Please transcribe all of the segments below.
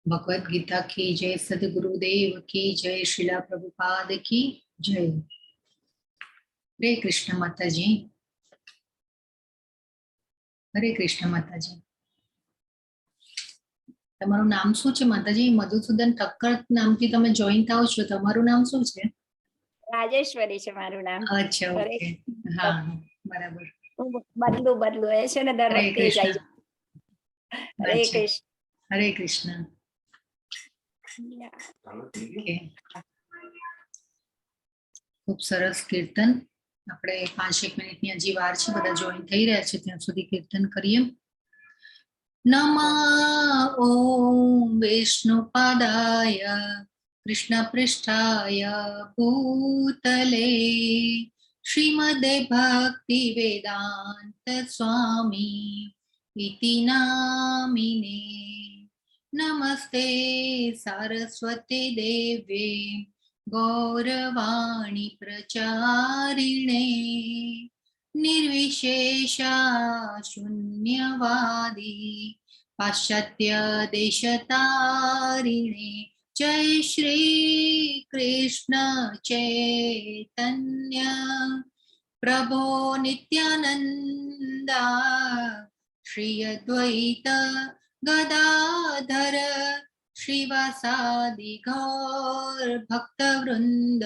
भगवत गीता की जय, सदगुरुदेव की जय, श्रीला प्रभुपाद की जय। हरे कृष्ण माताजी, हरे कृष्ण माताजी। તમારું નામ શું છે માતાજી? મધુસૂદન ઠક્કર નામથી તમે જોઈન થાઓ છો, તમારું નામ શું છે? રાજેશ્વરી છે મારું નામ. અચ્છા, ઓકે. હા, બરાબર. બદલું એ છે ને દર હરે વખતે જાય. હરે કૃષ્ણ. કૃષ્ણ. હરે કૃષ્ણ. ઓકે. ખૂબ સરસ કીર્તન. આપણે 5 મિનિટની હજી વાર છે, બધા જોઈન થઈ રહ્યા છે, ત્યાં સુધી કીર્તન કરીએ. નમઃ ઓમ વિષ્ણુપાદાય કૃષ્ણપૃષ્ઠાય ભૂતલે શ્રીમદે ભક્તિ વેદાંત સ્વામી ઇતિ નામિને નમસ્તે સારસ્વતી દેવે ગૌરવાણી પ્રચારિણે निर्विशेषा शून्यवादी पाश्चात्य देशतारिणे जय श्री कृष्ण चैतन्य प्रभो नित्यानंदा श्री अद्वैत गदाधर श्रीवासादि गौर भक्तवृंद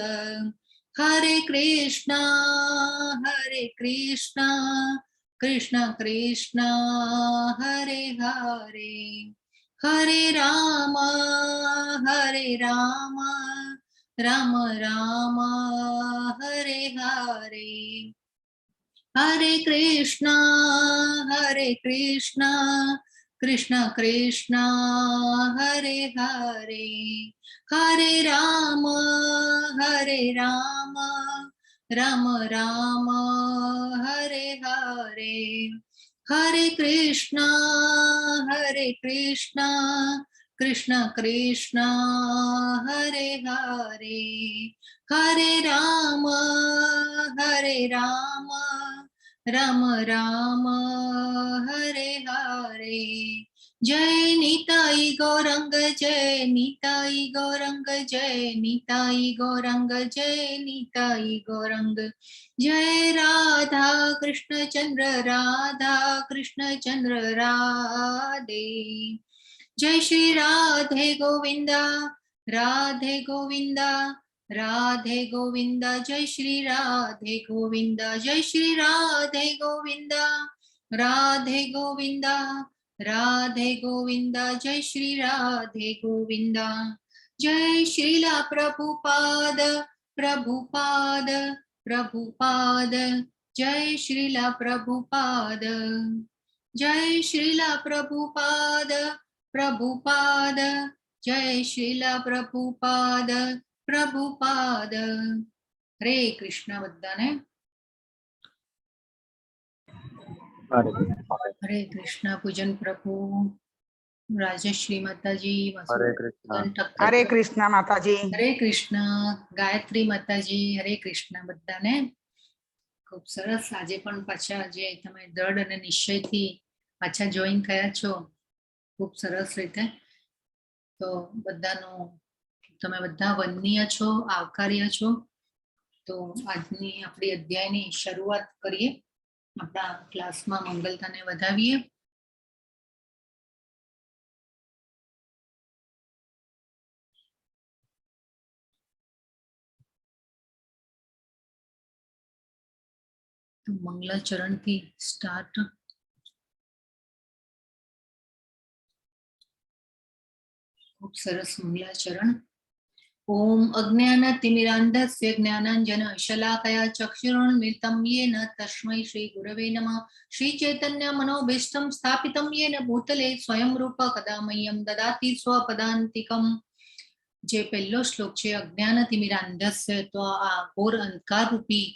हरे कृष्णा कृष्ण कृष्ण हरे हरे हरे राम राम राम हरे हरे हरे कृष्णा कृष्ण कृष्ण हरे हरे हरे राम राम राम हरे हरे हरे कृष्णा कृष्ण कृष्ण हरे हरे हरे राम राम राम हरे हरे जय निताई गौरंग जय निताई गौरंग जय निताई गौरंग जय निताई गौरंग जय राधा कृष्ण चंद्र राधे जय श्री राधे गोविंदा राधे गोविंदा राधे गोविंदा जय श्री राधे गोविंदा जय श्री राधे गोविंदा राधे गोविंदा राधे गोविंदा जय श्री राधे गोविंदा जय श्रीला प्रभुपाद प्रभुपाद प्रभुपाद जय श्रीला प्रभुपाद जय श्रीला प्रभुपाद प्रभुपाद जय श्रीला प्रभुपाद प्रभुपाद हरे कृष्ण बद्दाने हरे कृष्ण पूजन प्रभु राजश्री माताजी हरे कृष्ण माताजी हरे कृष्ण गायत्री माताजी हरे कृष्ण बद्दाने खूब सरस આજે પણ પાછા જે તમે દૃઢ અને નિશ્ચયથી પાછા જોઈન થયા છો ખૂબ સરસ રીતે તો બધાનો તમે બધા વંદનીય છો આવકાર્ય છો તો આજની આપણી અધ્યાયની શરૂઆત કરીએ આપણા ક્લાસમાં મંગલતાને વધાવીએ तो मंगलाचरण की स्टार्ट खूब सरस मंगलाचरण ओम अज्ञानतिमिरान्धस्य ज्ञानाञ्जन शलाकया चक्षुरुन्मिलितं येन तस्मै श्री गुरवे नमः श्री चैतन्य मनोभीष्टं स्थापितं येन भूतले स्वयं रूप कदा मह्यं ददाति स्वपदान्तिकम् જે પહેલો શ્લોક છે અજ્ઞાનતિમિરાન્ધસ્ય તો આ ઘોર અંધકાર રૂપી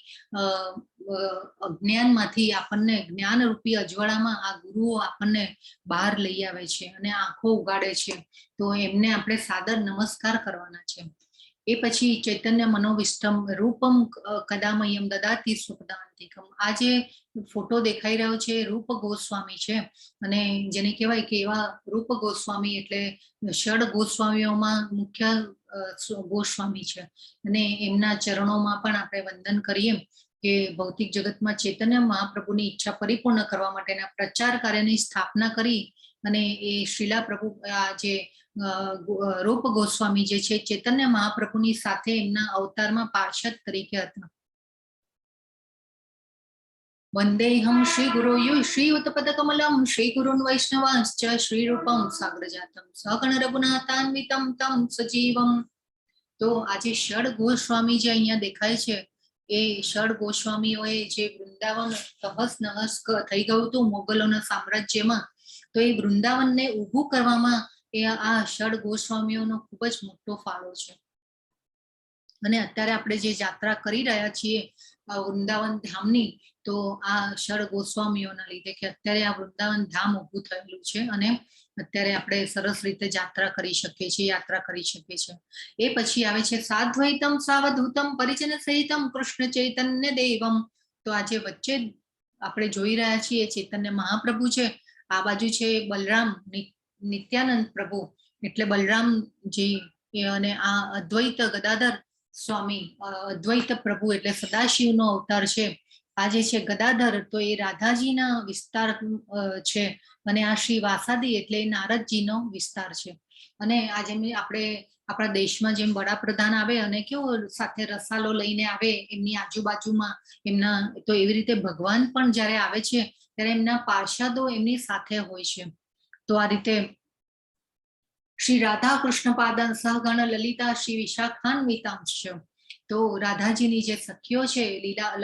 અજ્ઞાનમાંથી આપણને જ્ઞાન રૂપી અજવાળામાં આ ગુરુઓ આપણને બહાર લઈ આવે છે અને આંખો ઉગાડે છે તો એમને આપણે સાદર નમસ્કાર કરવાના છે એ પછી ચૈતન્ય મનોવિષ્ટમ રૂપમ કદામયમ દદાતી સુખદાંતિકમ. આ જે ફોટો દેખાઈ રહ્યો છે રૂપ ગોસ્વામી છે, અને જેને કહેવાય કે એવા રૂપ ગોસ્વામી એટલે ષડ ગોસ્વામીઓમાં મુખ્ય ગોસ્વામી છે, અને એમના ચરણોમાં પણ આપણે વંદન કરીએ કે ભૌતિક જગતમાં ચૈતન્ય મહાપ્રભુની ઈચ્છા પરિપૂર્ણ કરવા માટેના પ્રચાર કાર્યની સ્થાપના કરી, અને એ શ્રીલા પ્રભુ આ જે રૂપ ગોસ્વામી જે છે ચૈતન્ય મહાપ્રભુની સાથે એમના અવતારમાં પાર્ષદ તરીકે હતા. વંદેહમ શ્રી ગુરુ શ્રીયુત પદ કમલમ શ્રી ગુરુન વૈષ્ણવાંશ્ચ શ્રી રૂપમ સાગ્ર જાતમ સગણ રઘુનાથાન્વિતમ તમ સજીવમ. તો આજે ષડ ગોસ્વામી જે અહીંયા દેખાય છે એ ષડ ગોસ્વામીઓએ જે વૃંદાવન તહસ નહસ થઈ ગયું હતું મોગલોના સામ્રાજ્યમાં, તો એ વૃંદાવનને ઊભું કરવામાં એ આ ષડ ગોસ્વામીઓનો ખૂબ જ મોટો ફાળો છે. અને અત્યારે આપણે જે યાત્રા કરી રહ્યા છીએ વૃંદાવન ધામની, તો આ ષડ ગોસ્વામીઓના લીધે કે અત્યારે આ વૃંદાવન ધામ ઊભું થયેલું છે, અને અત્યારે આપણે સરસ રીતે યાત્રા કરી શકીએ છીએ. એ પછી આવે છે સાદ્વૈતમ સાવધૂતમ પરિજન સહિતમ કૃષ્ણ ચૈતન્ય દેવમ. તો આજે વચ્ચે આપણે જોઈ રહ્યા છીએ ચૈતન્ય મહાપ્રભુ છે, આ બાજુ છે બલરામ નિત્યાનંદ પ્રભુ એટલે બલરામજી, અને આ અદ્વૈત ગદાધર સ્વામી અદ્વૈત પ્રભુ એટલે સદાશિવનો અવતાર છે. આ જે છે ગદાધર તો એ રાધાજીના વિસ્તાર છે, અને આ શ્રી વાસાદી એટલે નારદજીનો વિસ્તાર છે. અને આ જેમ આપણે આપણા દેશમાં જેમ વડાપ્રધાન આવે અને કેવો સાથે રસાલો લઈને આવે એમની આજુબાજુમાં એમના, તો એવી રીતે ભગવાન પણ જ્યારે આવે છે ત્યારે એમના પાર્ષદો એમની સાથે હોય છે. તો આ રીતે શ્રી રાધા કૃષ્ણ પાદન સહગણ લલિતા શ્રી વિશાખાન્વિતાંશ. તો રાધાજીની જે સખીઓ છે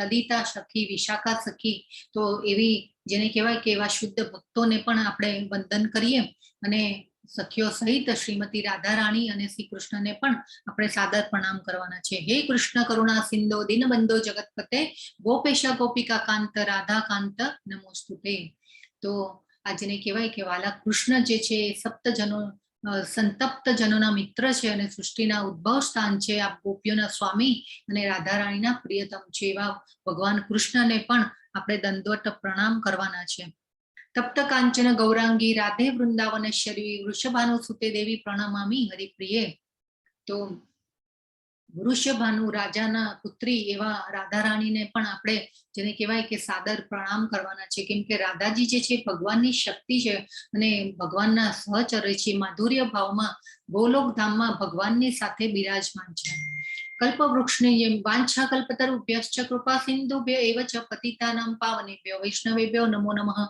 લલિતા સખી, વિશાખા સખી, તો એવી જેને કહેવાય કે એવા શુદ્ધ ભક્તોને પણ આપણે વંદન કરીએ, અને સખીઓ સહિત શ્રીમતી રાધા રાણી અને શ્રી કૃષ્ણને પણ આપણે સાદર પ્રણામ કરવાના છે. હે કૃષ્ણ કરુણા સિંધો દીનબંધો જગતપતે ગોપેશ ગોપિકા કાંત રાધા કાંત નમોસ્તુતે. તો આ જેને કહેવાય કે વાલા કૃષ્ણ જે છે સપ્તજનો સંતપ્ત જનોના મિત્ર છે, અને સૃષ્ટિના ઉદ્ભવ સ્થાન છે, આ ગોપીઓના સ્વામી અને રાધા રાણીના પ્રિયતમ છે. એવા ભગવાન કૃષ્ણને પણ આપણે દંડવત પ્રણામ કરવાના છે. તપ્ત કાંચન ગૌરાંગી રાધે વૃંદાવન શરી વૃષભાનુ સુતે દેવી પ્રણમામી હરિપ્રિયે. તો વૃષભાનુ રાજાના પુત્રી એવા રાધા રાણીને પણ આપણે જેને કહેવાય કે સાદર પ્રણામ કરવાના છે, કેમ કે રાધાજી જે છે ભગવાનની શક્તિ છે, અને ભગવાનના સહચરે છે, માધુર્ય ભાવમાં ગોલોક ધામમાં ભગવાનની સાથે બિરાજમાન છે. કલ્પવૃક્ષની જેમ વાંછા કલ્પતરુભ્યશ્ચ કૃપા સિંધુભ્ય એવ ચ પતિતાનાં પાવનેભ્યો વૈષ્ણવેભ્યો નમો નમઃ.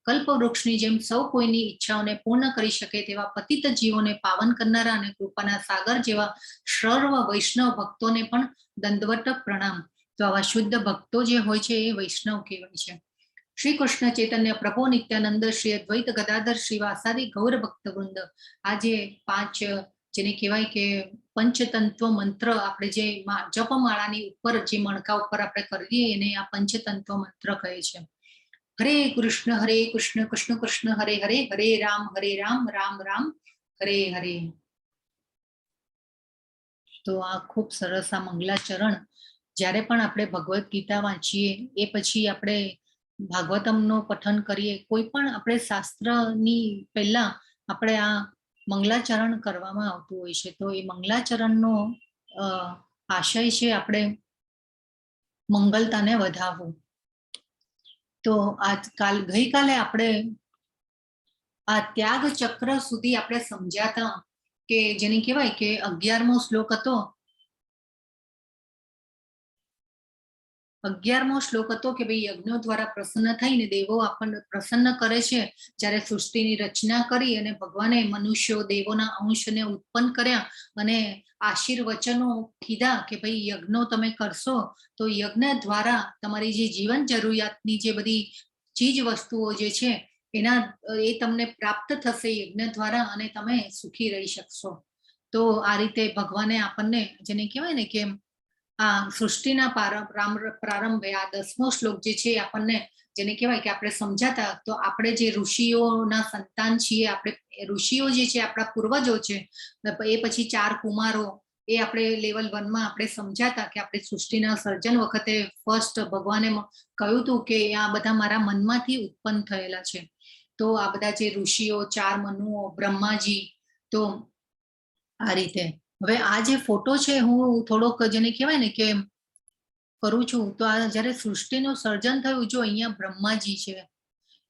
કલ્પવૃક્ષની જેમ સૌ કોઈની ઈચ્છાઓને પૂર્ણ કરી શકે તેવા પતિત જીવોને પાવન કરનારા અને કૃપાના સાગર જેવા સર્વ વૈષ્ણવ ભક્તોને પણ દંડવત પ્રણામ. તો આવા શુદ્ધ ભક્તો જે હોય છે એ વૈષ્ણવ કહેવાય છે. શ્રી કૃષ્ણ ચૈતન્ય પ્રભુ નિત્યાનંદ શ્રી અદ્વૈત ગદાધર શ્રી વાસાદી ગૌર ભક્ત વૃંદ. આ જે 5 જેને કહેવાય કે પંચતંત્ર મંત્ર આપણે જે જપમાળાની ઉપર જે મણકા ઉપર આપણે કરીએ એને આ પંચતંત્ર મંત્ર કહે છે. હરે કૃષ્ણ કૃષ્ણ કૃષ્ણ હરે હરે, હરે રામ રામ રામ હરે હરે. તો આ ખૂબ સરસ આ મંગલાચરણ. જ્યારે પણ આપણે ભગવદ્ ગીતા વાંચીએ એ પછી આપણે ભાગવતમનો પઠન કરીએ, કોઈ પણ આપણે શાસ્ત્રની પહેલા આપણે આ મંગલાચરણ કરવામાં આવતું હોય છે. તો એ મંગલાચરણનો આશય છે આપણે મંગલતાને વધાવવું. તો ગઈકાલે આપણે આ ત્યાગ ચક્ર સુધી આપણે સમજ્યા હતા કે જેને કહેવાય કે 11મો શ્લોક હતો. 11મો શ્લોક હતો કે ભાઈ યજ્ઞો દ્વારા પ્રસન્ન થઈને દેવો આપણને પ્રસન્ન કરે છે. જ્યારે સૃષ્ટિની રચના કરી અને ભગવાને મનુષ્યો દેવોના અંશને ઉત્પન્ન કર્યા અને આશીર્વચનો કીધા કે ભાઈ યજ્ઞો તમે કરશો તો યજ્ઞ દ્વારા તમારી જે જીવન જરૂરિયાતની જે બધી ચીજ વસ્તુઓ જે છે એ તમને પ્રાપ્ત થશે યજ્ઞ દ્વારા, અને તમે સુખી રહી શકશો. તો આ રીતે ભગવાને આપણને જેને કહેવાય ને કે આ સૃષ્ટિના પ્રારંભે આ 10મો શ્લોક જે છે આપણને જેને કહેવાય કે આપણે સમજાતા, તો આપણે જે ઋષિઓના સંતાન છીએ, આપણે ઋષિઓ જે છે આપણા પૂર્વજો છે, એ પછી 4 કુમારો એ આપણે લેવલ 1 માં આપણે સમજાતા કે આપણે સૃષ્ટિના સર્જન વખતે ફર્સ્ટ ભગવાને કહ્યું હતું કે આ બધા મારા મનમાંથી ઉત્પન્ન થયેલા છે. તો આ બધા જે ઋષિઓ, 4 મનુઓ, બ્રહ્માજી, તો આ રીતે. હવે આ જે ફોટો છે હું થોડોક જેને કહેવાય ને કે કરું છું, તો આ જ્યારે સૃષ્ટિનું સર્જન થયું, જો અહીંયા બ્રહ્માજી છે,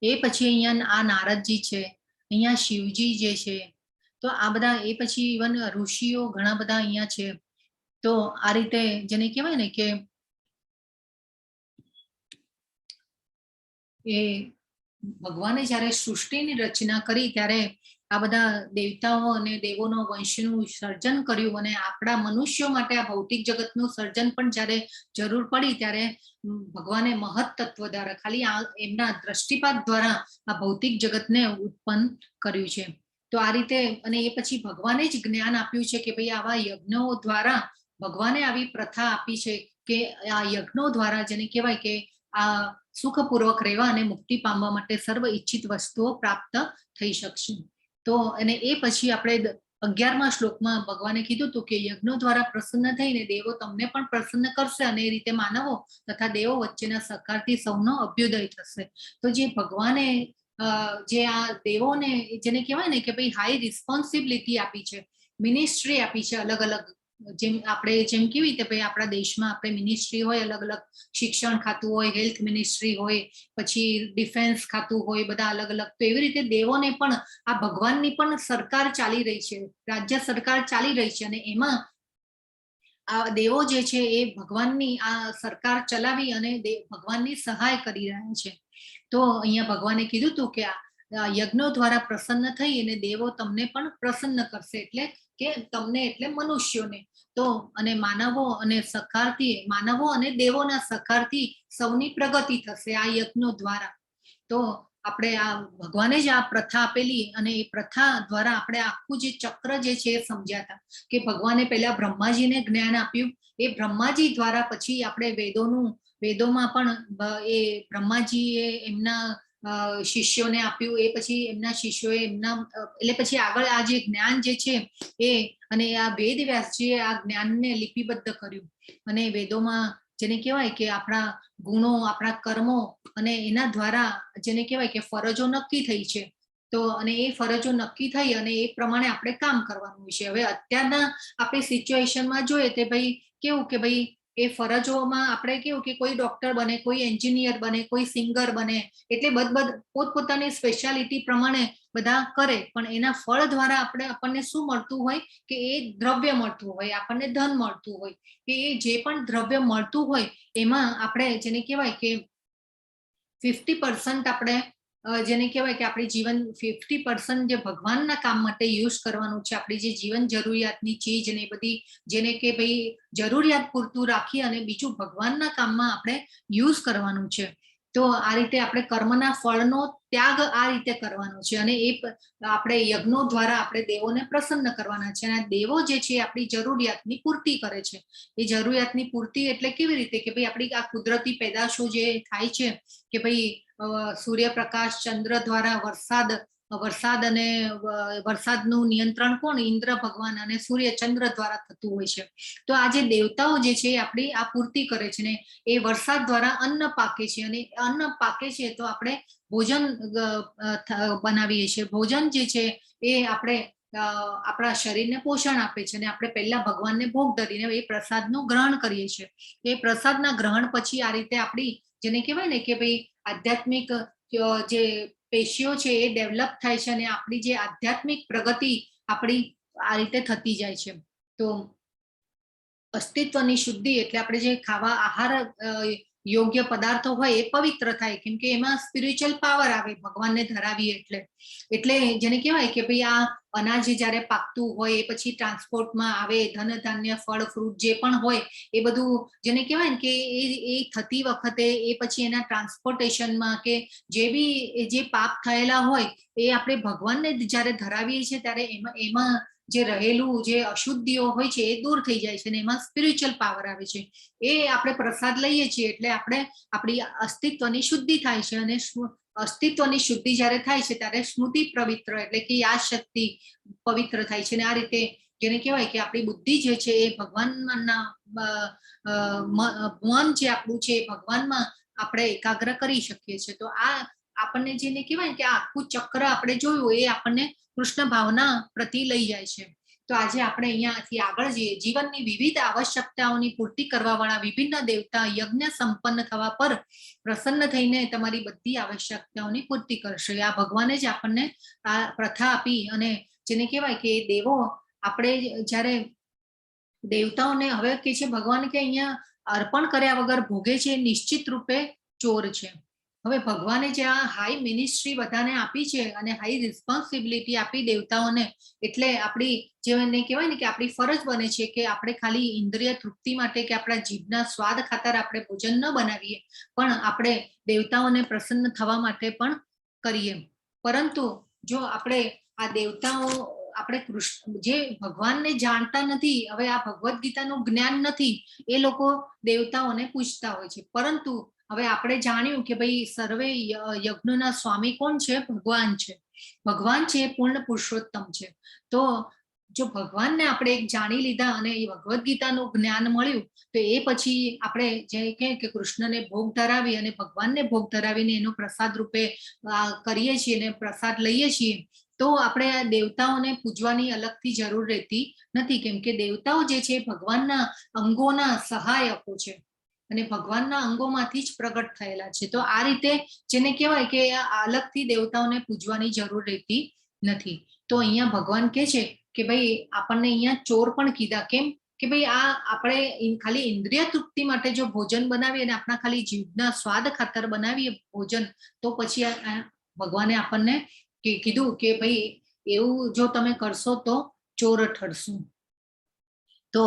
એ પછી અહીંયા આ નારદજી છે, અહીંયા શિવજી જે છે, તો આ બધા, એ પછી ઇવન ઋષિઓ ઘણા બધા અહીંયા છે. તો આ રીતે જેને કહેવાય ને કે એ ભગવાને જ્યારે સૃષ્ટિની રચના કરી ત્યારે આ બધા દેવતાઓ અને દેવોનો વંશનું સર્જન કર્યું, અને આપણા મનુષ્યો માટે આ ભૌતિક જગતનું સર્જન પણ જ્યારે જરૂર પડી ત્યારે ભગવાને મહત તત્વ દ્વારા, ખાલી એમના દ્રષ્ટિપાત દ્વારા આ ભૌતિક જગતને ઉત્પન્ન કર્યું છે. તો આ રીતે, અને એ પછી ભગવાને જ જ્ઞાન આપ્યું છે કે ભાઈ આવા યજ્ઞો દ્વારા ભગવાને આવી પ્રથા આપી છે કે આ યજ્ઞો દ્વારા જેને કહેવાય કે આ સુખપૂર્વક રહેવા અને મુક્તિ પામવા માટે સર્વ ઈચ્છિત વસ્તુઓ પ્રાપ્ત થઈ શકશે. તો અને એ પછી આપણે 11મા શ્લોકમાં ભગવાને કીધું હતું કે યજ્ઞો દ્વારા પ્રસન્ન થઈને દેવો તમને પણ પ્રસન્ન કરશે, અને એ રીતે માનવો તથા દેવો વચ્ચેના સહકારથી સૌનો અભ્યુદય થશે. તો જે ભગવાને જે આ દેવોને જેને કહેવાય ને કે ભાઈ હાઈ રિસ્પોન્સિબિલિટી આપી છે, મિનિસ્ટ્રી આપી છે અલગ અલગ, જેમ આપણે જેમ કેવી રીતે ભાઈ આપણા દેશમાં આપણે મિનિસ્ટ્રી હોય અલગ અલગ, શિક્ષણ ખાતું હોય, હેલ્થ મિનિસ્ટ્રી હોય, પછી ડિફેન્સ ખાતું હોય, બધા અલગ અલગ. તો એવી રીતે દેવોને પણ આ ભગવાનની પણ સરકાર ચાલી રહી છે, રાજ્ય સરકાર ચાલી રહી છે, અને એમાં આ દેવો જે છે એ ભગવાનની આ સરકાર ચલાવી અને ભગવાનની સહાય કરી રહ્યા છે. તો અહીંયા ભગવાને કીધું હતું કે આ યજ્ઞો દ્વારા પ્રસન્ન થઈ અને દેવો તમને પણ પ્રસન્ન કરશે, એટલે કે તમને એટલે મનુષ્યોને. તો અને માનવો અને સહકારથી, માનવો અને દેવોના સહકારથી સૌની પ્રગતિ થશે આ યજ્ઞો દ્વારા. તો આપણે આ ભગવાને જ આ પ્રથા આપેલી, અને એ પ્રથા દ્વારા આપણે આખું જે ચક્ર જે છે એ સમજ્યા હતા કે ભગવાને પહેલા બ્રહ્માજીને જ્ઞાન આપ્યું, એ બ્રહ્માજી દ્વારા પછી આપણે વેદોમાં પણ એ બ્રહ્માજીએ એમના શિષ્યોને આપ્યું, એ પછી એમના શિષ્યોએ એમના, એટલે પછી આગળ આ જે જ્ઞાન જે છે એ, અને આ વેદ વ્યાસજીએ આ જ્ઞાનને લિપિબદ્ધ કર્યું, અને વેદોમાં જેને કહેવાય કે આપણા ગુણો, આપણા કર્મો, અને એના દ્વારા જેને કહેવાય કે ફરજો નક્કી થઈ છે. તો અને એ ફરજો નક્કી થઈ અને એ પ્રમાણે આપણે કામ કરવાનું છે. હવે અત્યારના આપણે સિચ્યુએશનમાં જોઈએ તે ભાઈ કેવું કે ભાઈ એ ફરજોમાં આપણે કેવું કે કોઈ ડોક્ટર બને, કોઈ એન્જિનિયર બને, કોઈ સિંગર બને, એટલે પોતપોતાની સ્પેશિયાલિટી પ્રમાણે બધા કરે, પણ એના ફળ દ્વારા આપણને શું મળતું હોય કે એ દ્રવ્ય મળતું હોય, આપણને ધન મળતું હોય, કે એ જે પણ દ્રવ્ય મળતું હોય એમાં આપણે જેને કહેવાય કે 50% આપણે જેને કહેવાય કે આપણી જીવન 50% જે ભગવાનના કામ માટે યુઝ કરવાનું છે, આપણી જે જીવન જરૂરિયાતની ચીજ ને બધી જેને કે ભાઈ જરૂરિયાત પૂરતું રાખી અને બીજું ભગવાનના કામમાં આપણે યુઝ કરવાનું છે. તો આ રીતે આપણે કર્મના ફળનો ત્યાગ આ રીતે કરવાનો છે, અને એ આપણે યજ્ઞો દ્વારા આપણે દેવોને પ્રસન્ન કરવાના છે. અને દેવો જે છે આપણી જરૂરિયાતની પૂર્તિ કરે છે. એ જરૂરિયાતની પૂર્તિ એટલે કેવી રીતે કે ભાઈ આપણી આ કુદરતી પેદાશો જે થાય છે કે ભાઈ સૂર્યપ્રકાશ, ચંદ્ર દ્વારા વરસાદ અને વરસાદનું નિયંત્રણ કોણ? ઇન્દ્ર ભગવાન અને સૂર્ય, ચંદ્ર દ્વારા થતું હોય છે. તો આ જે દેવતાઓ જે છે આપણી આ પૂર્તિ કરે છે, ને એ વરસાદ દ્વારા અન્ન પાકે છે, અને અન્ન પાકે છે તો આપણે ભોજન બનાવીએ છીએ. ભોજન જે છે એ આપણે આપણા શરીરને પોષણ આપે છે, અને આપણે પહેલા ભગવાનને ભોગ ધરીને એ પ્રસાદનું ગ્રહણ કરીએ છીએ. એ પ્રસાદના ગ્રહણ પછી આ રીતે આપણી જેને કહેવાય ને કે ભાઈ આધ્યાત્મિક જે પેશીઓ છે એ ડેવલપ થાય છે, અને આપણી જે આધ્યાત્મિક પ્રગતિ આપણી આ રીતે થતી જાય છે. તો અસ્તિત્વની શુદ્ધિ એટલે આપણે જે ખાવા આહાર યોગ્ય પદાર્થો હોય એ પવિત્ર થાય, કેમ કે એમાં સ્પિરિચ્યુઅલ પાવર આવે ભગવાનને ધરાવીએ એટલે જેને કહેવાય કે ભાઈ આ અનાજ જ્યારે પાકતું હોય એ પછી ટ્રાન્સપોર્ટમાં આવે, ધન ધાન્ય ફળ ફ્રૂટ જે પણ હોય એ બધું જેને કહેવાય ને કે એ થતી વખતે એ પછી એના ટ્રાન્સપોર્ટેશનમાં કે જે પાપ થયેલા હોય એ આપણે ભગવાનને જ્યારે ધરાવીએ છીએ ત્યારે એમાં જે રહેલું જે અશુદ્ધિઓ હોય છે એ દૂર થઈ જાય છે, અને એમાં સ્પિરિચ્યુઅલ પાવર આવે છે. એ આપણે પ્રસાદ લઈએ છીએ એટલે આપણી અસ્તિત્વની શુદ્ધિ થાય છે, અને અસ્તિત્વની શુદ્ધિ જ્યારે થાય છે ત્યારે સ્મૃતિ પવિત્ર એટલે કે યાદ શક્તિ પવિત્ર થાય છે. અને આ રીતે જેને કહેવાય કે આપણી બુદ્ધિ જે છે એ ભગવાનના મન જે આપણું છે એ ભગવાનમાં આપણે એકાગ્ર કરી શકીએ છીએ. તો આ આપણને જેને કહેવાય કે આ આખું ચક્ર આપણે જોયું એ આપણને કૃષ્ણ ભાવના પ્રતિ લઈ જાય છે. તો આજે આપણે અહીંયાથી આગળ જઈએ. જીવનની વિવિધ આવશ્યકતાઓની પૂર્તિ કરવા વાળા વિભિન્ન દેવતા યજ્ઞ સંપન્ન થવા પર પ્રસન્ન થઈને તમારી બધી આવશ્યકતાઓની પૂર્તિ કરશે. આ ભગવાને જ આપણને આ પ્રથા આપી. અને જેને કહેવાય કે દેવો આપણે જ્યારે દેવતાઓને હવે કે છે ભગવાન કે અહીંયા અર્પણ કર્યા વગર ભોગે છે નિશ્ચિત રૂપે ચોર છે. હવે ભગવાને જે આ હાઈ મિનિસ્ટ્રી બધાને આપી છે અને હાઈ રિસ્પોન્સિબિલિટી આપી દેવતાઓને, એટલે આપણી જેને કહેવાય ને કે આપણી ફરજ બને છે કે આપણે ખાલી ઇન્દ્રિય તૃપ્તિ માટે કે આપણા જીભના સ્વાદ ખાતર આપણે ભોજન ન બનાવીએ, પણ આપણે દેવતાઓને પ્રસન્ન થવા માટે પણ કરીએ. પરંતુ જો આપણે આ દેવતાઓ આપણે કૃષ્ણ જે ભગવાનને જાણતા નથી, હવે આ ભગવદ્ ગીતાનું જ્ઞાન નથી, એ લોકો દેવતાઓને પૂછતા હોય છે. પરંતુ હવે આપણે જાણ્યું કે ભાઈ સર્વે યજ્ઞના સ્વામી કોણ છે? ભગવાન છે. ભગવાન છે એ પૂર્ણ પુરુષોત્તમ છે. તો જો ભગવાનને આપણે એક જાણી લીધા અને એ ભગવદ્ ગીતાનું જ્ઞાન મળ્યું, તો એ પછી આપણે જે કહે કે કૃષ્ણને ભોગ ધરાવી અને ભગવાનને ભોગ ધરાવીને એનો પ્રસાદ રૂપે કરીએ છીએ અને પ્રસાદ લઈએ છીએ, તો આપણે આ દેવતાઓને પૂજવાની અલગથી જરૂર રહેતી નથી. કેમ કે દેવતાઓ જે છે ભગવાનના અંગોના સહાયકો છે અને ભગવાનના અંગોમાંથી જ પ્રગટ થયેલા છે. તો આ રીતે જેને કહેવાય કે અલગથી દેવતાઓને પૂજવાની જરૂર રહેતી નથી. તો અહીંયા ભગવાન કહે છે કે ભાઈ આપણને અહીંયા ચોર પણ કીધા. કેમ કે ભાઈ આ આપણે ખાલી ઇન્દ્રિય તૃપ્તિ માટે જો ભોજન બનાવીએ અને આપણા ખાલી જીભના સ્વાદ ખાતર બનાવીએ ભોજન, તો પછી ભગવાને આપણને કીધું કે ભાઈ એવું જો તમે કરશો તો ચોર ઠરશો. તો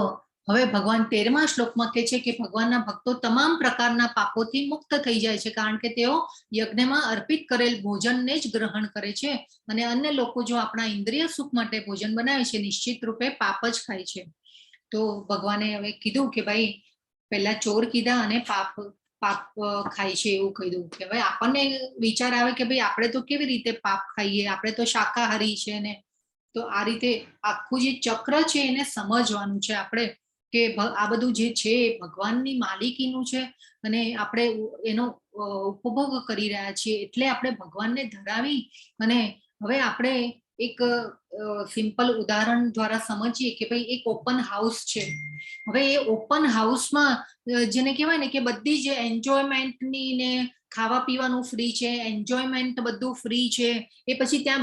હવે ભગવાન 13મા શ્લોકમાં કહે છે કે ભગવાનના ભક્તો તમામ પ્રકારના પાપોથી મુક્ત થઈ જાય છે, કારણ કે તેઓ યજ્ઞમાં અર્પિત કરેલ ભોજનને જ ગ્રહણ કરે છે. અને અન્ય લોકો જો આપણા ઇન્દ્રિય સુખ માટે ભોજન બનાવે છે નિશ્ચિત રૂપે પાપ જ ખાય છે. તો ભગવાને હવે કીધું કે ભાઈ પહેલા ચોર કીધા અને પાપ ખાય છે એવું કીધું. કે ભાઈ આપણને વિચાર આવે કે ભાઈ આપણે તો કેવી રીતે પાપ ખાઈએ, આપણે તો શાકાહારી છે ને. તો આ રીતે આખું જે ચક્ર છે એને સમજવાનું છે આપણે કે આ બધું જે છે ભગવાનની માલિકીનું છે અને આપણે એનો ઉપભોગ કરી રહ્યા છીએ. એટલે આપણે ભગવાનને ધરાવી અને હવે આપણે એક સિમ્પલ ઉદાહરણ દ્વારા સમજીએ કે ભાઈ એક ઓપન હાઉસ છે. હવે એ ઓપન હાઉસમાં જેને કહેવાય ને કે બધી જ એન્જોયમેન્ટની ને ખાવા પીવાનું ફ્રી છે, એન્જોયમેન્ટ બધું ફ્રી છે. એ પછી ત્યાં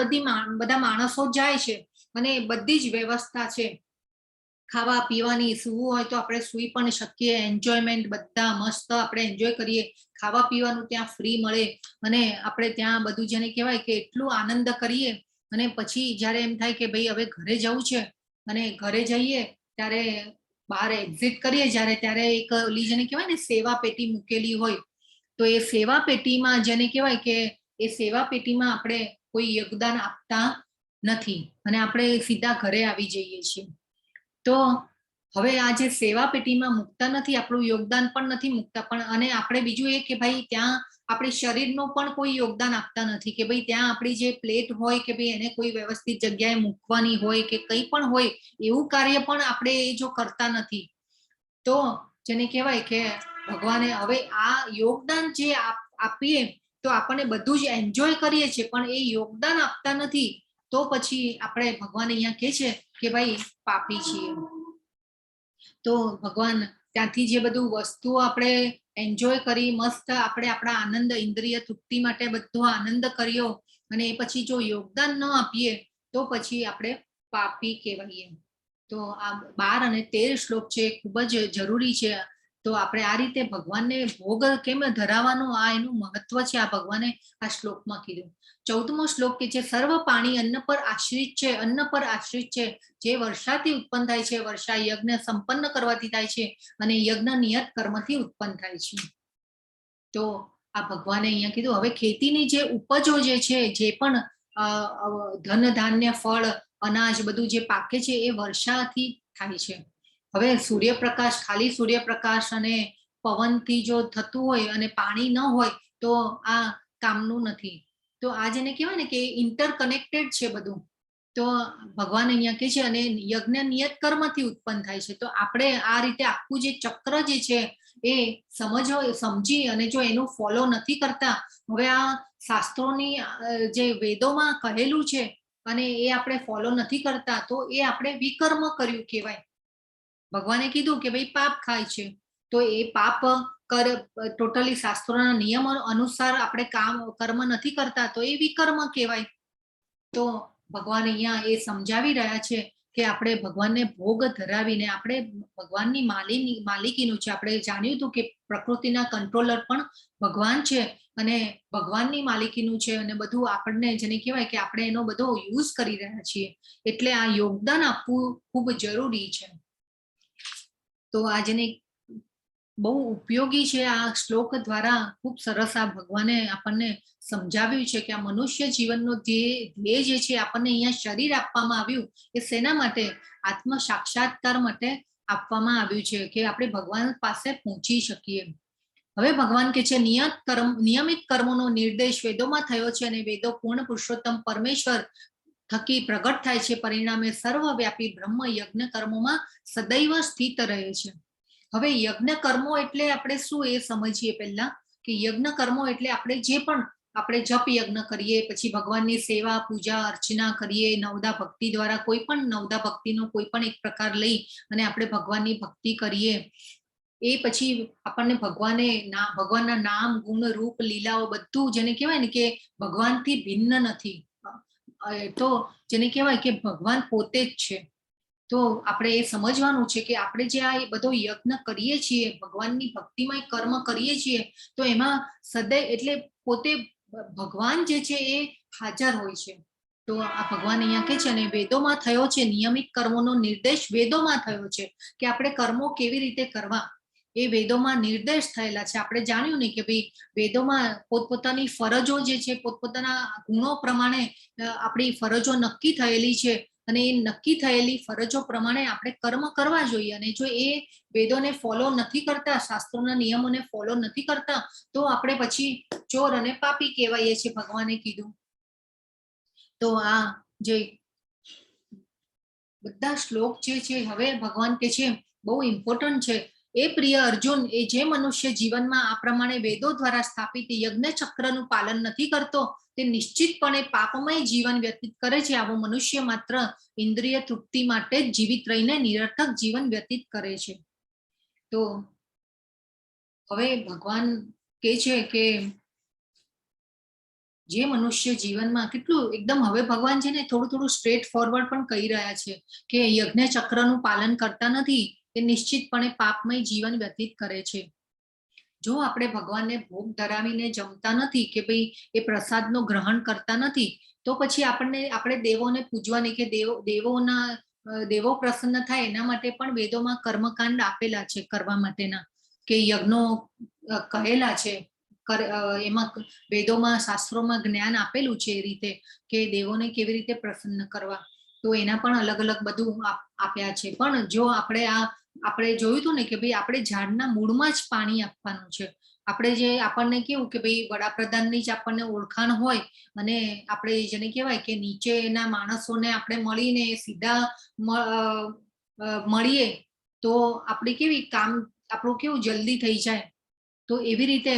બધા માણસો જાય છે અને બધી જ વ્યવસ્થા છે ખાવા પીવાની. સૂવું હોય તો આપણે સૂઈ પણ શકીએ, એન્જોયમેન્ટ બધા મસ્ત આપણે એન્જોય કરીએ. ખાવા પીવાનું ત્યાં ફ્રી મળે અને આપણે ત્યાં બધું જેને કહેવાય કે એટલું આનંદ કરીએ. અને પછી જ્યારે એમ થાય કે ભાઈ હવે ઘરે જવું છે અને ઘરે જઈએ ત્યારે બહાર એક્ઝિટ કરીએ જ્યારે, ત્યારે એક ઓલી જેને કહેવાય ને સેવા પેટી મૂકેલી હોય, તો એ સેવા પેટીમાં જેને કહેવાય કે એ સેવા પેટીમાં આપણે કોઈ યોગદાન આપતા નથી અને આપણે સીધા ઘરે આવી જઈએ છીએ. તો હવે આ જે સેવા પેટીમાં મૂકતા નથી, આપણું યોગદાન પણ નથી મૂકતા, પણ અને આપણે બીજું એ કે ભાઈ ત્યાં આપણી શરીરનું પણ કોઈ યોગદાન આપતા નથી કે ભાઈ ત્યાં આપણી જે પ્લેટ હોય કે ભાઈ એને કોઈ વ્યવસ્થિત જગ્યાએ મૂકવાની હોય કે કંઈ પણ હોય, એવું કાર્ય પણ આપણે જો કરતા નથી. તો જેને કહેવાય કે ભગવાને હવે આ યોગદાન જે આપીએ તો આપણને બધું જ એન્જોય કરીએ છીએ, પણ એ યોગદાન આપતા નથી, તો પછી આપણે ભગવાન અહીંયા કહે છે કે ભાઈ પાપી છીએ. તો ભગવાન ત્યાંથી જે બધું વસ્તુઓ આપણે એન્જોય કરી, મસ્ત આપણે આપણા આનંદ ઇન્દ્રિય તૃપ્તિ માટે બધો આનંદ કર્યો અને એ પછી જો યોગદાન ન આપીએ તો પછી આપણે પાપી કહેવાઈએ. તો આ 12 અને 13 શ્લોક છે ખૂબ જ જરૂરી છે. તો આપણે આ રીતે ભગવાનને ભોગ કેમ ધરાવવાનો, આ એનું મહત્વ છે. આ ભગવાને આ શ્લોકમાં કીધું. 14મો શ્લોક કે છે સર્વ પાણી અન્ન પર આશ્રિત છે, અન્ન પર આશ્રિત છે. જે વર્ષાથી ઉત્પન્ન થાય છે, વર્ષા યજ્ઞ સંપન્ન કરવાથી થાય છે અને યજ્ઞ નિયત કર્મથી ઉત્પન્ન થાય છે. તો આ ભગવાને અહીંયા કીધું હવે ખેતીની જે ઉપજો જે છે, જે પણ ધન ધાન્ય ફળ અનાજ બધું જે પાકે છે એ વર્ષાથી થાય છે. હવે સૂર્યપ્રકાશ, ખાલી સૂર્યપ્રકાશ અને પવનથી જો થતું હોય અને પાણી ન હોય તો આ કામનું નથી. તો આ જેને કહેવાય ને કે ઇન્ટરકનેક્ટેડ છે બધું. તો ભગવાન અહીંયા કે છે અને યજ્ઞ નિયત કર્મથી ઉત્પન્ન થાય છે. તો આપણે આ રીતે આખું જે ચક્ર જે છે એ સમજી અને જો એનું ફોલો નથી કરતા, હવે આ શાસ્ત્રોની જે વેદોમાં કહેલું છે અને એ આપણે ફોલો નથી કરતા, તો એ આપણે વિકર્મ કર્યું કહેવાય. ભગવાને કીધું કે ભાઈ પાપ ખાય છે, તો એ પાપ ટોટલી શાસ્ત્રોના નિયમો અનુસાર આપણે કર્મ નથી કરતા, તો એ વિકર્મ કહેવાય. તો ભગવાન અહીંયા એ સમજાવી રહ્યા છે કે આપણે ભગવાનને ભોગ ધરાવીને આપણે ભગવાનની માલિકીનું છે. આપણે જાણ્યું હતું કે પ્રકૃતિના કંટ્રોલર પણ ભગવાન છે અને ભગવાનની માલિકીનું છે અને બધું આપણને જેને કહેવાય કે આપણે એનો બધો યુઝ કરી રહ્યા છીએ. એટલે આ યોગદાન આપવું ખૂબ જરૂરી છે. તો આ જેને બહુ ઉપયોગી છે. આ શ્લોક દ્વારા ખૂબ સરસ આ ભગવાને આપણને સમજાવ્યું છે કે આ મનુષ્ય જીવનનો ધ્યેય જે છે આપણને અહીંયા શરીર આપવામાં આવ્યું એ શેના માટે? આત્મ સાક્ષાત્કાર માટે આપવામાં આવ્યું છે કે આપણે ભગવાન પાસે પહોંચી શકીએ. હવે ભગવાન કે છે નિયમિત કર્મોનો નિર્દેશ વેદોમાં થયો છે અને વેદો પૂર્ણ પુરુષોત્તમ પરમેશ્વર થકી પ્રગટ થાય છે. પરિણામે સર્વવ્યાપી બ્રહ્મ યજ્ઞ કર્મોમાં સદૈવ સ્થિત રહે છે. હવે યજ્ઞ કર્મો એટલે આપણે શું એ સમજીએ પહેલા કે યજ્ઞ કર્મો એટલે આપણે જે પણ આપણે જપ યજ્ઞ કરીએ, પછી ભગવાનની સેવા પૂજા અર્ચના કરીએ, નવદા ભક્તિ દ્વારા કોઈ પણ નવદા ભક્તિનો કોઈ પણ એક પ્રકાર લઈ અને આપણે ભગવાનની ભક્તિ કરીએ, એ પછી આપણને ભગવાનના નામ ગુણ રૂપ લીલાઓ બધું જેને કહેવાય ને કે ભગવાનથી ભિન્ન નથી. તો જેને કહેવાય કે ભગવાન પોતે જ છે. તો આપણે એ સમજવાનું છે કે આપણે જે આ બધો યજ્ઞ કરીએ છીએ, ભગવાનની ભક્તિમાં કર્મ કરીએ છીએ, તો એમાં સદૈવ એટલે પોતે ભગવાન જે છે એ હાજર હોય છે. તો આ ભગવાન અહીંયા કે છે ને વેદોમાં થયો છે, નિયમિત કર્મોનો નિર્દેશ વેદોમાં થયો છે કે આપણે કર્મો કેવી રીતે કરવા એ વેદોમાં નિર્દેશ થયેલા છે. આપણે જાણ્યું ને કે ભાઈ વેદોમાં પોતપોતાની ફરજો જે છે પોતપોતાના ગુણો પ્રમાણે આપણી ફરજો નક્કી થયેલી છે અને એ નક્કી થયેલી ફરજો પ્રમાણે આપણે કર્મ કરવા જોઈએ. અને જો એ વેદોને ફોલો નથી કરતા, શાસ્ત્રોના નિયમોને ફોલો નથી કરતા, તો આપણે પછી ચોર અને પાપી કહેવાઈએ છીએ, ભગવાને કીધું. તો આ જે બધા શ્લોક જે છે હવે ભગવાન કે છે બહુ ઇમ્પોર્ટન્ટ છે. એ પ્રિય અર્જુન, એ જે મનુષ્ય જીવનમાં આ પ્રમાણે વેદો દ્વારા સ્થાપિત યજ્ઞ ચક્રનું પાલન નથી કરતો, તે નિશ્ચિતપણે પાપમય જીવન વ્યતીત કરે છે. આવો મનુષ્ય માત્ર ઇન્દ્રિય તૃપ્તિ માટે જ જીવિત રહીને નિરર્થક જીવન વ્યતીત કરે છે. તો હવે ભગવાન કહે છે કે જે મનુષ્ય જીવનમાં કેટલું એકદમ હવે ભગવાન છે ને થોડું સ્ટ્રેટ ફોરવર્ડ પણ કહી રહ્યા છે કે યજ્ઞ ચક્રનું પાલન કરતા નથી તે નિશ્ચિતપણે પાપમય જીવન વ્યતીત કરે છે. જો આપણે ભગવાનને ભોગ ધરાવીને જમતા નથી કે ભાઈ એ પ્રસાદનો ગ્રહણ કરતા નથી, તો પછી આપણે દેવોને પૂજવાની કે દેવો પ્રસન્ન થાય એના માટે પણ વેદોમાં કર્મકાંડ આપેલા છે કરવા માટેના, કે યજ્ઞો કહેલા છે. એમાં વેદોમાં શાસ્ત્રોમાં જ્ઞાન આપેલું છે એ રીતે કે દેવોને કેવી રીતે પ્રસન્ન કરવા, તો એના પણ અલગ અલગ બધું આપ્યા છે. પણ જો આપણે જોયું હતું ને કે ભાઈ આપણે ઝાડના મૂળમાં જ પાણી આપવાનું છે. આપણે જે આપણને કેવું કે ભાઈ વડાપ્રધાનની જ આપણને ઓળખાણ હોય અને આપણે જેને કહેવાય કે નીચેના માણસોને આપણે મળીને સીધા મળીએ તો આપણે આપણું કેવું જલ્દી થઈ જાય. તો એવી રીતે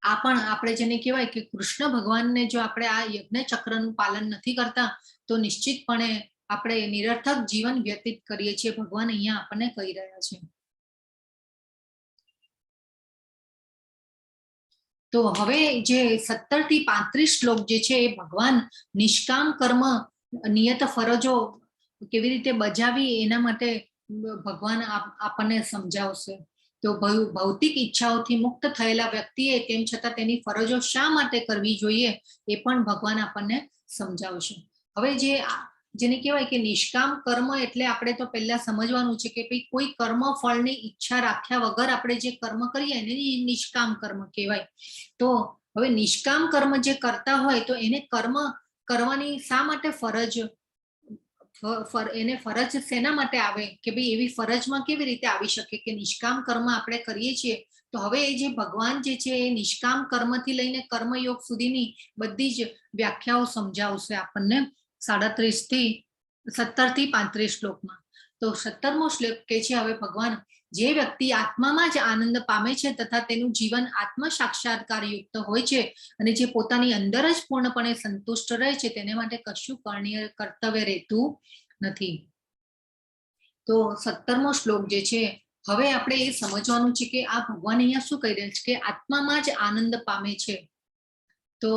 આ પણ આપણે જેને કહેવાય કે કૃષ્ણ ભગવાનને જો આપણે આ યજ્ઞ ચક્રનું પાલન નથી કરતા, તો નિશ્ચિતપણે આપણે નિરર્થક જીવન વ્યતીત કરીએ છીએ. ભગવાન અહીંયા આપણને કહી રહ્યા છે. તો હવે જે 17 થી 35 શ્લોક જે છે એ ભગવાન નિષ્કામ કર્મ નિયત ફરજો કેવી રીતે બજાવી એના માટે ભગવાન આપણને સમજાવશે. તો ભૌતિક ઈચ્છાઓથી મુક્ત થયેલા વ્યક્તિએ તેમ છતાં તેની ફરજો શા માટે કરવી જોઈએ એ પણ ભગવાન આપણને સમજાવશે. હવે જેને કહેવાય કે નિષ્કામ કર્મ એટલે આપણે તો પહેલા સમજવાનું છે કે ભાઈ કોઈ કર્મ ફળની ઈચ્છા રાખ્યા વગર આપણે જે કર્મ કરીએ એને નિષ્કામ કર્મ કહેવાય. તો હવે નિષ્કામ કર્મ જે કરતા હોય તો એને કર્મ કરવાની શા માટે એને ફરજ શેના માટે આવે કે ભાઈ એવી ફરજમાં કેવી રીતે આવી શકે કે નિષ્કામ કર્મ આપણે કરીએ છીએ. તો હવે એ જે ભગવાન જે છે એ નિષ્કામ કર્મથી લઈને કર્મયોગ સુધીની બધી જ વ્યાખ્યાઓ સમજાવશે આપણને 37 થી 17 થી 35 શ્લોકમાં. તો 17મો શ્લોક કે છે હવે ભગવાન, જે વ્યક્તિ આત્મામાં જ આનંદ પામે છે તથા તેનું જીવન આત્મ સાક્ષાત્કાર યુક્ત હોય છે અને જે પોતાની અંદર જ પૂર્ણપણે સંતુષ્ટ રહે છે તેને માટે કશું કર્તવ્ય રહેતું નથી. તો 17મો શ્લોક જે છે, હવે આપણે એ સમજવાનું છે કે આ ભગવાન અહીંયા શું કહી રહ્યા છે કે આત્મામાં જ આનંદ પામે છે. તો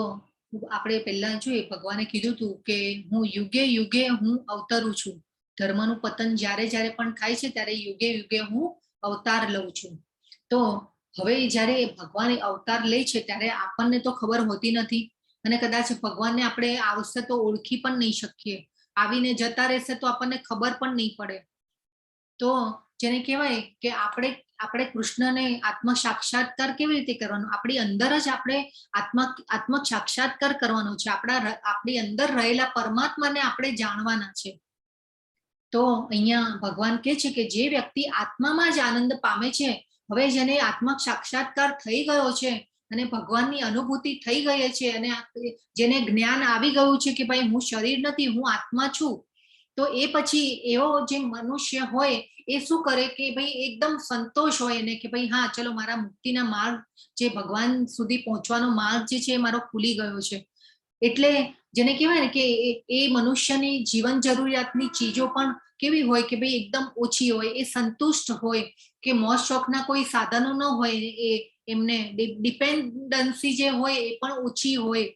આપણે પહેલા જોઈએ ભગવાને કીધું હતું કે હું યુગે યુગે હું અવતરું છું. ધર્મનું પતન જ્યારે પણ થાય છે ત્યારે યુગે યુગે હું અવતાર લઉં છું. તો હવે જ્યારે ભગવાન અવતાર લે છે ત્યારે આપણને તો ખબર હોતી નથી અને કદાચ ભગવાનને આપણે આવશે તો ઓળખી પણ નહીં શકીએ, આવીને જતા રહેશે તો આપણને ખબર પણ નહીં પડે. તો જેને કહેવાય કે આપણે કૃષ્ણને આત્મ સાક્ષાત્કાર કેવી રીતે કરવાનો, આપણી અંદર જ આપણે આત્મ સાક્ષાત્કાર કરવાનો છે. આપણી અંદર રહેલા પરમાત્માને આપણે જાણવાના છે. તો અહીંયા ભગવાન કહે છે કે જે વ્યક્તિ આત્મામાં જ આનંદ પામે છે, હવે જેને આત્મ સાક્ષાત્કાર થઈ ગયો છે અને ભગવાનની અનુભૂતિ થઈ ગઈ છે અને જેને જ્ઞાન આવી ગયું છે કે ભાઈ હું શરીર નથી, હું આત્મા છું, તો એ પછી એવો જે મનુષ્ય હોય એ શું કરે કે ભાઈ એકદમ સંતોષ હોય એને કે ભાઈ હા ચલો મારા મુક્તિના માર્ગ, જે ભગવાન સુધી પહોંચવાનો માર્ગ જે છે એ મારો ખુલી ગયો છે. એટલે જેને કહેવાય ને કે એ મનુષ્યની જીવન જરૂરિયાતની ચીજો પણ કેવી હોય કે ભાઈ એકદમ ઓછી હોય, એ સંતુષ્ટ હોય કે મોજ શોખના કોઈ સાધનો ન હોય, એ એમને ડિપેન્ડન્સી જે હોય એ પણ ઓછી હોય.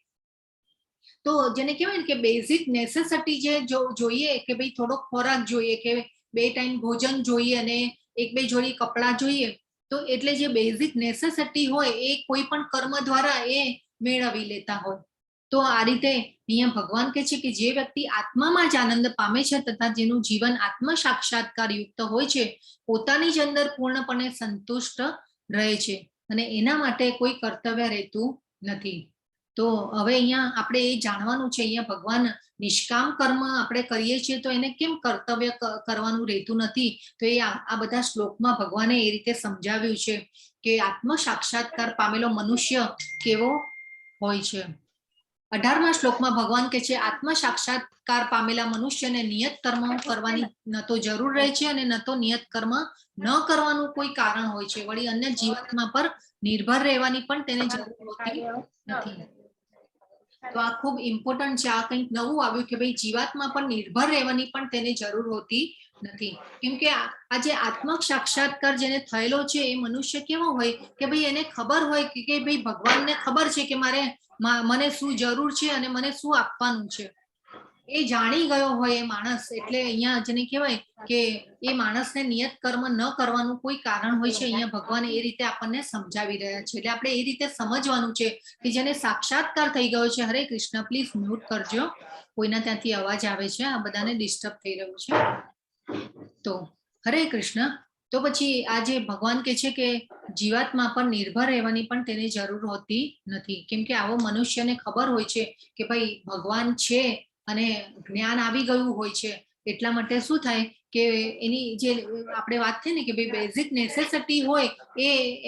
તો જેને કહેવાય ને કે બેઝિક નેસેસિટી જે જોઈએ કે ભાઈ થોડોક ખોરાક જોઈએ, કે 2 ટાઈમ ભોજન જોઈએ અને 1-2 જોડી કપડાં જોઈએ, તો એટલે જે બેઝિક નેસેસિટી હોય એ કોઈ પણ કર્મ દ્વારા એ મેળવી લેતા હોય. તો આ રીતે અહીંયા ભગવાન કહે છે કે જે વ્યક્તિ આત્મામાં જ આનંદ પામે છે તથા જેનું જીવન આત્મ સાક્ષાત્કાર યુક્ત હોય છે, પોતાની જ અંદર પૂર્ણપણે સંતુષ્ટ રહે છે અને એના માટે કોઈ કર્તવ્ય રહેતું નથી. તો હવે અહીંયા આપણે એ જાણવાનું છે, અહીંયા ભગવાન નિષ્કામ કર્મ આપણે કરીએ છીએ તો એને કેમ કર્તવ્ય કરવાનું રહેતું નથી, તો એ આ બધા શ્લોકમાં ભગવાને એ રીતે સમજાવ્યું છે કે આત્મ સાક્ષાત્કાર પામેલો મનુષ્ય કેવો હોય છે. 18મા શ્લોકમાં ભગવાન કહે છે આત્મ સાક્ષાત્કાર પામેલા મનુષ્યને નિયત કર્મ કરવાની ન તો જરૂર રહે છે અને ન તો નિયત કર્મ ન કરવાનું કોઈ કારણ હોય છે. વળી અન્ય જીવાત્મા પર નિર્ભર રહેવાની પણ તેને જરૂર હોતી નથી. તો આ ખૂબ ઇમ્પોર્ટન્ટ છે. આ કંઈક નવું આવ્યું કે ભાઈ જીવાત્મા પર નિર્ભર રહેવાની પણ તેને જરૂર હોતી નથી. કેમ કે આ જે આત્મ સાક્ષાત્કાર જેને થયેલો છે એ મનુષ્ય કેવો હોય કે ભાઈ એને ખબર હોય કે ભાઈ ભગવાનને ખબર છે કે મને શું જરૂર છે અને મને શું આપવાનું છે, એ જાણી ગયો હોય એ માણસ. એટલે અહીંયા જેને કહેવાય કે એ માણસને નિયત કર્મ ન કરવાનું કોઈ કારણ હોય છે, અહીંયા ભગવાન એ રીતે આપણને સમજાવી રહ્યા છે. એટલે આપણે એ રીતે સમજવાનું છે કે જેને સાક્ષાત્કાર થઈ ગયો છે. હરે કૃષ્ણ, પ્લીઝ મ્યુટ કરજો, કોઈના ત્યાંથી અવાજ આવે છે, આ બધાને ડિસ્ટર્બ થઈ રહ્યું છે. તો હરે કૃષ્ણ. તો પછી આ જે ભગવાન કહે છે કે જીવાત્મા પર નિર્ભર રહેવાની પણ તેને જરૂર હોતી નથી. કેમ કે આવો મનુષ્યને ખબર હોય છે કે ભાઈ ભગવાન છે અને જ્ઞાન આવી ગયું હોય છે, એટલા માટે શું થાય કે એની જે આપણે વાત થઈ ને કે ભાઈ બેઝિક નેસેસિટી હોય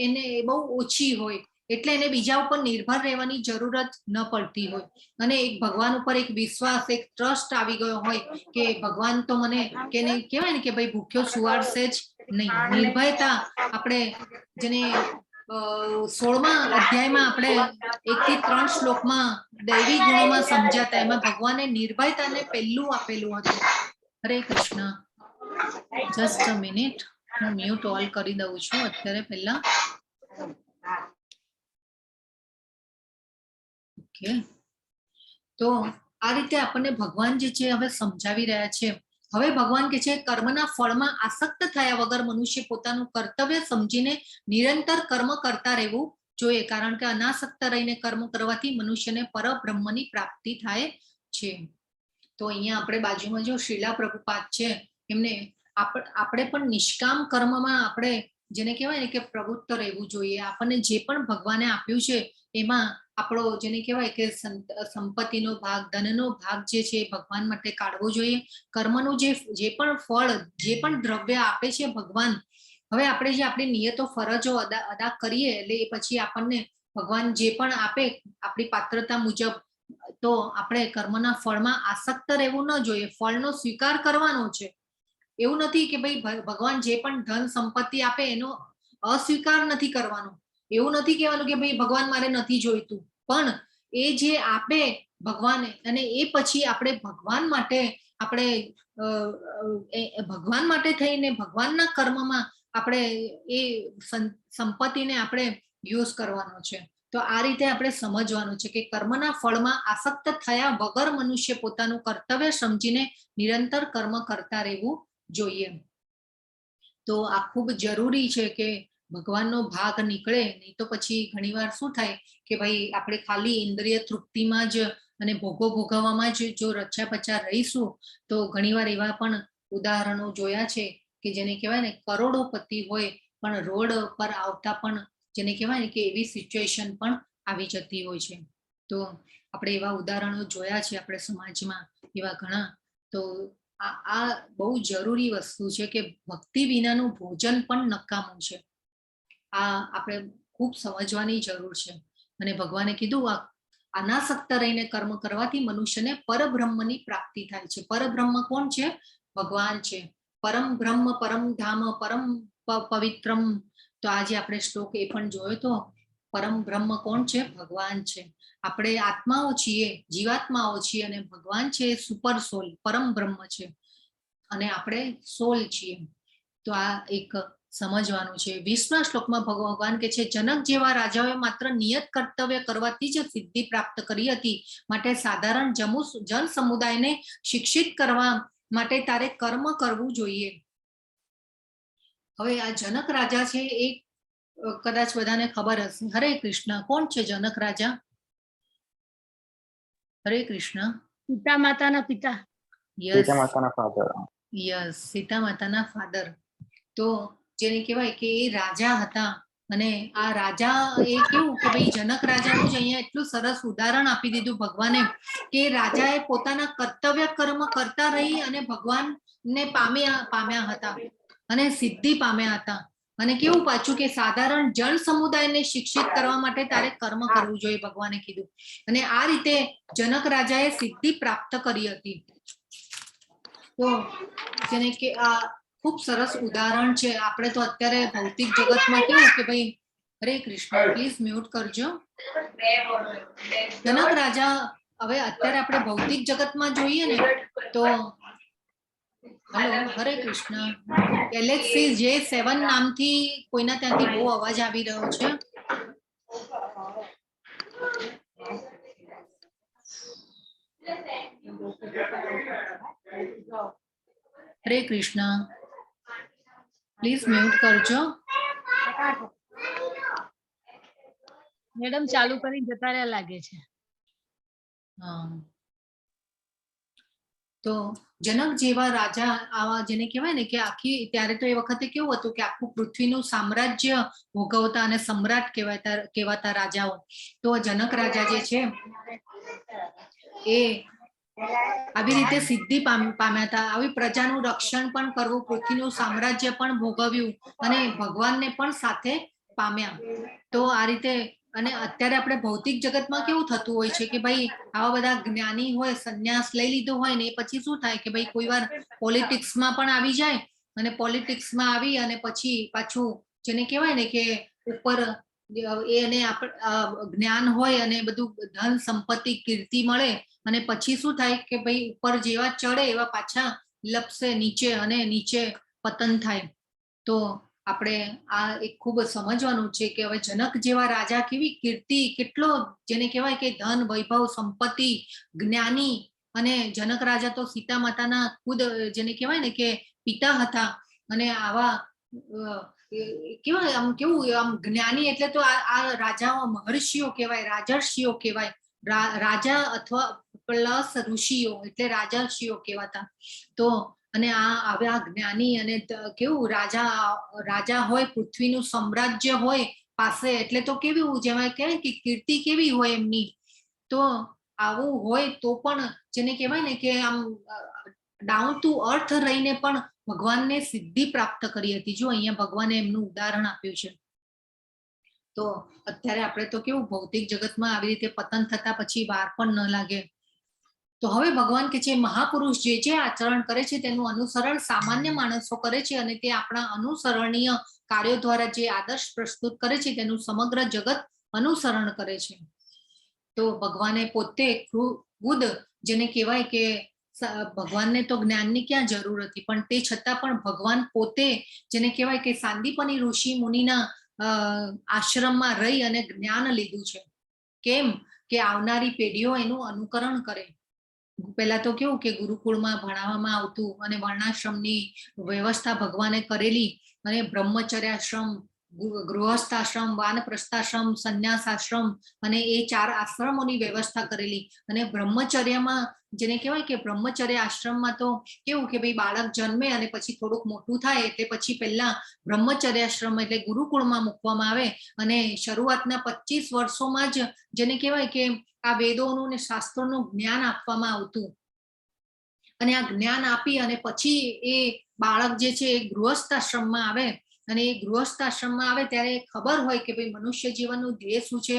એને બહુ ઓછી હોય, એટલે એને બીજા ઉપર નિર્ભર રહેવાની જરૂરત ન પડતી હોય અને એક ભગવાન ઉપર એક વિશ્વાસ, એક ટ્રસ્ટ આવી ગયો હોય કે ભગવાન તો મને કહેવાય ને કે ભાઈ ભૂખ્યો સુવાડશે જ નહીં. નિર્ભયતા આપણે જેને 16મા અધ્યાયમાં આપણે 1 થી 3 શ્લોકમાં દૈવી ગુણોમાં સમજાતા, એમાં ભગવાને નિર્ભયતાને પહેલું આપેલું હતું. હરે કૃષ્ણ. જસ્ટ અ મિનિટ, હું મ્યુટ ઓલ કરી દઉં છું અત્યારે પહેલા. ઓકે. તો આ રીતે આપણને ભગવાન જે છે હવે સમજાવી રહ્યા છે. હવે ભગવાન કે છે કર્મના ફળમાં આસક્ત થયા વગર મનુષ્ય પોતાનું કર્તવ્ય સમજીને નિરંતર કર્મ કરતા રહેવું જોઈએ, કારણ કે અનાસક્ત રહીને કર્મ કરવાથી મનુષ્યને પરબ્રહ્મની પ્રાપ્તિ થાય છે. તો અહીંયા આપણે બાજુમાં જો શ્રીલા પ્રભુપાદ છે, એમને આપણે પણ નિષ્કામ કર્મમાં આપણે જેને કહેવાય ને કે પ્રવૃત્ત રહેવું જોઈએ. આપણને જે પણ ભગવાને આપ્યું છે એમાં આપણો જેને કહેવાય કે સંપત્તિનો ભાગ, ધનનો ભાગ જે છે એ ભગવાન માટે કાઢવો જોઈએ. કર્મનું જે પણ ફળ, જે પણ દ્રવ્ય આપે છે ભગવાન, હવે આપણે જે આપણી નિયતો ફરજો અદા કરીએ એટલે એ પછી આપણને ભગવાન જે પણ આપે આપણી પાત્રતા મુજબ તો આપણે કર્મના ફળમાં આસક્ત રહેવું ન જોઈએ, ફળનો સ્વીકાર કરવાનો છે. એવું નથી કે ભાઈ ભગવાન જે પણ ધન સંપત્તિ આપે એનો અસ્વીકાર નથી કરવાનો, એવું નથી કહેવાનું કે ભાઈ ભગવાન મારે નથી જોઈતું, પણ એ જે આપે ભગવાને અને એ પછી આપણે ભગવાન માટે આપણે ભગવાન માટે થઈને ભગવાનના કર્મમાં આપણે એ સંપત્તિને આપણે યુઝ કરવાનો છે. તો આ રીતે આપણે સમજવાનું છે કે કર્મના ફળમાં આસક્ત થયા વગર મનુષ્ય પોતાનું કર્તવ્ય સમજીને નિરંતર કર્મ કરતા રહેવું જોઈએ. તો આ ખૂબ જરૂરી છે કે ભગવાનનો ભાગ નીકળે, નહીં તો પછી ઘણીવાર શું થાય કે ભાઈ આપણે ખાલી ઇન્દ્રિય તૃપ્તિમાં જ અને ભોગો ભોગવવામાં જ જો રચ્યા પચ્યા રહીશું તો ઘણીવાર એવા પણ ઉદાહરણો જોયા છે કે જેને કહેવાય ને કરોડોપતિ હોય પણ રોડ પર આવતા પણ જેને કહેવાય ને કે એવી સિચ્યુએશન પણ આવી જતી હોય છે. તો આપણે એવા ઉદાહરણો જોયા છે આપણે સમાજમાં એવા ઘણા. તો આ બહુ જરૂરી વસ્તુ છે કે ભક્તિ વિનાનું ભોજન પણ નકામું છે. આ આપણે ખૂબ સમજવાની જરૂર છે. અને ભગવાને કીધું આ અનાસક્ત રહીને કર્મ કરવાથી મનુષ્યને પરબ્રહ્મની પ્રાપ્તિ થાય છે. પરબ્રહ્મ કોણ છે? ભગવાન છે. પરમ બ્રહ્મ, પરમ ધામ, પરમ પવિત્રમ. તો આજે આપણે શ્લોક એ પણ જોયો તો પરમ બ્રહ્મ કોણ છે? ભગવાન છે. આપણે આત્માઓ છીએ, જીવાત્માઓ છીએ અને ભગવાન છે સુપર સોલ, પરમ બ્રહ્મ છે અને આપણે સોલ છીએ. તો આ એક સમજવાનું છે. 20મા શ્લોકમાં ભગવાન કે છે જનક જેવા રાજાઓએ માત્ર નિયત કર્તવ્ય કરવાથી જ સિદ્ધિ પ્રાપ્ત કરી હતી, માટે સાધારણ જન સમુદાયને શિક્ષિત કરવા માટે તારે કર્મ કરવું જોઈએ. હવે આ જનક રાજા છે એ કદાચ બધાને ખબર હશે. હરે કૃષ્ણ. કોણ છે જનક રાજા? હરે કૃષ્ણ. સીતા માતાના પિતા. યસ, સીતા માતાના ફાધર. યસ, સીતા માતાના ફાધર. તો જેને કહેવાય કે એ રાજા હતા અને આ રાજા એ કેવું કે ભાઈ જનક રાજાનું જ અહીંયા એટલું સરસ ઉદાહરણ આપી દીધું ભગવાને કે રાજાએ પોતાના કર્તવ્ય કર્મ કરતા રહી અને ભગવાનને પામ્યા હતા અને સિદ્ધિ પામ્યા હતા. અને કેવું પાછું કે સાધારણ જન સમુદાયને શિક્ષિત કરવા માટે તારે કર્મ કરવું જોઈએ ભગવાને કીધું. અને આ રીતે જનક રાજાએ સિદ્ધિ પ્રાપ્ત કરી હતી. તો જેને કે આ ખૂબ સરસ ઉદાહરણ છે. આપણે તો અત્યારે ભૌતિક જગતમાં કેવું કે ભાઈ હરે કૃષ્ણ, પ્લીઝ મ્યુટ કરજો. જનક રાજા હવે અત્યારે આપણે ભૌતિક જગતમાં જોઈએ ને તો હલો હરે કૃષ્ણ. ગેલેક્સી J7 નામથી કોઈના ત્યાંથી બહુ અવાજ આવી રહ્યો છે. હરે કૃષ્ણ, પ્લીઝ મ્યુટ કરજો. મેડમ ચાલુ કરી જતા રહ્યા લાગે છે. તો જનક જેવા રાજા આવા જેને કહેવાય ને કે આખી ત્યારે તો એ વખતે કેવું હતું કે આખું પૃથ્વીનું સામ્રાજ્ય ભોગવતા અને સમ્રાટ કહેવાતા રાજાઓ. તો જનક રાજા જે છે એ આવી રીતે સિદ્ધિ પામ્યા હતા. આવી પ્રજાનું રક્ષણ પણ કરવું, પૃથ્વીનું સામ્રાજ્ય પણ ભોગવ્યું અને ભગવાનને પણ સાથે પામ્યા. તો આ રીતે અને અત્યારે આપણે ભૌતિક જગતમાં કેવું થતું હોય છે કે ભાઈ આવા બધા જ્ઞાની હોય, સંન્યાસ લઈ લીધો હોય ને પછી શું થાય કે ભાઈ કોઈ વાર પોલિટિક્સમાં પણ આવી જાય અને પોલિટિક્સમાં આવી અને પછી પાછું જેને કહેવાય ને કે ઉપર એને જ્ઞાન હોય અને બધું ધન સંપત્તિ કીર્તિ મળે અને પછી શું થાય કે ભાઈ ઉપર જેવા ચડે એવા પાછા લપસે નીચે અને નીચે પતન થાય. તો આપણે આ એક ખૂબ સમજવાનું છે કે હવે જનક જેવા રાજા કેવી કીર્તિ, કેટલો જેને કહેવાય કે ધન વૈભવ સંપત્તિ, જ્ઞાની. અને જનક રાજા તો સીતા માતાના ખુદ જેને કહેવાય ને કે પિતા હતા અને આવા કેવાય આમ કેવું આમ જ્ઞાની એટલે તો આ રાજાઓ મહર્ષિઓ કહેવાય, રાજર્ષિઓ કહેવાય. રાજા અથવા પ્લસ ઋષિઓ એટલે રાજર્ષિઓ કહેવાતા. તો અને આ જ્ઞાની અને કેવું રાજા હોય, પૃથ્વીનું સામ્રાજ્ય હોય પાસે એટલે તો કેવું જેમાં કહેવાય કે કીર્તિ કેવી હોય એમની. તો આવું હોય તો પણ જેને કહેવાય ને કે આમ ડાઉન ટુ અર્થ રહીને પણ ભગવાનને સિદ્ધિ પ્રાપ્ત કરી હતી. જો અહીંયા ભગવાને એમનું ઉદાહરણ આપ્યું છે. તો અત્યારે આપણે તો કેવું ભૌતિક જગતમાં આવી રીતે પતન થતા પછી વાર પણ ન લાગે. તો હવે ભગવાન કે છે મહાપુરુષ જે આચરણ કરે છે તેનું અનુસરણ સામાન્ય માણસો કરે છે અને તે આપણા અનુસરણીય કાર્યો દ્વારા જે આદર્શ પ્રસ્તુત કરે છે તેનું સમગ્ર જગત અનુસરણ કરે છે. તો ભગવાને પોતે ખુદ જેને કહેવાય કે ભગવાનને તો જ્ઞાનની ક્યાં જરૂર હતી, પણ તે છતાં પણ ભગવાન પોતે જેને કહેવાય કે સાંદીપની ઋષિ મુનિના આશ્રમમાં રહી અને જ્ઞાન લીધું છે. કેમ કે આવનારી પેઢીઓ એનું અનુકરણ કરે. પહેલા તો કેવું કે ગુરુકુળમાં ભણાવવામાં આવતું અને વર્ણાશ્રમની વ્યવસ્થા ભગવાને કરેલી અને બ્રહ્મચર્યાશ્રમ, ગૃહસ્થાશ્રમ, વાનપ્રસ્થાશ્રમ, સંન્યાસાશ્રમ અને એ 4 આશ્રમોની વ્યવસ્થા કરેલી. અને બ્રહ્મચર્યમાં જેને કહેવાય કે બ્રહ્મચર્ય આશ્રમમાં તો કેવું કે ભાઈ બાળક જન્મે અને પછી થોડુંક મોટું થાય એટલે પછી પહેલા બ્રહ્મચર્યાશ્રમ એટલે ગુરુકુળમાં મૂકવામાં આવે અને શરૂઆતના 25 વર્ષોમાં જ જેને કહેવાય કે આ વેદોનું ને શાસ્ત્રોનું જ્ઞાન આપવામાં આવતું. અને આ જ્ઞાન આપી અને પછી એ બાળક જે છે એ ગૃહસ્થાશ્રમમાં આવે અને એ ગૃહસ્થાશ્રમમાં આવે ત્યારે ખબર હોય કે ભાઈ મનુષ્ય જીવનનું ધ્યેય શું છે,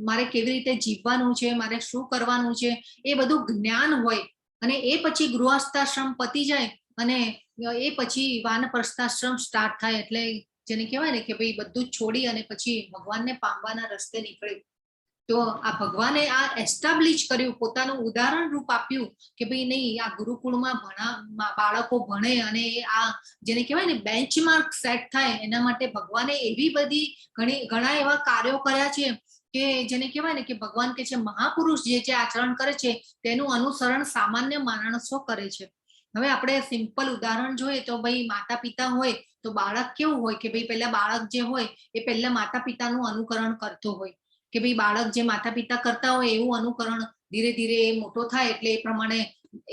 મારે કેવી રીતે જીવવાનું છે, મારે શું કરવાનું છે, એ બધું જ્ઞાન હોય. અને એ પછી ગૃહસ્થાશ્રમ પતી જાય અને એ પછી વાનપ્રસ્થાશ્રમ સ્ટાર્ટ થાય. એટલે જેને કહેવાય ને કે ભાઈ બધું જ છોડી અને પછી ભગવાનને પામવાના રસ્તે નીકળે. તો આ ભગવાને આ એસ્ટાબ્લિશ કર્યું, પોતાનું ઉદાહરણ રૂપ આપ્યું કે ભાઈ નહીં, આ ગુરુકુળમાં બાળકો ભણે અને આ જેને કહેવાય ને બેન્ચમાર્ક સેટ થાય એના માટે ભગવાને એવી બધી ઘણા એવા કાર્યો કર્યા છે કે જેને કહેવાય ને કે ભગવાન કે છે મહાપુરુષ જે આચરણ કરે છે તેનું અનુસરણ સામાન્ય માણસો કરે છે. હવે આપણે સિમ્પલ ઉદાહરણ જોઈએ તો ભાઈ માતા પિતા હોય તો બાળક કેવું હોય કે ભાઈ પહેલા બાળક જે હોય એ પહેલા માતા પિતાનું અનુકરણ કરતો હોય કે ભાઈ બાળક જે માતા પિતા કરતા હોય એવું અનુકરણ ધીરે ધીરે મોટો થાય એટલે એ પ્રમાણે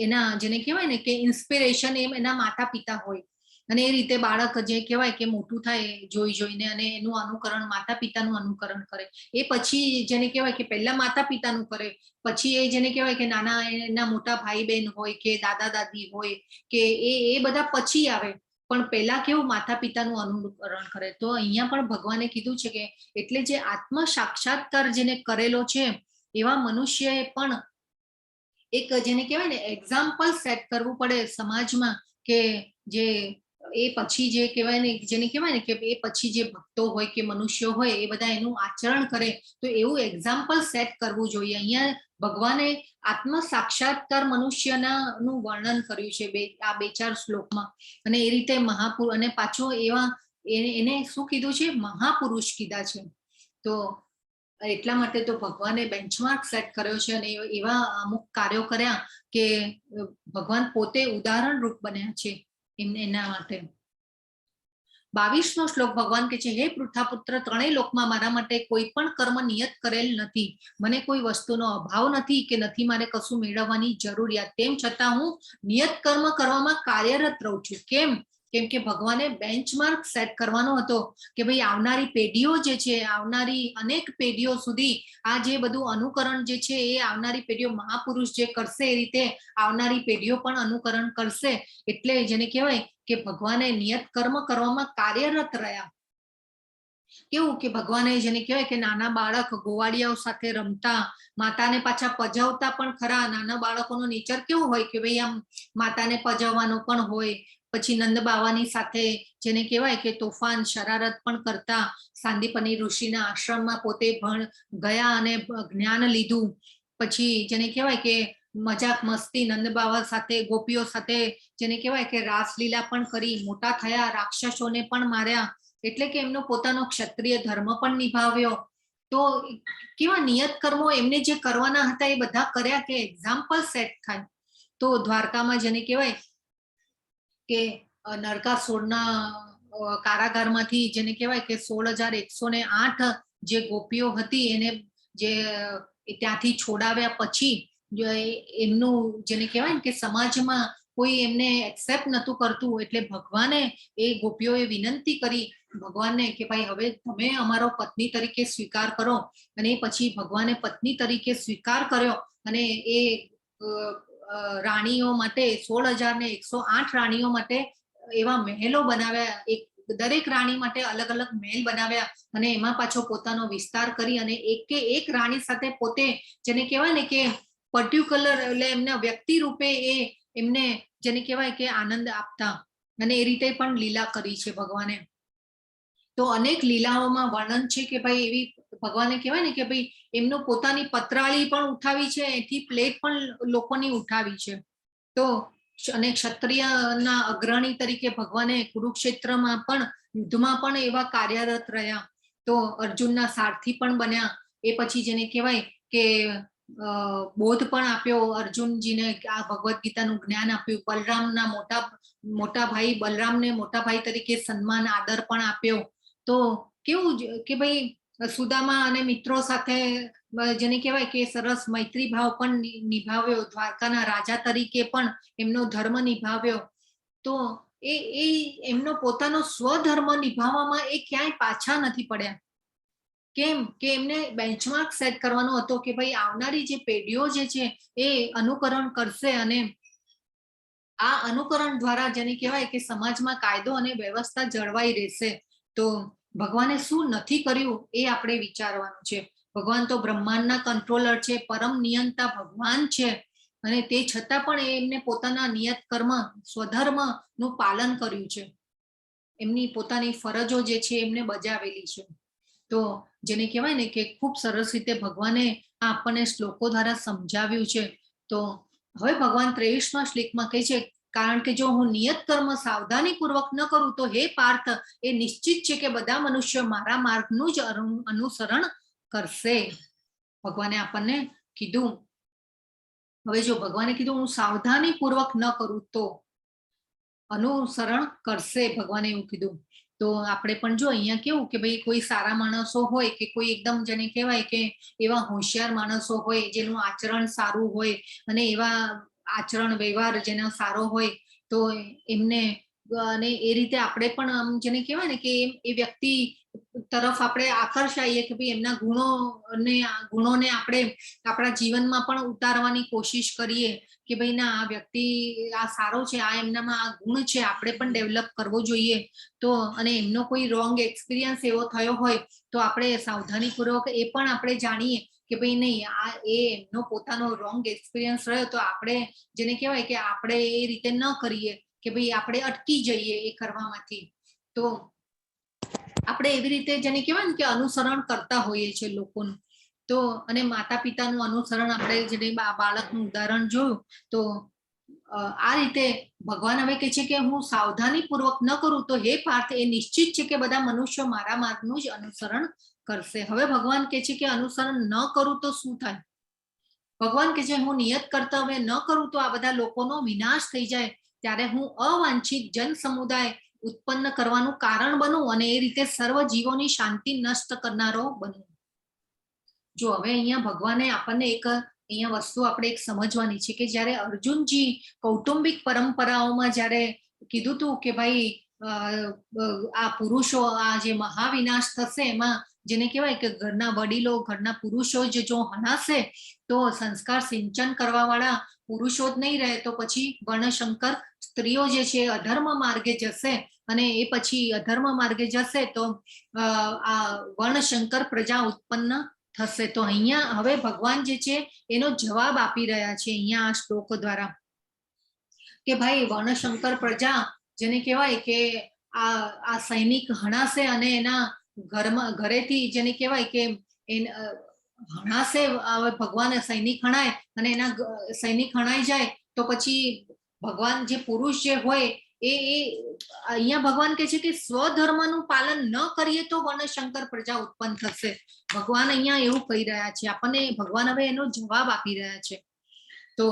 એના જેને કહેવાય ને કે ઇન્સ્પિરેશન એના માતા પિતા હોય. અને એ રીતે બાળક જે કહેવાય કે મોટું થાય જોઈને અને એનું અનુકરણ માતા પિતાનું અનુકરણ કરે. એ પછી જેને કહેવાય કે પહેલા માતા પિતાનું કરે, પછી એ જેને કહેવાય કે નાના એના મોટા ભાઈ બહેન હોય કે દાદા દાદી હોય કે એ બધા પછી આવે, પણ પહેલા કેવું માતા પિતાનું અનુકરણ કરે. તો અહીંયા પણ ભગવાને કીધું છે કે એટલે જે આત્મ સાક્ષાત્કાર જેને કરેલો છે એવા મનુષ્યએ પણ એક જેને કહેવાય ને એક્ઝામ્પલ સેટ કરવું પડે સમાજમાં કે જે એ પછી જે કહેવાય ને જેને કહેવાય ને કે એ પછી જે ભક્તો હોય કે મનુષ્યો હોય એ બધા એનું આચરણ કરે તો એવું એક્ઝામ્પલ સેટ કરવું જોઈએ. અહીંયા ભગવાને આત્મ સાક્ષાત્કાર મનુષ્યનું વર્ણન કર્યું છે આ 2-4 શ્લોકમાં. અને એ રીતે મહાપુરુષ અને પાછો એવા એને શું કીધું છે, મહાપુરુષ કીધા છે. તો એટલા માટે તો ભગવાને બેન્ચમાર્ક સેટ કર્યો છે અને એવા અમુક કાર્યો કર્યા કે ભગવાન પોતે ઉદાહરણ રૂપ બન્યા છે એના માટે. 22મો શ્લોક ભગવાન કે છે હે પૃથ્વાપુત્ર, 3 લોકમાં મારા માટે કોઈ પણ કર્મ નિયત કરેલ નથી. મને કોઈ વસ્તુનો અભાવ નથી કે નથી મારે કશું મેળવવાની જરૂરિયાત. તેમ છતાં હું નિયત કર્મ કરવામાં કાર્યરત રહું છું. કેમ કે ભગવાને બેન્ચમાર્ક સેટ કરવાનો હતો કે ભાઈ આવનારી પેઢીઓ જે છે, આવનારી અનેક પેઢીઓ સુધી આ જે બધું અનુકરણ જે છે એ આવનારી પેઢીઓ મહાપુરુષ જે કરશે એ રીતે આવનારી પેઢીઓ પણ અનુકરણ કરશે. એટલે જેને કહેવાય કે ભગવાને નિયત કર્મ કરવામાં કાર્યરત રહ્યા. કેવું કે ભગવાને જેને કહેવાય કે નાના બાળક ગોવાળિયાઓ સાથે રમતા, માતાને પાછા પજવતા પણ ખરા. નાના બાળકોનો નેચર કેવું હોય કે ભાઈ આમ માતાને પજવવાનો પણ હોય. પછી નંદ બાવાની સાથે જેને કહેવાય કે તોફાન શરારત પણ કરતા. સાંદીપની ઋષિના આશ્રમમાં પોતે ગયા અને જ્ઞાન લીધું. પછી જેને કહેવાય કે મજાક મસ્તી નંદ બાવા સાથે ગોપીઓ સાથે જેને કહેવાય કે રાસલીલા પણ કરી, મોટા થયા, રાક્ષસોને પણ માર્યા. એટલે કે એમનો પોતાનો ક્ષત્રિય ધર્મ પણ નિભાવ્યો. તો કેવા નિયત કર્મો એમને જે કરવાના હતા એ બધા કર્યા કે એક્ઝામ્પલ સેટ થાય. તો દ્વારકામાં જેને કહેવાય કે નરકાસુરના કારાગારમાંથી જેને કહેવાય કે 16,108 જે ગોપીઓ હતી એને જે ત્યાંથી છોડાવ્યા પછી એમનું જેને કહેવાય ને કે સમાજમાં કોઈ એમને એક્સેપ્ટ નતું કરતું. એટલે ભગવાને એ ગોપીઓએ વિનંતી કરી ભગવાનને કે ભાઈ હવે તમે અમારો પત્ની તરીકે સ્વીકાર કરો. અને પછી ભગવાને પત્ની તરીકે સ્વીકાર કર્યો અને એ રાણીઓ માટે 16,108 રાણીઓ માટે એવા મહેલો બનાવ્યા. એક દરેક રાણી માટે અલગ અલગ મહેલ બનાવ્યા અને એમાં પાછો પોતાનો વિસ્તાર કરી અને એક રાણી સાથે પોતે જેને કહેવાય ને કે પર્ટિક્યુલર એટલે એમના વ્યક્તિ રૂપે એ એમને જેને કહેવાય કે આનંદ આપતા અને એ રીતે પણ લીલા કરી છે ભગવાને. તો અનેક લીલાઓમાં વર્ણન છે કે ભાઈ એવી ભગવાને કહેવાય ને કે ભાઈ એમનું પોતાની પતરાળી પણ ઉઠાવી છે, એથી પ્લેટ પણ લોકોની ઉઠાવી છે. તો અને ક્ષત્રિયના અગ્રણી તરીકે ભગવાને કુરુક્ષેત્રમાં પણ યુદ્ધમાં પણ એવા કાર્યરત રહ્યા. તો અર્જુનના સારથી પણ બન્યા. એ પછી જેને કહેવાય કે બોધ પણ આપ્યો અર્જુનજીને, આ ભગવદ્ ગીતાનું જ્ઞાન આપ્યું. બલરામના મોટા ભાઈ બલરામને મોટા ભાઈ તરીકે સન્માન આદર પણ આપ્યો. તો કેવું કે ભાઈ સુદામા અને મિત્રો સાથે જેને કહેવાય કે સરસ મૈત્રી ભાવ પણ નિભાવ્યો. દ્વારકાના રાજા તરીકે પણ એમનો ધર્મ નિભાવ્યો. તો એ એમનો પોતાનો સ્વધર્મ નિભાવવામાં એ ક્યાંય પાછા નથી પડ્યા. કેમ કે એમને બેન્ચમાર્ક સેટ કરવાનો હતો કે ભાઈ આવનારી જે પેઢીઓ જે છે એ અનુકરણ કરશે અને આ અનુકરણ દ્વારા જેને કહેવાય કે સમાજમાં કાયદો અને વ્યવસ્થા જળવાઈ રહેશે. તો ભગવાને શું નથી કર્યું એ આપણે વિચારવાનું છે. ભગવાન તો બ્રહ્માંડના કંટ્રોલર છે, પરમ નિયંતા ભગવાન છે અને તે છતાં પણ એમને પોતાના નિયત કર્મ સ્વધર્મનું પાલન કર્યું છે. એમની પોતાની ફરજો જે છે એમને બજાવેલી છે. તો જેને કહેવાય ને કે ખૂબ સરસ રીતે ભગવાને આપણને શ્લોકો દ્વારા સમજાવ્યું છે. તો હવે ભગવાન 23મા શ્લોકમાં કહે છે, કારણ કે જો હું નિયત કર્મ સાવધાની પૂર્વક ન કરું તો હે પાર્થ એ નિશ્ચિત છે કે બધા મનુષ્યો મારા માર્ગનું જ અનુસરણ કરશે. ભગવાને આપણને કીધું. હવે જો ભગવાને કીધું હું સાવધાની પૂર્વક ન કરું તો અનુસરણ કરશે, ભગવાને એવું કીધું. તો આપણે પણ જો અહીંયા કેવું કે ભાઈ કોઈ સારા માણસો હોય કે કોઈ એકદમ જેને કહેવાય કે એવા હોશિયાર માણસો હોય જેનું આચરણ સારું હોય અને એવા આચરણ વ્યવહાર જેનો સારો હોય તો એમને અને એ રીતે આપણે પણ આમ જેને કહેવાય ને કે એ વ્યક્તિ તરફ આપણે આકર્ષાઈએ કે ભાઈ એમના ગુણોને આપણે આપણા જીવનમાં પણ ઉતારવાની કોશિશ કરીએ કે ભાઈ ના આ વ્યક્તિ આ સારો છે, આ એમનામાં આ ગુણ છે, આપણે પણ ડેવલપ કરવો જોઈએ. તો અને એમનો કોઈ રોંગ એક્સપિરિયન્સ એવો થયો હોય તો આપણે સાવધાનીપૂર્વક એ પણ આપણે જાણીએ કે ભાઈ નહીં આ એમનો પોતાનો રોંગ એક્સપિરિયન્સ રહ્યો તો આપણે જેને કહેવાય કે આપણે એ રીતે ન કરીએ કે ભાઈ આપણે અટકી જઈએ એ કરવામાંથી. તો આપણે એવી રીતે જેને કહેવાય ને કે અનુસરણ કરતા હોઈએ છીએ લોકોનું. તો અને માતા પિતાનું અનુસરણ આપણે જેને બાળકનું ઉદાહરણ જોયું તો આ રીતે ભગવાન હવે કહે છે કે હું સાવધાની પૂર્વક ન કરું તો હે પાર્થ એ નિશ્ચિત છે કે બધા મનુષ્યો મારા માર્ગનું જ અનુસરણ કરશે. હવે ભગવાન કહે છે કે અનુસરણ ન કરું તો શું થાય? ભગવાન કહે છે હું નિયત કર્તવ્ય ન કરું તો આ બધા લોકોનો વિનાશ થઈ જાય, ત્યારે હું અવાંછિત જન સમુદાય ઉત્પન્ન કરવાનું કારણ બનું અને એ રીતે સર્વ જીવોની શાંતિ નષ્ટ કરનારો બનું. જો હવે અહીંયા ભગવાને આપણને એક અહીંયા વસ્તુ આપણે એક સમજવાની છે કે જ્યારે અર્જુનજી કૌટુંબિક પરંપરાઓમાં જ્યારે કીધું હતું કે ભાઈ આ પુરુષો આ જે મહાવિનાશ થશે એમાં જેને કહેવાય કે ઘરના વડીલો ઘરના પુરુષો જ જો હણાશે તો સંસ્કાર સિંચન કરવા વાળા પુરુષો જ નહીં રહે તો પછી વર્ણશંકર સ્ત્રીઓ જે છે અધર્મ માર્ગે જશે અને એ પછી અધર્મ માર્ગે જશે તો આ વર્ણશંકર પ્રજા ઉત્પન્ન થશે. તો અહીંયા હવે ભગવાન જે છે એનો જવાબ આપી રહ્યા છે અહીંયા આ શ્લોક દ્વારા કે ભાઈ વર્ણશંકર પ્રજા જેને કહેવાય કે આ સૈનિક હણાશે અને એના ઘરેથી જેને કહેવાય કે હણાશે. ભગવાન સૈનિક હણાય અને એના સૈનિક હણાઈ જાય તો પછી ભગવાન જે પુરુષ જે હોય એ અહીંયા ભગવાન કહે છે કે સ્વધર્મનું પાલન ન કરીએ તો વર્ણશંકર પ્રજા ઉત્પન્ન થશે. ભગવાન અહીંયા એવું કહી રહ્યા છે આપણને. ભગવાન હવે એનો જવાબ આપી રહ્યા છે. તો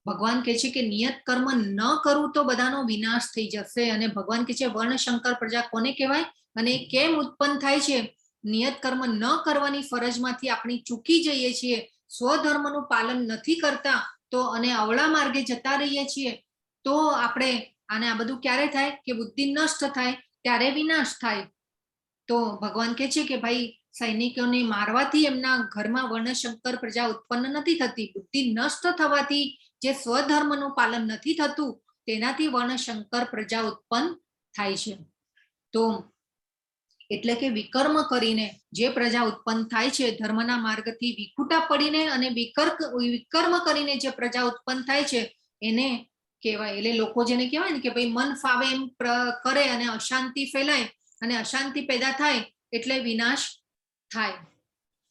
ભગવાન કહે છે કે નિયત કર્મ ન કરું તો બધાનો વિનાશ થઈ જશે. અને ભગવાન કહે છે વર્ણશંકર પ્રજા કોને કહેવાય અને કેમ ઉત્પન્ન થાય છે? નિયત કર્મ ન કરવાની ફરજમાંથી આપણે ચૂકી જઈએ છીએ, સ્વધર્મનું પાલન નથી કરતા તો અને અવળા માર્ગે જતા રહીએ છીએ તો આપણે અને આ બધું ક્યારે થાય કે બુદ્ધિ નષ્ટ થાય ત્યારે વિનાશ થાય. તો ભગવાન કહે છે કે ભાઈ સૈનિકોને મારવાથી એમના ઘરમાં વર્ણશંકર પ્રજા ઉત્પન્ન નથી થતી, બુદ્ધિ નષ્ટ થવાથી જે સ્વધર્મનું પાલન નથી થતું તેનાથી વર્ણશંકર પ્રજા ઉત્પન્ન થાય છે. તો એટલે કે વિકર્મ કરીને જે પ્રજા ઉત્પન્ન થાય છે ધર્મના માર્ગથી વિખૂટા પડીને અને વિકર્મ કરીને જે પ્રજા ઉત્પન્ન થાય છે એને કહેવાય. એટલે લોકો જેને કહેવાય ને કે ભાઈ મન ફાવે એમ કરે અને અશાંતિ ફેલાય અને અશાંતિ પેદા થાય એટલે વિનાશ થાય.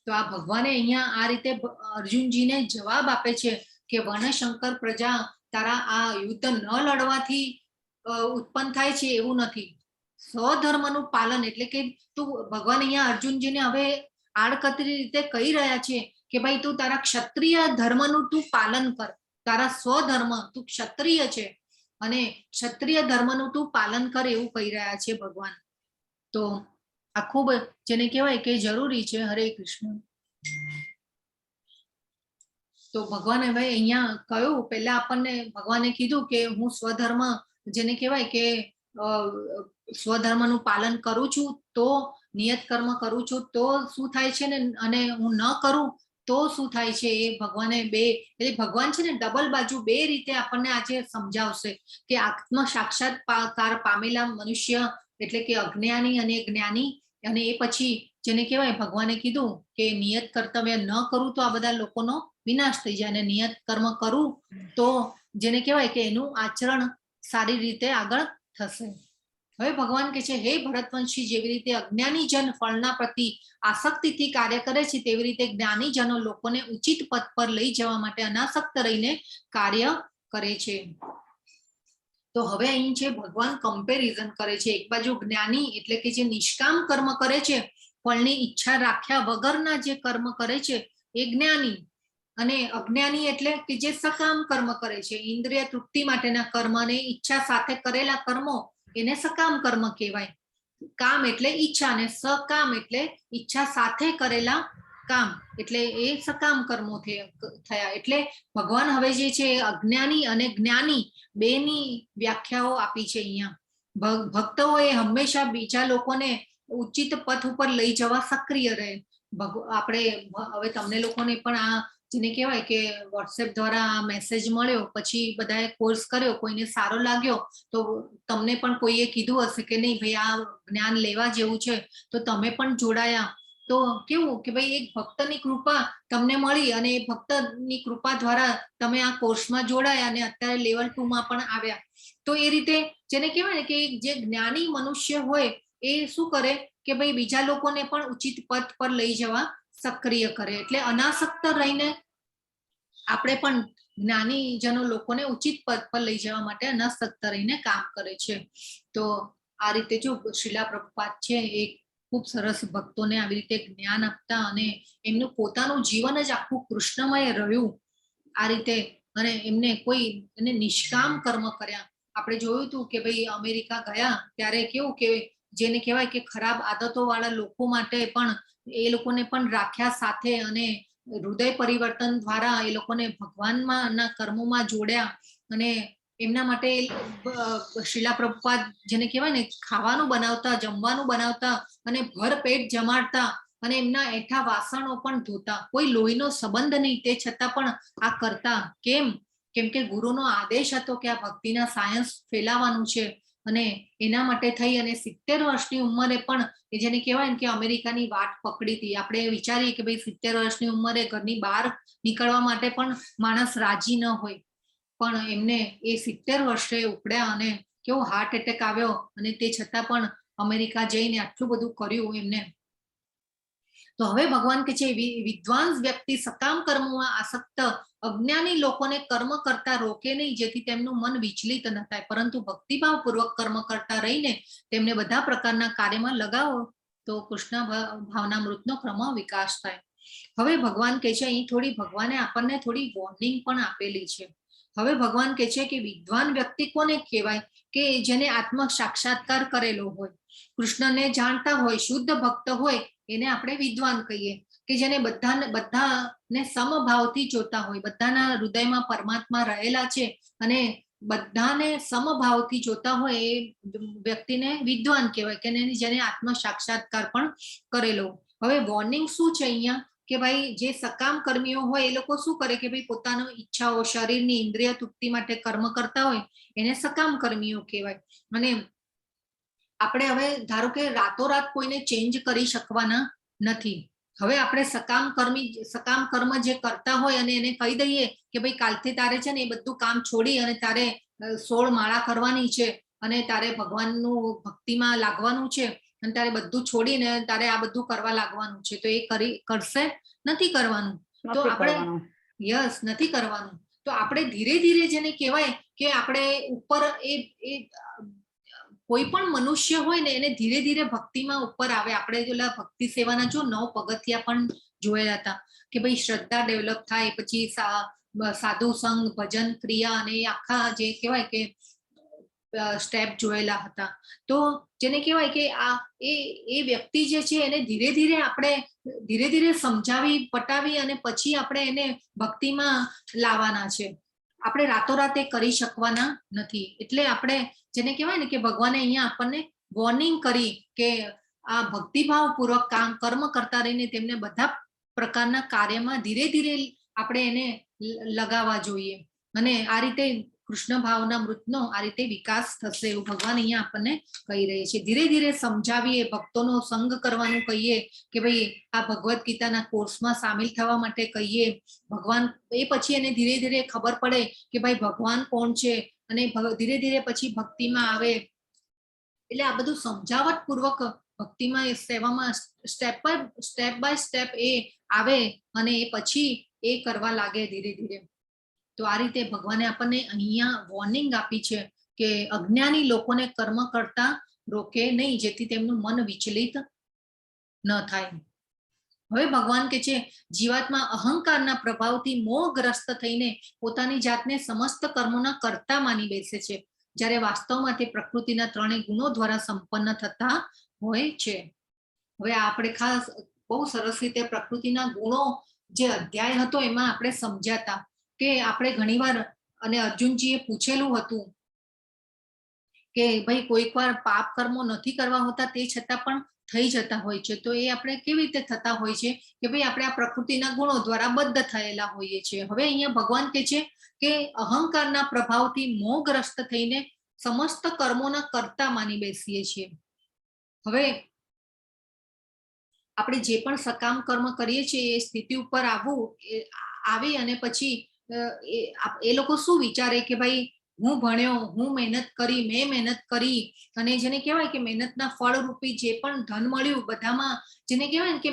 તો આ ભગવાને અહીંયા આ રીતે અર્જુનજીને જવાબ આપે છે કે વર્ણશંકર પ્રજા તારા આ યુદ્ધ ન લડવાથી ઉત્પન્ન થાય છે એવું નથી. સ્વધર્મનું પાલન એટલે કે તું ભગવાન અહીંયા અર્જુનજીને હવે આડકતરી રીતે કહી રહ્યા છે કે ભાઈ તું તારા ક્ષત્રિય ધર્મનું તું પાલન કર. તારા સ્વધર્મ, તું ક્ષત્રિય છે અને ક્ષત્રિય ધર્મનું તું પાલન કર એવું કહી રહ્યા છે ભગવાન. તો આ ખૂબ જેને કહેવાય કે જરૂરી છે. હરે કૃષ્ણ. તો ભગવાને હવે અહીંયા કહ્યું, પહેલા આપણને ભગવાને કીધું કે હું સ્વધર્મ જેને કહેવાય કે સ્વધર્મનું પાલન કરું છું તો નિયત કર્મ કરું છું તો શું થાય છે ને અને હું ન કરું તો શું થાય છે એ ભગવાને એટલે ભગવાન છે ને ડબલ બાજુ બે રીતે આપણને આજે સમજાવશે કે આત્મ સાક્ષાત્કાર પામેલા મનુષ્ય એટલે કે અજ્ઞાની અને જ્ઞાની, અને એ પછી જેને કહેવાય ભગવાને કીધું કે નિયત કર્તવ્ય ન કરું તો આ બધા લોકોનો વિનાશ થઈ જાય અને નિયત કર્મ કરું તો જેને કહેવાય કે એનું આચરણ સારી રીતે આગળ થશે. હવે ભગવાન કહે છે હે ભરતવંશી, જેવી રીતે અજ્ઞાની જન ફળના પ્રતિ આસક્તિથી કાર્ય કરે છે તેવી રીતે જ્ઞાની જનો લોકોને ઉચિત પથ પર લઈ જવા માટે અનાસક્ત રહીને કાર્ય કરે છે. તો હવે અહીં છે ભગવાન કમ્પેરિઝન કરે છે. એક બાજુ જ્ઞાની એટલે કે જે નિષ્કામ કર્મ કરે છે, ફળની ઈચ્છા રાખ્યા વગરના જે કર્મ કરે છે એ જ્ઞાની, અને અજ્ઞાની એટલે કે જે સકામ કર્મ કરે છે, ઇન્દ્રિય તૃપ્તિ માટેના કર્મ અને ઈચ્છા સાથે કરેલા કર્મો એને સકામ કર્મ કહેવાય. કામ એટલે ઈચ્છા અને સકામ એટલે ઈચ્છા સાથે કરેલા કામ, એટલે એ સકામ કર્મો થયા. એટલે ભગવાન હવે જે છે અજ્ઞાની અને જ્ઞાની બેની વ્યાખ્યાઓ આપી છે અહીંયા. ભક્તોએ હંમેશા બીજા લોકોને ઉચિત પથ ઉપર લઈ જવા સક્રિય રહે. આપણે હવે તમને લોકોને પણ આ જેને કહેવાય કે વોટ્સએપ દ્વારા આ મેસેજ મળ્યો, પછી બધાએ કોર્સ કર્યો, કોઈને સારો લાગ્યો તો તમને પણ કોઈએ કીધું હશે કે નહીં ભાઈ આ જ્ઞાન લેવા જેવું છે તો તમે પણ જોડાયા. તો કેવું કે ભાઈ એક ભક્તની કૃપા તમને મળી અને એ ભક્તની કૃપા દ્વારા તમે આ કોર્સમાં જોડાયા અને અત્યારે લેવલ 2 માં પણ આવ્યા. તો એ રીતે જેને કહેવાય ને કે જે જ્ઞાની મનુષ્ય હોય એ શું કરે કે ભાઈ બીજા લોકોને પણ ઉચિત પથ પર લઈ જવા સક્રિય કરે. એટલે અનાસક્ત રહીને આપણે પણ જ્ઞાનીજનો લોકોને ઉચિત પદ પર લઈ જવા માટે અનાસક્ત રહીને કામ કરે છે. તો આ રીતે જો શ્રીલા પ્રભુપાદ છે એ ખૂબ સરસ ભક્તોને આવી રીતે જ્ઞાન આપતા અને એમનું પોતાનું જીવન જ આખું કૃષ્ણમય રહ્યું આ રીતે, અને એમને કોઈ એને નિષ્કામ કર્મ કર્યા. આપણે જોયું હતું કે ભાઈ અમેરિકા ગયા ત્યારે કેવું કે જેને કહેવાય કે ખરાબ આદતો વાળા લોકો માટે પણ એ લોકોને પણ રાખ્યા સાથે અને હૃદય પરિવર્તન દ્વારા એ લોકોને ભગવાનમાં ના કર્મોમાં જોડ્યા. અને એમના માટે શ્રીલા પ્રભુપાદ જેને કહેવાય ને ખાવાનું બનાવતા, જમવાનું બનાવતા અને ભર પેટ જમાડતા અને એમના એઠા વાસણો પણ ધોતા. કોઈ લોહીનો સંબંધ નહીં તે છતાં પણ આ કરતા. કેમ કે ગુરુનો આદેશ હતો કે આ ભક્તિના સાયન્સ ફેલાવાનું છે અને એના માટે થઈ અને 70 વર્ષની ઉંમરે પણ જેને કહેવાય કે અમેરિકાની વાટ પકડી હતી. આપણે વિચારીએ કે ભાઈ 70 વર્ષની ઉંમરે ઘરની બહાર નીકળવા માટે પણ માણસ રાજી ન હોય, પણ એમને એ 70 વર્ષે ઉપડ્યા અને કેવો હાર્ટ એટેક આવ્યો અને તે છતાં પણ અમેરિકા જઈને આટલું બધું કર્યું એમને. તો હવે ભગવાન કે છે વિદ્વાન વ્યક્તિ સકામ કર્મોમાં આસક્ત અજ્ઞાની લોકોને કર્મ કરતા રોકે નહીં, જેથી તેમનું મન વિચલિત ન થાય, પરંતુ ભક્તિભાવ પૂર્વક કર્મ કરતા રહીને તેમને બધા પ્રકારના કાર્યમાં લગાવો તો કૃષ્ણ ભાવનામૃતનો ક્રમ વિકાસ થાય. હવે ભગવાન કે છે અહીં થોડી ભગવાને આપણને થોડી વોર્નિંગ પણ આપેલી છે. હવે ભગવાન કે છે કે વિદ્વાન વ્યક્તિ કોને કહેવાય કે જેને આત્મ સાક્ષાત્કાર કરેલો હોય, કૃષ્ણને જાણતા હોય, શુદ્ધ ભક્ત હોય એને આપણે વિદ્વાન કહીએ. કે જેને બધાને સમભાવથી જોતા હોય, બધાના હૃદયમાં પરમાત્મા રહેલા છે અને બધાને સમભાવથી જોતા હોય એ વ્યક્તિને વિદ્વાન કહેવાય કે જેને આત્મ સાક્ષાત્કાર પણ કરેલો. હવે વોર્નિંગ શું છે અહીંયા કે ભાઈ જે સકામ કર્મીઓ હોય એ લોકો શું કરે કે ભાઈ પોતાનો ઈચ્છાઓ, શરીરની ઇન્દ્રિય તૃપ્તિ માટે કર્મ કરતા હોય એને સકામ કર્મીઓ કહેવાય. અને આપણે હવે ધારો કે રાતોરાત કોઈને ચેન્જ કરી શકવાના નથી. હવે આપણે સકામ કર્મ જે કરતા હોય અને એને કહી દઈએ કે ભાઈ કાલથી તારે છે ને એ બધું કામ છોડી અને તારે 16 માળા કરવાની છે અને તારે ભગવાનનું ભક્તિમાં લાગવાનું છે અને તારે બધું છોડીને તારે આ બધું કરવા લાગવાનું છે, તો એ કરશે? નથી કરવાનું. તો આપણે નથી કરવાનું. તો આપણે ધીરે ધીરે જેને કહેવાય કે આપણે ઉપર એ કોઈ પણ મનુષ્ય હોય ને એને ધીરે ધીરે ભક્તિમાં ઉપર આવે. આપણે પેલા ભક્તિ સેવાના જો 9 પગથિયા પણ જોયેલા હતા કે ભાઈ શ્રદ્ધા ડેવલપ થાય, પછી સાધુ સંગ, ભજન, ક્રિયા અને આખા જે કહેવાય કે સ્ટેપ જોયેલા હતા. તો જેને કહેવાય કે આ એ વ્યક્તિ જે છે એને ધીરે ધીરે આપણે ધીરે ધીરે સમજાવી પટાવી અને પછી આપણે એને ભક્તિમાં લાવવાના છે. આપણે રાતોરાત એ કરી શકવાના નથી. એટલે આપણે જેને કહેવાય ને કે ભગવાને અહીંયા આપણને વોર્નિંગ કરી કે આ ભક્તિભાવ પૂર્વક કર્મ કરતા રહીને તેમને બધા પ્રકારના કાર્યમાં ધીરે ધીરે આપણે એને લગાવવા જોઈએ અને આ રીતે કૃષ્ણ ભાવના મૃતનો આ રીતે વિકાસ થશે એવું ભગવાન અહીંયા આપણને કહી રહી છે. ધીરે ધીરે સમજાવીએ, ભક્તોનો સંગ કરવાનું કહીએ કે ભાઈ આ ભગવદ્ ગીતાના કોર્સમાં સામેલ થવા માટે કહીએ. ભગવાન એ પછી એને ધીરે ધીરે ખબર પડે કે ભાઈ ભગવાન કોણ છે અને ધીરે ધીરે પછી ભક્તિમાં આવે. એટલે આ બધું સમજાવટ પૂર્વક ભક્તિમાં સેવામાં સ્ટેપ બાય સ્ટેપ એ આવે અને એ પછી એ કરવા લાગે ધીરે ધીરે. તો આ રીતે ભગવાને આપણને અહીંયા વોર્નિંગ આપી છે કે અજ્ઞાની લોકોને કર્મ કરતા રોકે નહીં, જેથી તેમનું મન વિચલિત ન થાય. હવે ભગવાન કે છે જીવાત્મા અહંકારના પ્રભાવથી મોહગ્રસ્ત થઈને પોતાની જાતને સમસ્ત કર્મોના કર્તા માની બેસે છે, જ્યારે વાસ્તવમાં તે પ્રકૃતિના 3 ગુણો દ્વારા સંપન્ન થતા હોય છે. હવે આપણે ખાસ બહુ સરસ રીતે પ્રકૃતિના ગુણો જે અધ્યાય હતો એમાં આપણે સમજાતા કે આપણે ઘણીવાર અને અર્જુનજીએ પૂછેલું હતું કે ભાઈ કોઈક વાર પાપ કર્મો નથી કરવા હોતા તે છતાં પણ થઈ જતા હોય છે. તો એ આપણે કેવી રીતે થતા હોય છે કે ભાઈ આપણે આ પ્રકૃતિના ગુણો દ્વારા બદ્ધ થયેલા હોઈએ છીએ. હવે અહીંયા ભગવાન કહે છે કે અહંકારના પ્રભાવથી મોહગ્રસ્ત થઈને સમસ્ત કર્મોના કર્તા માની બેસીએ છીએ. હવે આપણે જે પણ સકામ કર્મ કરીએ છીએ એ સ્થિતિ ઉપર આવી અને પછી એ લોકો શું વિચારે કે ભાઈ હું ભણ્યો, હું મહેનત કરી, મેં મહેનત કરી અને જેને કહેવાય કે મહેનતના ફળ રૂપી જે પણ ધન મળ્યું બધામાં જેને કહેવાય ને કે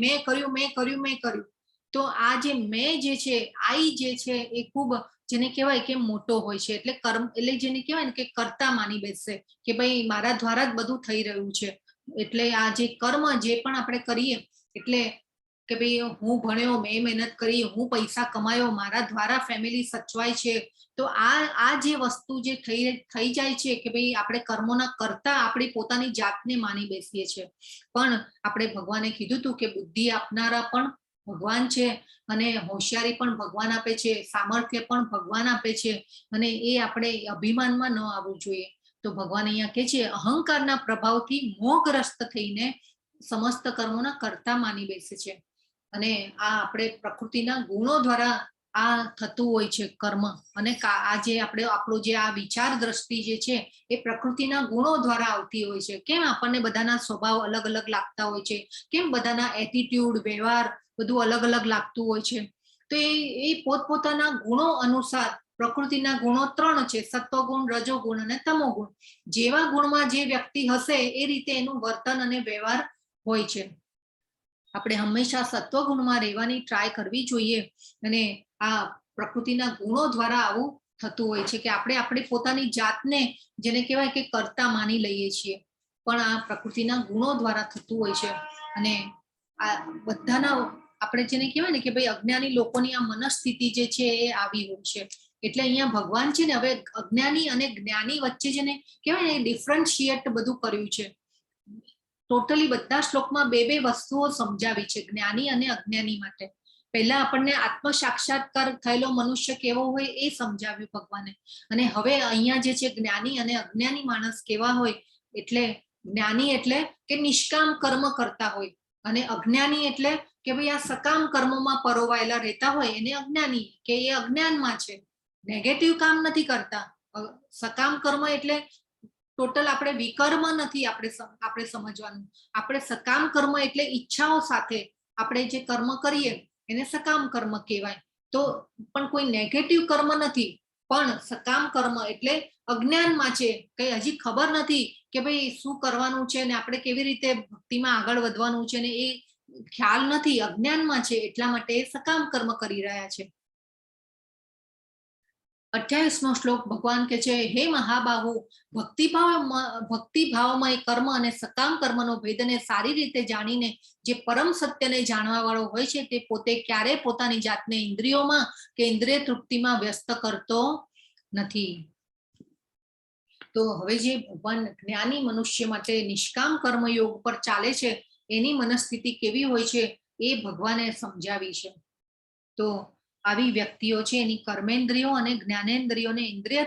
મેં કર્યું. તો આ જે મેં જે છે, આઈ જે છે એ ખૂબ જેને કહેવાય કે મોટો હોય છે. એટલે કર્મ એટલે જેને કહેવાય ને કે કર્તા માની બેસશે કે ભાઈ મારા દ્વારા જ બધું થઈ રહ્યું છે. એટલે આ જે કર્મ જે પણ આપણે કરીએ એટલે કે ભાઈ હું ભણ્યો, મેં મહેનત કરી, હું પૈસા કમાયો, મારા દ્વારા ફેમિલી સચવાય છે. તો આ જે વસ્તુ જે થઈ જાય છે કે ભાઈ આપણે કર્મોના કરતા આપણી પોતાની જાતને માની બેસીએ છીએ. પણ આપણે ભગવાને કીધું હતું કે બુદ્ધિ આપનારા પણ ભગવાન છે અને હોશિયારી પણ ભગવાન આપે છે, સામર્થ્ય પણ ભગવાન આપે છે અને એ આપણે અભિમાનમાં ન આવવું જોઈએ. તો ભગવાન અહીંયા કહે છે અહંકારના પ્રભાવથી મોહગ્રસ્ત થઈને સમસ્ત કર્મોના કર્તા માની બેસે છે. અને આ આપણે પ્રકૃતિના ગુણો દ્વારા આ થતું હોય છે કર્મ. અને આ જે આપણો જે આ વિચાર દ્રષ્ટિ જે છે એ પ્રકૃતિના ગુણો દ્વારા આવતી હોય છે. કેમ આપણને બધાના સ્વભાવ અલગ અલગ લાગતા હોય છે, કેમ બધાના એટીટ્યુડ, વ્યવહાર બધું અલગ અલગ લાગતું હોય છે. તો એ પોતપોતાના ગુણો અનુસાર પ્રકૃતિના ગુણો 3 છે, સત્વગુણ, રજોગુણ અને તમોગુણ. જેવા ગુણમાં જે વ્યક્તિ હશે એ રીતે એનું વર્તન અને વ્યવહાર હોય છે. આપણે હંમેશા સત્વગુણમાં રહેવાની ટ્રાય કરવી જોઈએ અને આ પ્રકૃતિના ગુણો દ્વારા આવું થતું હોય છે કે આપણે આપણી પોતાની જાતને જેને કહેવાય કે કર્તા માની લઈએ છીએ, પણ આ પ્રકૃતિના ગુણો દ્વારા થતું હોય છે. અને આ બધાના આપણે જેને કહેવાય ને કે ભાઈ અજ્ઞાની લોકોની આ મનસ્થિતિ જે છે એ આવી હોય છે. એટલે અહીંયા ભગવાન છે ને હવે અજ્ઞાની અને જ્ઞાની વચ્ચે જેને કહેવાય ને ડિફરન્શિએટ બધું કર્યું છે. ટોટલી બધા શ્લોકમાં 2 વસ્તુઓ સમજાવી છે જ્ઞાની અને અજ્ઞાની માટે. પહેલા આપણને આત્મ સાક્ષાત્કાર થયેલો મનુષ્ય કેવો હોય એ સમજાવ્યું ભગવાને, અને હવે અહીંયા જે છે જ્ઞાની અને અજ્ઞાની માણસ કેવા હોય. એટલે જ્ઞાની એટલે કે નિષ્કામ કર્મ કરતા હોય અને અજ્ઞાની એટલે કે ભાઈ આ સકામ કર્મોમાં પરોવાયેલા રહેતા હોય એને અજ્ઞાની કે એ અજ્ઞાનમાં છે, નેગેટિવ કામ નથી કરતા. સકામ કર્મ એટલે ટોટલ આપણે વિકર્મ નથી આપણે સમજવાનું. આપણે સકામ કર્મ એટલે ઈચ્છાઓ સાથે આપણે જે કર્મ કરીએ એને સકામ કર્મ કહેવાય. તો પણ કોઈ નેગેટિવ કર્મ નથી, પણ સકામ કર્મ એટલે અજ્ઞાનમાં છે, કઈ હજી ખબર નથી કે ભાઈ શું કરવાનું છે ને આપણે કેવી રીતે ભક્તિમાં આગળ વધવાનું છે ને એ ખ્યાલ નથી, અજ્ઞાનમાં છે, એટલા માટે સકામ કર્મ કરી રહ્યા છે. 28મો શ્લોક ભગવાન કે છે, હે મહાબાહુ, ભક્તિભાવમય કર્મ અને સકામ કર્મનો ભેદને સારી રીતે જાણીને જે પરમ સત્યને જાણવા વાળો હોય છે તે પોતે ક્યારેય પોતાની જાતને ઇન્દ્રિયોમાં કે ઇન્દ્રિય તૃપ્તિમાં વ્યસ્ત કરતો નથી. તો હવે જે ભગવાન જ્ઞાની મનુષ્ય માટે નિષ્કામ કર્મયોગ પર ચાલે છે એની મનસ્થિતિ કેવી હોય છે એ ભગવાને સમજાવી છે. તો આવી વ્યક્તિઓ છે એની કર્મેન્દ્રિયો અને જ્ઞાનેન્દ્રિયોને ઇન્દ્રિય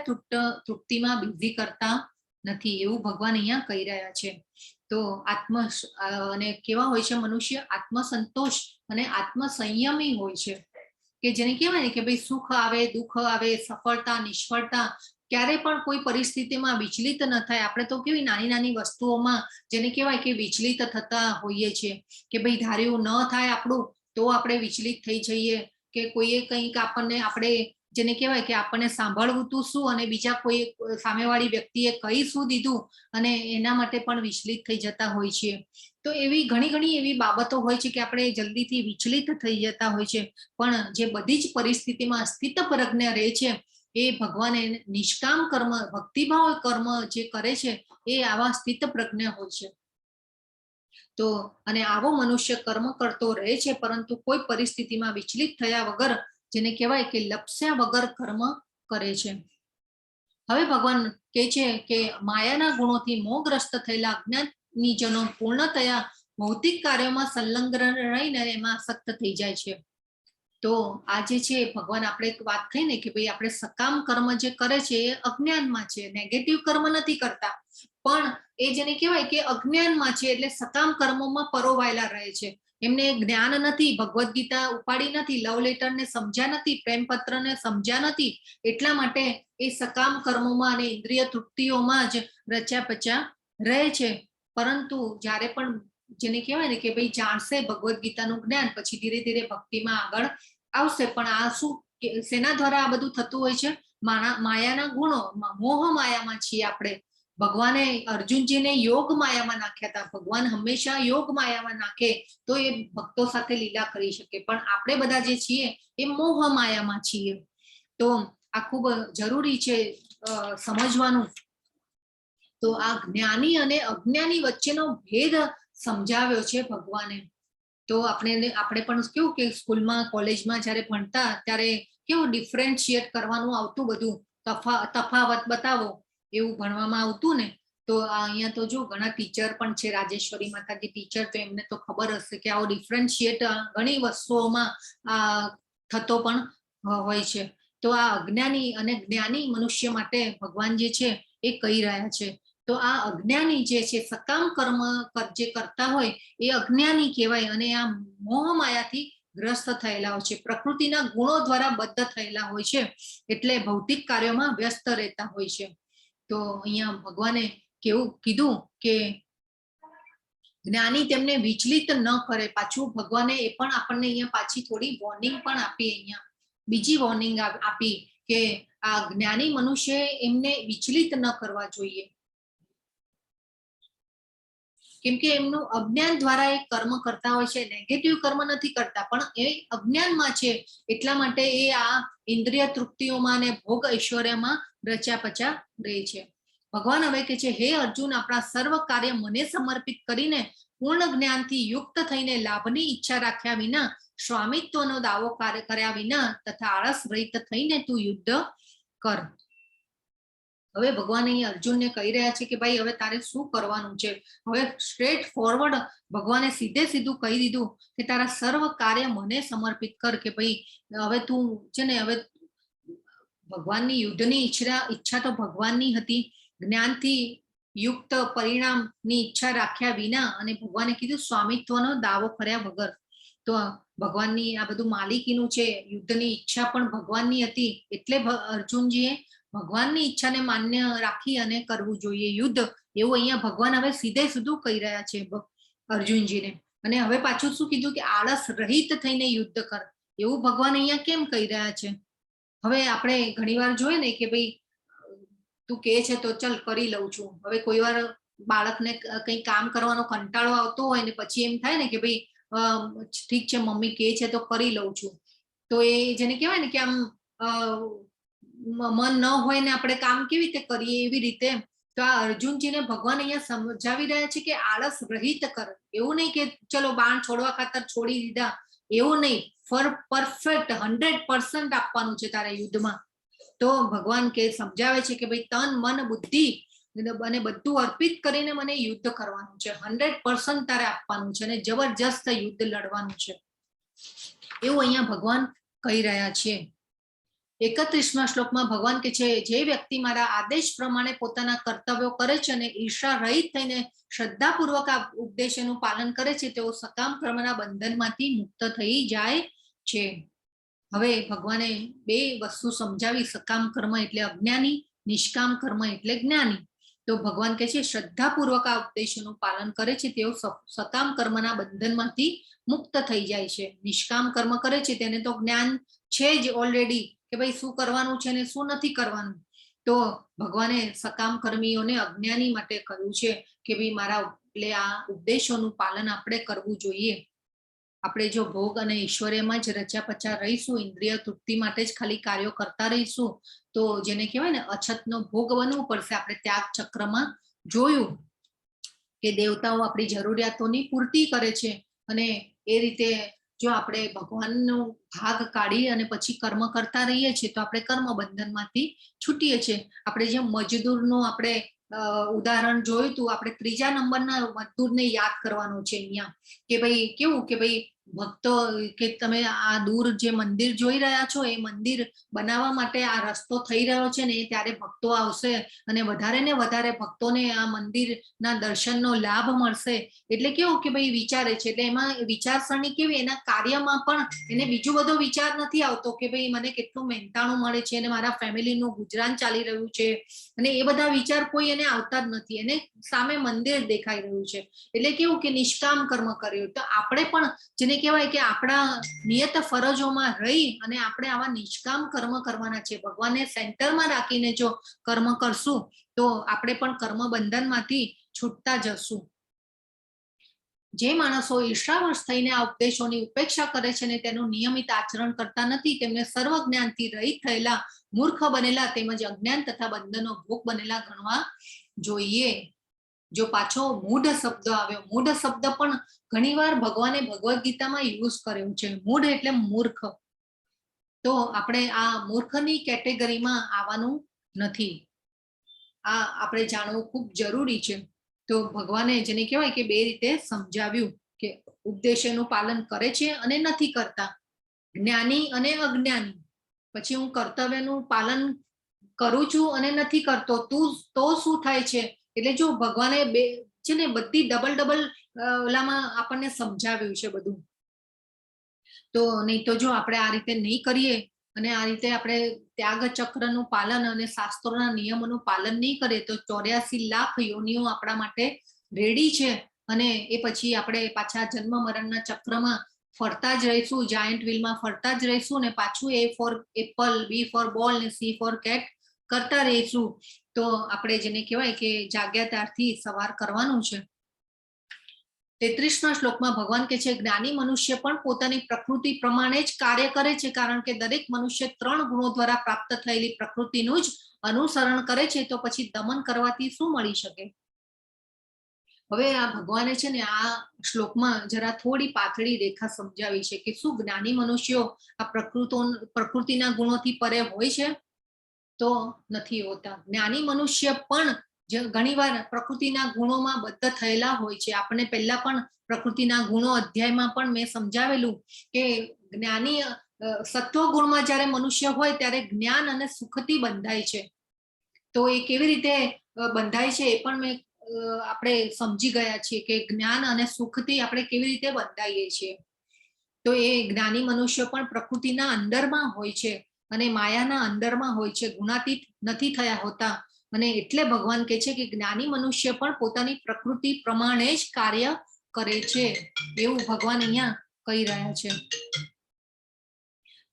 તૃપ્તિમાં બિઝી કરતા નથી, એવું ભગવાન અહીંયા કહી રહ્યા છે. તો અને કેવા હોય છે મનુષ્ય? આત્મસંતોષ અને આત્મસંયમી હોય છે, કે જેને કહેવાય ને કે ભાઈ સુખ આવે દુઃખ આવે, સફળતા નિષ્ફળતા, ક્યારે પણ કોઈ પરિસ્થિતિમાં વિચલિત ન થાય. આપણે તો કેવી નાની નાની વસ્તુઓમાં જેને કહેવાય કે વિચલિત થતા હોઈએ છીએ, કે ભાઈ ધાર્યું ન થાય આપણું તો આપણે વિચલિત થઈ જઈએ, કે કોઈએ કંઈક આપણે જેને કહેવાય કે આપણને સાંભળવું તું શું અને બીજા કોઈ સામેવાળી વ્યક્તિએ કહી શું દીધું અને એના માટે પણ વિચલિત થઈ જતા હોય છે. તો એવી ઘણી એવી બાબતો હોય છે કે આપણે જલ્દીથી વિચલિત થઈ જતા હોય છે. પણ જે બધી જ પરિસ્થિતિમાં સ્થિત પ્રજ્ઞ રહે છે એ ભગવાને નિષ્કામ કર્મ ભક્તિભાવ કર્મ જે કરે છે એ આવા સ્થિત પ્રજ્ઞ હોય છે. તો અને આવો મનુષ્ય કર્મ કરતો રહે છે પરંતુ કોઈ પરિસ્થિતિમાં વિચલિત થયા વગર, જેને કહેવાય કે લપ્સ્યા વગર કર્મ કરે છે. હવે ભગવાન કહે છે કે માયાના ગુણોથી મોહગ્રસ્ત થયેલા અજ્ઞાનીજનો પૂર્ણતયા ભૌતિક કાર્યોમાં સંલગ્ન રહીને એમાં આસક્ત થઈ જાય છે. તો આ જે છે ભગવાન આપણે વાત થઈ ને કે ભાઈ આપણે સકામ કર્મ જે કરે છે એ અજ્ઞાનમાં છે, નેગેટિવ કર્મ નથી કરતા, પણ એ જેને કહેવાય કે અજ્ઞાનમાં છે એટલે સકામ કર્મોમાં પરોવાયેલા રહે છે. એમને જ્ઞાન નથી, ભગવદ્ ગીતા ઉપાડી નથી, લવ લેટર ને સમજ્યા નથી, પ્રેમપત્ર ને સમજ્યા નથી, એટલા માટે એ સકામ કર્મોમાં અને ઇન્દ્રિય તૃપ્તિઓમાં જ રચ્યા પચ્યા રહે છે. પરંતુ જ્યારે પણ જેને કહેવાય ને કે ભાઈ જાણશે ભગવદ્ ગીતાનું જ્ઞાન, પછી ધીરે ધીરે ભક્તિમાં આગળ આવશે. પણ આ શું શેના દ્વારા આ બધું થતું હોય છે? માયાના ગુણો, મોહ માયામાં છીએ આપણે. ભગવાને અર્જુનજીને યોગ માયામાં નાખ્યા હતા. ભગવાન હંમેશા યોગ માયામાં નાખે તો એ ભક્તો સાથે લીલા કરી શકે, પણ આપણે બધા જે છીએ એ મોહ માયામાં છીએ. તો આ ખૂબ જરૂરી છે સમજવાનું. તો આ જ્ઞાની અને અજ્ઞાની વચ્ચેનો ભેદ સમજાવ્યો છે ભગવાને. તો આપણે પણ કેવું કે સ્કૂલમાં કોલેજમાં જ્યારે ભણતા ત્યારે કેવું ડિફરન્શિએટ કરવાનું આવતું, બધું તફાવત બતાવો એવું ભણવામાં આવતું ને. તો અહીંયા તો જો ઘણા ટીચર પણ છે, રાજેશ્વરી માતાજી ટીચર, તો એમને તો ખબર હશે કે આવો ડિફરન્શિએટ ઘણી વસ્તુઓમાં થતો પણ હોય છે. તો આ અજ્ઞાની અને જ્ઞાની મનુષ્ય માટે ભગવાન જે છે એ કહી રહ્યા છે. તો આ અજ્ઞાની જે છે સકામ કર્મ જે કરતા હોય એ અજ્ઞાની કહેવાય, અને આ મોહ માયાથી ગ્રસ્ત થયેલા હોય છે, પ્રકૃતિના ગુણો દ્વારા બદ્ધ થયેલા હોય છે, એટલે ભૌતિક કાર્યોમાં વ્યસ્ત રહેતા હોય છે. તો અહીંયા ભગવાને કેવું કીધું કે જ્ઞાની તેમને વિચલિત ન કરે. પાછું ભગવાને એ પણ આપણને અહીંયા પાછી થોડી વોર્નિંગ પણ આપી, અહીંયા બીજી વોર્નિંગ આપી કે આ જ્ઞાની મનુષ્ય એમને વિચલિત ન કરવા જોઈએ, કેમ કે એમનું અજ્ઞાન દ્વારા એ કર્મ કરતા હોય છે. નેગેટિવ કર્મ નથી કરતા, પણ એ અજ્ઞાનમાં છે, એટલા માટે એ આ ઇન્દ્રિય તૃપ્તિઓમાં અને ભોગ ઐશ્વર્યમાં રચ્યા પચ્યા રહે છે. ભગવાન હવે કે છે, હે અર્જુન, આપણા સર્વ કાર્ય મને સમર્પિત કરીને પૂર્ણ જ્ઞાનથી યુક્ત થઈને લાભની ઈચ્છા રાખ્યા વિના, સ્વામિત્વનો દાવો કર્યા વિના તથા આળસ રહિત થઈને તું યુદ્ધ કર. હવે ભગવાન અહીં અર્જુનને કહી રહ્યા છે કે ભાઈ હવે તારે શું કરવાનું છે. હવે સ્ટ્રેટ ફોરવર્ડ ભગવાને સીધું કહી દીધું કે તારા સર્વ કાર્ય મને સમર્પિત કર. કે ભાઈ હવે તું છે ને, હવે ભગવાનની યુદ્ધની ઈચ્છા તો ભગવાનની હતી, જ્ઞાનથી યુક્ત પરિણામની ઈચ્છા રાખ્યા વિના, અને ભગવાને કીધું સ્વામિત્વનો દાવો કર્યા વગર. તો ભગવાનની આ બધું માલિકીનું છે, યુદ્ધની ઈચ્છા પણ ભગવાનની હતી, એટલે અર્જુનજીએ ભગવાનની ઈચ્છાને માન્ય રાખી અને કરવું જોઈએ યુદ્ધ, એવું અહીંયા ભગવાન હવે સીધે સીધું કહી રહ્યા છે અર્જુનજીને. અને હવે પાછું શું કીધું કે આળસ રહિત થઈને યુદ્ધ કર, એવું ભગવાન અહીંયા કેમ કહી રહ્યા છે? હવે આપણે ઘણીવાર જોઈએ ને કે ભાઈ તું કહે છે તો ચલ કરી લઉં છું. હવે કોઈ વાર બાળકને કંઈ કામ કરવાનો કંટાળો આવતો હોય ને પછી એમ થાય ને કે ભાઈ ઠીક છે મમ્મી કહે છે તો કરી લઉં છું, તો એ જેને કહેવાય ને કે આમ મન ન હોય ને આપણે કામ કેવી રીતે કરીએ એવી રીતે. તો આ અર્જુનજીને ભગવાન અહીંયા સમજાવી રહ્યા છે કે આળસ રહિત કર. એવું નહીં કે ચલો બાણ છોડવા ખાતર છોડી દીધા, એવું નહીં. પરફેક્ટ 100% આપવાનું છે તારે યુદ્ધમાં. તો ભગવાન કે સમજાવે છે કે ભાઈ તન મન બુદ્ધિ અને બધું અર્પિત કરીને મને યુદ્ધ કરવાનું છે, 100% તારે આપવાનું છે અને જબરજસ્ત યુદ્ધ લડવાનું છે, એવું અહીંયા ભગવાન કહી રહ્યા છે. 31મા શ્લોકમાં ભગવાન કે છે જે વ્યક્તિ મારા આદેશ પ્રમાણે પોતાના કર્તવ્યો કરે છે અને ઈર્ષા રહિત થઈને શ્રદ્ધાપૂર્વક આ ઉપદેશનું પાલન કરે છે તેઓ સકામ કર્મના બંધનમાંથી મુક્ત થઈ જાય છે. હવે ભગવાને બે વસ્તુ સમજાવી, સકામ કર્મ એટલે અજ્ઞાની, નિષ્કામ કર્મ એટલે જ્ઞાની. તો ભગવાન કહે છે શ્રદ્ધાપૂર્વક આ ઉપદેશોનું પાલન કરે છે તેઓ સકામ કર્મના બંધનમાંથી મુક્ત થઈ જાય છે. નિષ્કામ કર્મ કરે છે તેને તો જ્ઞાન છે જ ઓલરેડી કે ભાઈ શું કરવાનું છે ને શું નથી કરવાનું. તો ભગવાને સકામ કર્મીઓને અજ્ઞાની માટે કહ્યું છે કે ભાઈ મારા એટલે આ ઉપદેશોનું પાલન આપણે કરવું જોઈએ. આપણે જો ભોગ અને ઐશ્વર્યમાં જ રચ્યા પચ્યા રહીશું, ઇન્દ્રિય તૃપ્તિ માટે જ ખાલી કાર્યો કરતા રહીશું, તો જેને કહેવાય ને અછતનો ભોગ બનવું પડશે. આપણે ત્યાગ ચક્રમાં જોયું કે દેવતાઓ આપણી જરૂરિયાતોની પૂર્તિ કરે છે અને એ રીતે જો આપણે ભગવાનનો ભાગ કાઢી અને પછી કર્મ કરતા રહીએ છીએ તો આપણે કર્મ બંધનમાંથી છૂટીએ છીએ. આપણે જેમ મજદૂરનું આપણે ઉદાહરણ જોયું હતું, આપણે 3જા નંબરના મજદૂરને યાદ કરવાનું છે અહીંયા કે ભાઈ કેવું કે ભાઈ ભક્તો કે તમે આ દૂર જે મંદિર જોઈ રહ્યા છો એ મંદિર બનાવવા માટે આ રસ્તો થઈ રહ્યો છે ને ત્યારે ભક્તો આવશે અને વધારે ને વધારે ભક્તોને આ મંદિરના દર્શનનો લાભ મળશે. એટલે કેવું કે ભાઈ વિચારે છે, એટલે એમાં વિચારસરણી કેવી, એના કાર્યમાં પણ એને બીજું બધો વિચાર નથી આવતો કે ભાઈ મને કેટલું મહેનતાણું મળે છે અને મારા ફેમિલીનું ગુજરાન ચાલી રહ્યું છે અને એ બધા વિચાર કોઈ એને આવતા જ નથી. એને સામે મંદિર દેખાઈ રહ્યું છે એટલે કેવું કે નિષ્કામ કર્મ કર્યું. તો આપણે પણ જેને કહેવાય કે આપણા નિયત ફરજોમાં રહી અને આપણે આવા નિષ્કામ કર્મ કરવાના છે. ભગવાનને સેન્ટરમાં રાખીને જો કર્મ કરશું તો આપણે પણ કર્મ બંધનમાંથી છૂટતા જશું. જે માણસો ઈર્ષાવશ થઈને આ ઉપદેશોની ઉપેક્ષા કરે છે અને તેનું નિયમિત આચરણ કરતા નથી તેમને સર્વ જ્ઞાનથી રહિત થયેલા, મૂર્ખ બનેલા તેમજ અજ્ઞાન તથા બંધનો ભોગ બનેલા ગણવા જોઈએ. જો પાછો મૂઢ શબ્દ આવ્યો, મૂઢ શબ્દ પણ ઘણીવાર ભગવાને ભગવદ્ ગીતામાં યુઝ કર્યો છે. મૂઢ એટલે મૂર્ખ. તો આપણે આ મૂર્ખની કેટેગરીમાં આવવાનું નથી, આ આપણે જાણવું ખૂબ જરૂરી છે. તો ભગવાને જેને કહેવાય કે બે રીતે સમજાવ્યું કે ઉપદેશનું પાલન કરે છે અને નથી કરતા, જ્ઞાની અને અજ્ઞાની. પછી હું કર્તવ્યનું પાલન કરું છું અને નથી કરતો તો શું થાય છે? એટલે જો ભગવાને બે છે ને બધી ડબલ ઓલામાં આપણને સમજાવ્યું છે બધું. તો નહીં તો જો આપણે આ રીતે નહીં કરીએ અને આ રીતે આપણે ત્યાગ ચક્રનું પાલન અને શાસ્ત્રોના નિયમોનું પાલન નહીં કરીએ તો 84 લાખ યોનિઓ આપણા માટે રેડી છે અને એ પછી આપણે પાછા જન્મ મરણના ચક્રમાં ફરતા જ રહીશું, જાયન્ટ વ્હીલમાં ફરતા જ રહીશું ને પાછું A for apple, B for ball ને C ફોર કેટ કરતા રહીશું. તો આપણે જેને કહેવાય કે જાગ્યા ત્યારથી સવાર કરવાનું છે. 33મા શ્લોકમાં ભગવાન કહે છે જ્ઞાની મનુષ્ય પણ પોતાની પ્રકૃતિ પ્રમાણે જ કાર્ય કરે છે કારણ કે દરેક મનુષ્ય 3 ગુણો દ્વારા પ્રાપ્ત થયેલી પ્રકૃતિનું જ અનુસરણ કરે છે. તો પછી દમન કરવાથી શું મળી શકે? હવે આ ભગવાને છે ને આ શ્લોકમાં જરા થોડી પાતળી રેખા સમજાવી છે કે શું જ્ઞાની મનુષ્યો આ પ્રકૃતિના ગુણોથી પરે હોય છે? તો નથી હોતા. જ્ઞાની મનુષ્ય પણ ઘણીવાર પ્રકૃતિના ગુણોમાં બદ્ધ થયેલા હોય છે. આપણે પહેલા પણ પ્રકૃતિના ગુણો અધ્યાયમાં પણ મેં સમજાવેલું કે જ્ઞાની સત્વ ગુણમાં જ્યારે મનુષ્ય હોય ત્યારે જ્ઞાન અને સુખથી બંધાય છે. તો એ કેવી રીતે બંધાય છે એ પણ મેં આપણે સમજી ગયા છીએ કે જ્ઞાન અને સુખથી આપણે કેવી રીતે બંધાઈએ છીએ. તો એ જ્ઞાની મનુષ્ય પણ પ્રકૃતિના અંદરમાં હોય છે અને માયાના અંદરમાં હોય છે, ગુણાતીત નથી થયા હોતા. અને એટલે ભગવાન કહે છે કે જ્ઞાની મનુષ્ય પણ પોતાની પ્રકૃતિ પ્રમાણે જ કાર્ય કરે છે, એવું ભગવાન અહીંયા કહી રહ્યા છે.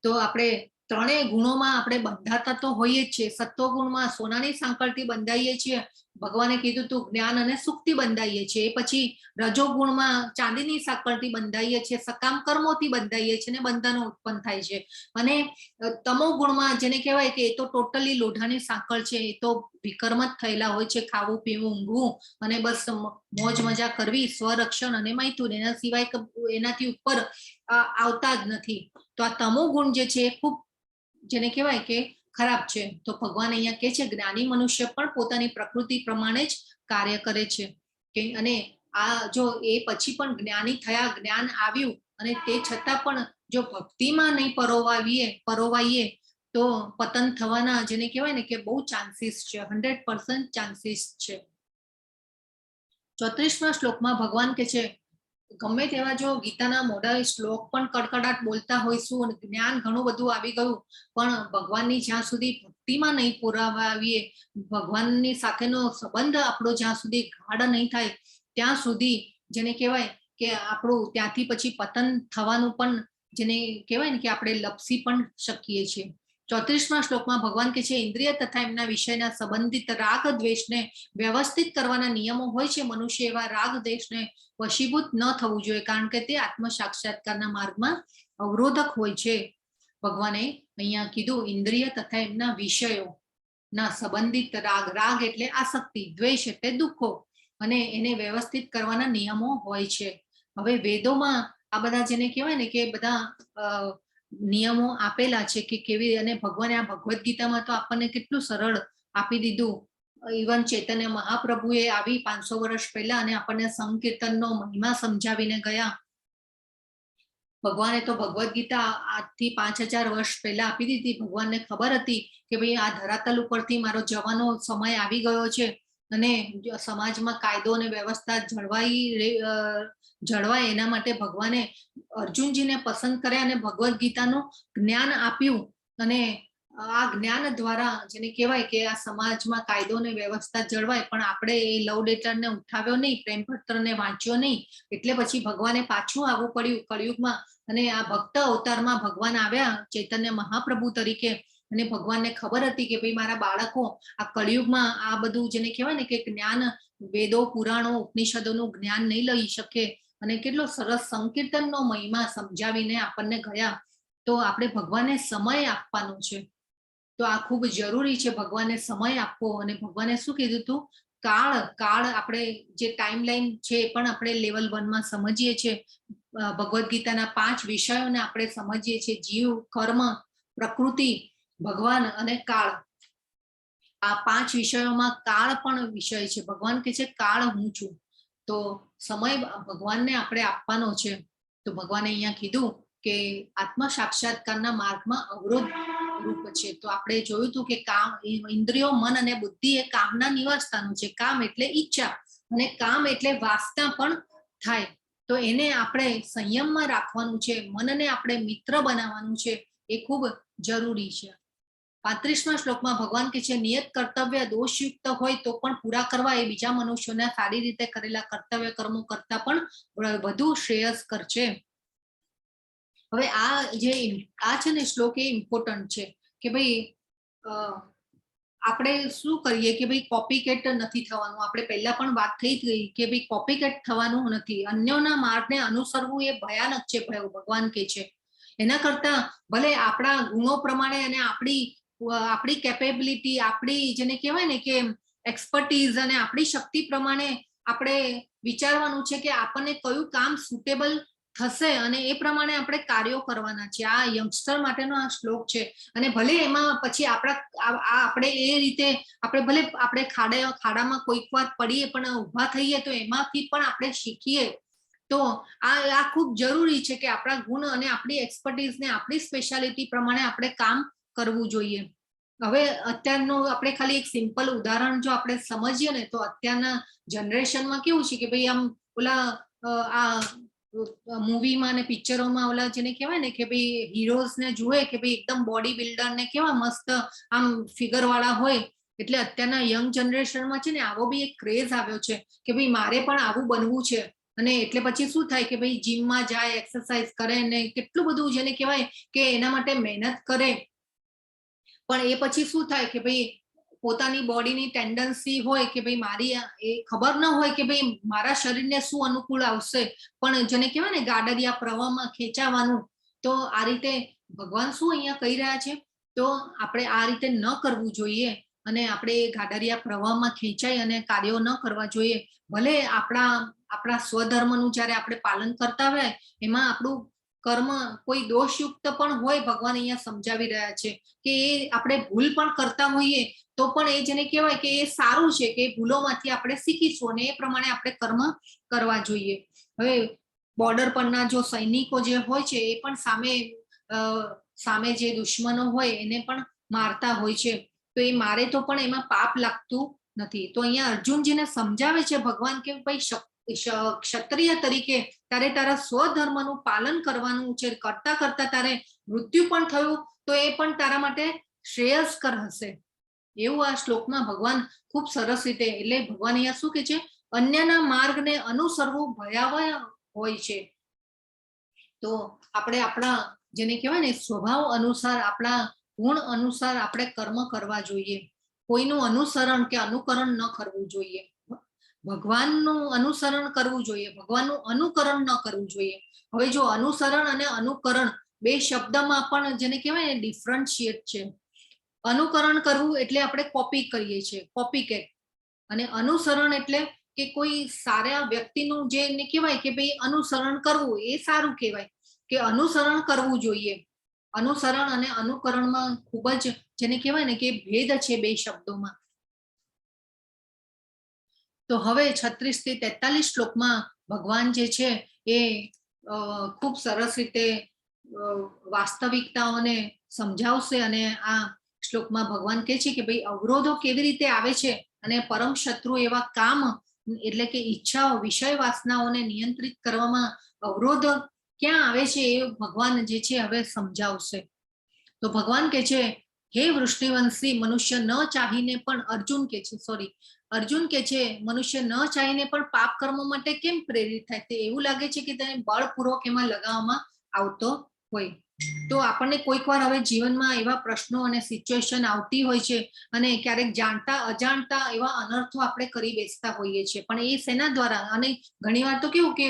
તો આપણે ત્રણેય ગુણોમાં આપણે બંધાતા તો હોઈએ જ છીએ. સત્વ ગુણમાં સોનાની સાંકળથી બંધાઈએ છીએ, ભગવાને કીધું તું જ્ઞાન અને સુખથી બંધાઈએ છીએ. એ પછી રજોગુણમાં ચાંદીની સાંકળથી બંધાઈએ છીએ, સકામ કર્મોથી બંધાઈએ છીએ, ને બંધનો ઉત્પન્ન થાય છે. અને તમો ગુણમાં જેને કહેવાય કે એ તો ટોટલી લોઢાની સાંકળ છે, એ તો વિકર્મ જ થયેલા હોય છે, ખાવું પીવું ઊંઘવું અને બસ મોજ મજા કરવી, સ્વરક્ષણ અને મૈથુન, એના સિવાય એનાથી ઉપર આવતા જ નથી. તો આ તમો ગુણ જે છે એ ખૂબ જેને કહેવાય કે ખરાબ છે. તો ભગવાન અહીંયા કહે છે જ્ઞાની મનુષ્ય પણ પોતાની પ્રકૃતિ પ્રમાણે જ કાર્ય કરે છે. કે અને આ જો એ પછી પણ જ્ઞાની થયા, જ્ઞાન આવ્યું, અને તે છતાં પણ જો ભક્તિમાં નહીં પરોવાઈએ તો પતન થવાના જેને કહેવાય ને કે બહુ ચાન્સીસ છે, 100% ચાન્સીસ છે. 34મા શ્લોકમાં ભગવાન કહે છે ગમે તેવા જો ગીતાના મોઢા શ્લોક પણ કડકડાટ બોલતા હોઈશું અને જ્ઞાન ઘણું બધું આવી ગયું, પણ ભગવાનની જ્યાં સુધી ભક્તિમાં નહીં પુરાવીએ, ભગવાનની સાથેનો સંબંધ આપણો જ્યાં સુધી ગાઢ નહીં થાય ત્યાં સુધી જેને કહેવાય કે આપણું ત્યાંથી પછી પતન થવાનું પણ જેને કહેવાય ને કે આપણે લપસી પણ શકીએ છીએ. 34મા શ્લોકમાં ભગવાન કહે છે ઇન્દ્રિય તથા એમના વિષયના સંબંધિત રાગ દ્વેષને વ્યવસ્થિત કરવાના નિયમો હોય છે. મનુષ્ય એવા રાગ દ્વેષને વશીભૂત ન થવું જોઈએ, કારણ કે તે આત્મ સાક્ષાત્કારના માર્ગમાં અવરોધક હોય છે. ભગવાને અહીંયા કીધું ઇન્દ્રિય તથા એમના વિષયો ના સંબંધિત રાગ એટલે આસક્તિ, દ્વેષ એટલે દુઃખો, અને એને વ્યવસ્થિત કરવાના નિયમો હોય છે. હવે વેદોમાં આ બધા જેને કહેવાય ને કે બધા નિયમો આપેલા છે કે કેવી, અને ભગવાને આ ભગવદ્ ગીતામાં તો આપણને કેટલું સરળ આપી દીધું. ઇવન ચૈતન્ય મહાપ્રભુએ આવી 500 વર્ષ પહેલા અને આપણને સંકીર્તનનો મહિમા સમજાવીને ગયા. ભગવાને તો ભગવદ્ ગીતા આજથી 5000 વર્ષ પહેલા આપી દીધી. ભગવાનને ખબર હતી કે ભાઈ આ ધરાતલ ઉપરથી મારો જવાનો સમય આવી ગયો છે, અને સમાજમાં કાયદો અને વ્યવસ્થા જળવાય એના માટે ભગવાને અર્જુનજીને પસંદ કર્યા અને ભગવદ્ ગીતાનું જ્ઞાન આપ્યું. અને આ જ્ઞાન દ્વારા જેને કહેવાય કે આ સમાજમાં કાયદો અને વ્યવસ્થા જળવાય, પણ આપણે એ લવ લેટરને ઉઠાવ્યો નહીં, પ્રેમપત્રને વાંચ્યો નહીં, એટલે પછી ભગવાને પાછું આવવું પડ્યું કળિયુગમાં. અને આ ભક્ત અવતારમાં ભગવાન આવ્યા ચૈતન્ય મહાપ્રભુ તરીકે, અને ભગવાનને ખબર હતી કે ભાઈ મારા બાળકો આ કળિયુગમાં આ બધું જેને કહેવાય ને કે જ્ઞાન, વેદો પુરાણો ઉપનિષદોનું જ્ઞાન નહીં લઈ શકે, અને કેટલો સરસ સંકીર્તનનો મહિમા સમજાવીને આપણને ગયા. તો આપણે ભગવાનને સમય આપવાનો છે. તો આ ખૂબ જરૂરી છે, ભગવાનને સમય આપવો. અને ભગવાને શું કીધું હતું, કાળ આપણે જે ટાઈમલાઈન છે એ પણ આપણે લેવલ 1 માં સમજીએ છીએ. ભગવદ્ ગીતાના 5 વિષયોને આપણે સમજીએ છીએ, જીવ, કર્મ, પ્રકૃતિ, ભગવાન અને કાળ. આ 5 વિષયોમાં કાળ પણ વિષય છે. ભગવાન કહે છે કાળ હું છું. તો સમય ભગવાનને આપણે આપવાનો છે. તો ભગવાને અહીંયા કીધું કે આત્મ સાક્ષાત્કારના માર્ગમાં અવરોધ રૂપ છે. તો આપણે જોયું હતું કે કામ, ઇન્દ્રિયો, મન અને બુદ્ધિ એ કામના નિવાસસ્થાનો છે. કામ એટલે ઈચ્છા, અને કામ એટલે વાસના પણ થાય. તો એને આપણે સંયમમાં રાખવાનું છે, મનને આપણે મિત્ર બનાવવાનું છે, એ ખૂબ જરૂરી છે. 35મા શ્લોકમાં ભગવાન કહે છે નિયત કર્તવ્ય દોષયુક્ત હોય તો પણ પૂરા કરવા એ બીજા મનુષ્યોના સારી રીતે કરેલા કર્તવ્ય કર્મો કરતા પણ વધુ શ્રેયસ્કર છે. હવે આ છે ને શ્લોક એ ઇમ્પોર્ટન્ટ છે કે ભાઈ આપણે શું કરીએ કે ભાઈ કોપીકેટ નથી થવાનું. આપણે પહેલા પણ વાત થઈ ગઈ કે ભાઈ કોપીકેટ થવાનું નથી. અન્યોના માર્ગને અનુસરવું એ ભયાનક છે, ભગવાન કહે છે. એના કરતા ભલે આપણા ગુણો પ્રમાણે અને આપણી કેપેબિલિટી, આપણી જેને કહેવાય ને કે એક્સપર્ટીઝ અને આપણી શક્તિ પ્રમાણે આપણે વિચારવાનું છે કે આપણને કયું કામ સુટેબલ થશે, અને એ પ્રમાણે આપણે કાર્યો કરવાના છે. આ યંગસ્ટર માટેનો આ શ્લોક છે. અને ભલે એમાં પછી આપણે એ રીતે આપણે ખાડામાં કોઈક વાર પડીએ પણ ઊભા થઈએ તો એમાંથી પણ આપણે શીખીએ. તો આ ખૂબ જરૂરી છે કે આપણા ગુણ અને આપણી એક્સપર્ટીઝને આપણી સ્પેશિયાલિટી પ્રમાણે આપણે કામ કરવું જોઈએ. હવે અત્યારનું આપણે ખાલી એક સિમ્પલ ઉદાહરણ જો આપણે સમજીએ ને, તો અત્યારના જનરેશનમાં કેવું છે કે ભાઈ આમ ઓલા આ મૂવીમાં ને પિક્ચરોમાં ઓલા જેને કહેવાય ને કે ભાઈ હીરોઝ ને જુએ કે ભાઈ એકદમ બોડી બિલ્ડર ને કેવા મસ્ત આમ ફિગર વાળા હોય, એટલે અત્યારના યંગ જનરેશનમાં છે ને આવો બી એક ક્રેઝ આવ્યો છે કે ભાઈ મારે પણ આવું બનવું છે. અને એટલે પછી શું થાય કે ભાઈ જીમમાં જાય, એક્સરસાઇઝ કરે ને કેટલું બધું જેને કહેવાય કે એના માટે મહેનત કરે, પણ એ પછી શું થાય કે ભાઈ પોતાની બોડીની ટેન્ડન્સી હોય કે ભાઈ મારી એ ખબર ન હોય કે ભાઈ મારા શરીરને શું અનુકૂળ આવશે, પણ જેને કહેવાય ને ગાડરિયા પ્રવાહમાં ખેંચાવાનું. તો આ રીતે ભગવાન શું અહીંયા કહી રહ્યા છે, તો આપણે આ રીતે ન કરવું જોઈએ અને આપણે ગાડરિયા પ્રવાહમાં ખેંચાઈ અને કાર્યો ન કરવા જોઈએ. ભલે આપણા સ્વધર્મનું જ્યારે આપણે પાલન કરતા હોય એમાં આપણું કર્મ કોઈ દોષયુક્ત પણ હોય, ભગવાન અહીંયા સમજાવી રહ્યા છે કે એ આપણે ભૂલ પણ કરતા હોઈએ તો પણ એ જેને કહેવાય કે એ સારું છે કે ભૂલોમાંથી આપણે શીખીશું અને એ પ્રમાણે આપણે કર્મ કરવા જોઈએ. હવે બોર્ડર પરના જો સૈનિકો જે હોય છે એ પણ સામે જે દુશ્મનો હોય એને પણ મારતા હોય છે, તો એ મારે તો પણ એમાં પાપ લાગતું નથી. તો અહીંયા અર્જુનજીને સમજાવે છે ભગવાન કે ભાઈ ક્ષત્રિય તરીકે તારે તારા સ્વધર્મનું પાલન કરવાનું છે, કરતા કરતા તારે મૃત્યુ પણ થયું તો એ પણ તારા માટે શ્રેયસ્કર હશે. એવું આ શ્લોકમાં ભગવાન ખૂબ સરસ રીતે, એટલે ભગવાન અહીંયા શું કે છે, અન્યના માર્ગને અનુસરવું ભયાવહ હોય છે. તો આપણે આપણા જેને કહેવાય ને સ્વભાવ અનુસાર, આપણા ગુણ અનુસાર આપણે કર્મ કરવા જોઈએ. કોઈનું અનુસરણ કે અનુકરણ ન કરવું જોઈએ. ભગવાનનું અનુસરણ કરવું જોઈએ, ભગવાનનું અનુકરણ ન કરવું જોઈએ. હવે જો અનુસરણ અને અનુકરણ બે શબ્દમાં પણ જેને કહેવાય ને ડિફરન્શિએટ છે. અનુકરણ કરવું એટલે આપણે કોપી કરીએ છીએ, કોપી કેટ. અને અનુસરણ એટલે કે કોઈ સારા વ્યક્તિનું જે કહેવાય કે ભાઈ અનુસરણ કરવું એ સારું કહેવાય, કે અનુસરણ કરવું જોઈએ. અનુસરણ અને અનુકરણમાં ખૂબ જ જેને કહેવાય ને કે ભેદ છે બે શબ્દોમાં. તો હવે 36 થી 43 શ્લોકમાં ભગવાન જે છે એ ખૂબ સરસ રીતે વાસ્તવિકતાઓને સમજાવશે. અને આ શ્લોકમાં ભગવાન કહે છે કે ભાઈ અવરોધો કેવી રીતે આવે છે અને પરમ શત્રુ એવા કામ એટલે કે ઈચ્છાઓ, વિષય વાસનાઓને નિયંત્રિત કરવામાં અવરોધ ક્યાં આવે છે એ ભગવાન જે છે હવે સમજાવશે. તો ભગવાન કહે છે, હે વૃષ્ટિવંશી, મનુષ્ય ન ચાહીને પણ અર્જુન કે છે મનુષ્ય ન ચાહીને પણ પાપ કર્મો માટે કેમ પ્રેરિત થાય? તે એવું લાગે છે કે તેને બળપૂર્વક એમાં લગાવવામાં આવતો હોય. તો આપણને કોઈક વાર હવે જીવનમાં એવા પ્રશ્નો અને સિચ્યુએશન આવતી હોય છે અને ક્યારેક જાણતા અજાણતા એવા અનર્થો આપણે કરી બેસતા હોઈએ છીએ, પણ એ શેના દ્વારા? અને ઘણીવાર તો કેવું કે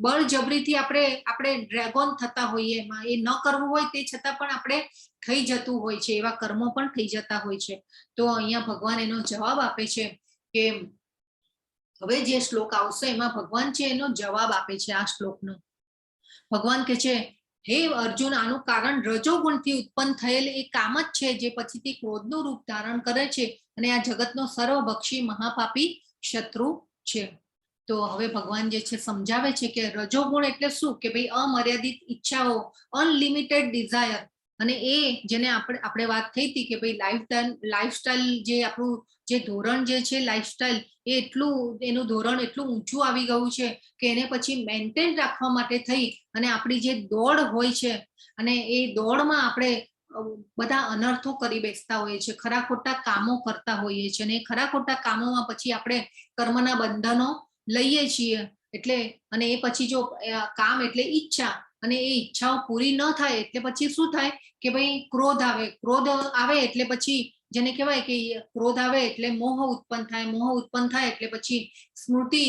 બળજબરીથી આપણે ડ્રેગોન થતા હોઈએ એમાં, એ ન કરવું હોય તે છતાં પણ આપણે થઈ જતું હોય છે, એવા કર્મો પણ થઈ જતા હોય છે. તો અહીંયા ભગવાન એનો જવાબ આપે છે કે હવે જે શ્લોક આવશે એમાં ભગવાન છે એનો જવાબ આપે છે આ શ્લોકનો. ભગવાન કે છે, હે અર્જુન, આનું કારણ રજોગુણથી ઉત્પન્ન થયેલ એ કામ જ છે જે પછીથી ક્રોધનું રૂપ ધારણ કરે છે અને આ જગતનો સર્વભક્ષી મહાપાપી શત્રુ છે. તો હવે ભગવાન જે છે સમજાવે છે કે રજોગુણ એટલે શું, કે ભાઈ અમર્યાદિત ઈચ્છાઓ, અનલિમિટેડ ડિઝાયર. અને એ જેને આપણે વાત થઈ હતી કે ભાઈ લાઈફસ્ટાઈલ જે આપણું જે ધોરણ જે છે લાઈફસ્ટાઈલ, એ એનું ધોરણ એટલું ઊંચું આવી ગયું છે કે એને પછી મેન્ટેન રાખવા માટે થઈ અને આપણી જે દોડ હોય છે અને એ દોડમાં આપણે બધા અનર્થો કરી બેસતા હોઈએ છીએ, ખરા ખોટા કામો કરતા હોઈએ છીએ, અને ખરા ખોટા કામોમાં પછી આપણે કર્મના બંધનો લઈએ છીએ. એટલે અને એ પછી જો કામ એટલે ઈચ્છા, અને એ ઈચ્છાઓ પૂરી ન થાય એટલે પછી શું થાય કે ભાઈ ક્રોધ આવે એટલે પછી જેને કહેવાય કે ક્રોધ આવે એટલે મોહ ઉત્પન્ન થાય, મોહ ઉત્પન્ન થાય એટલે પછી સ્મૃતિ,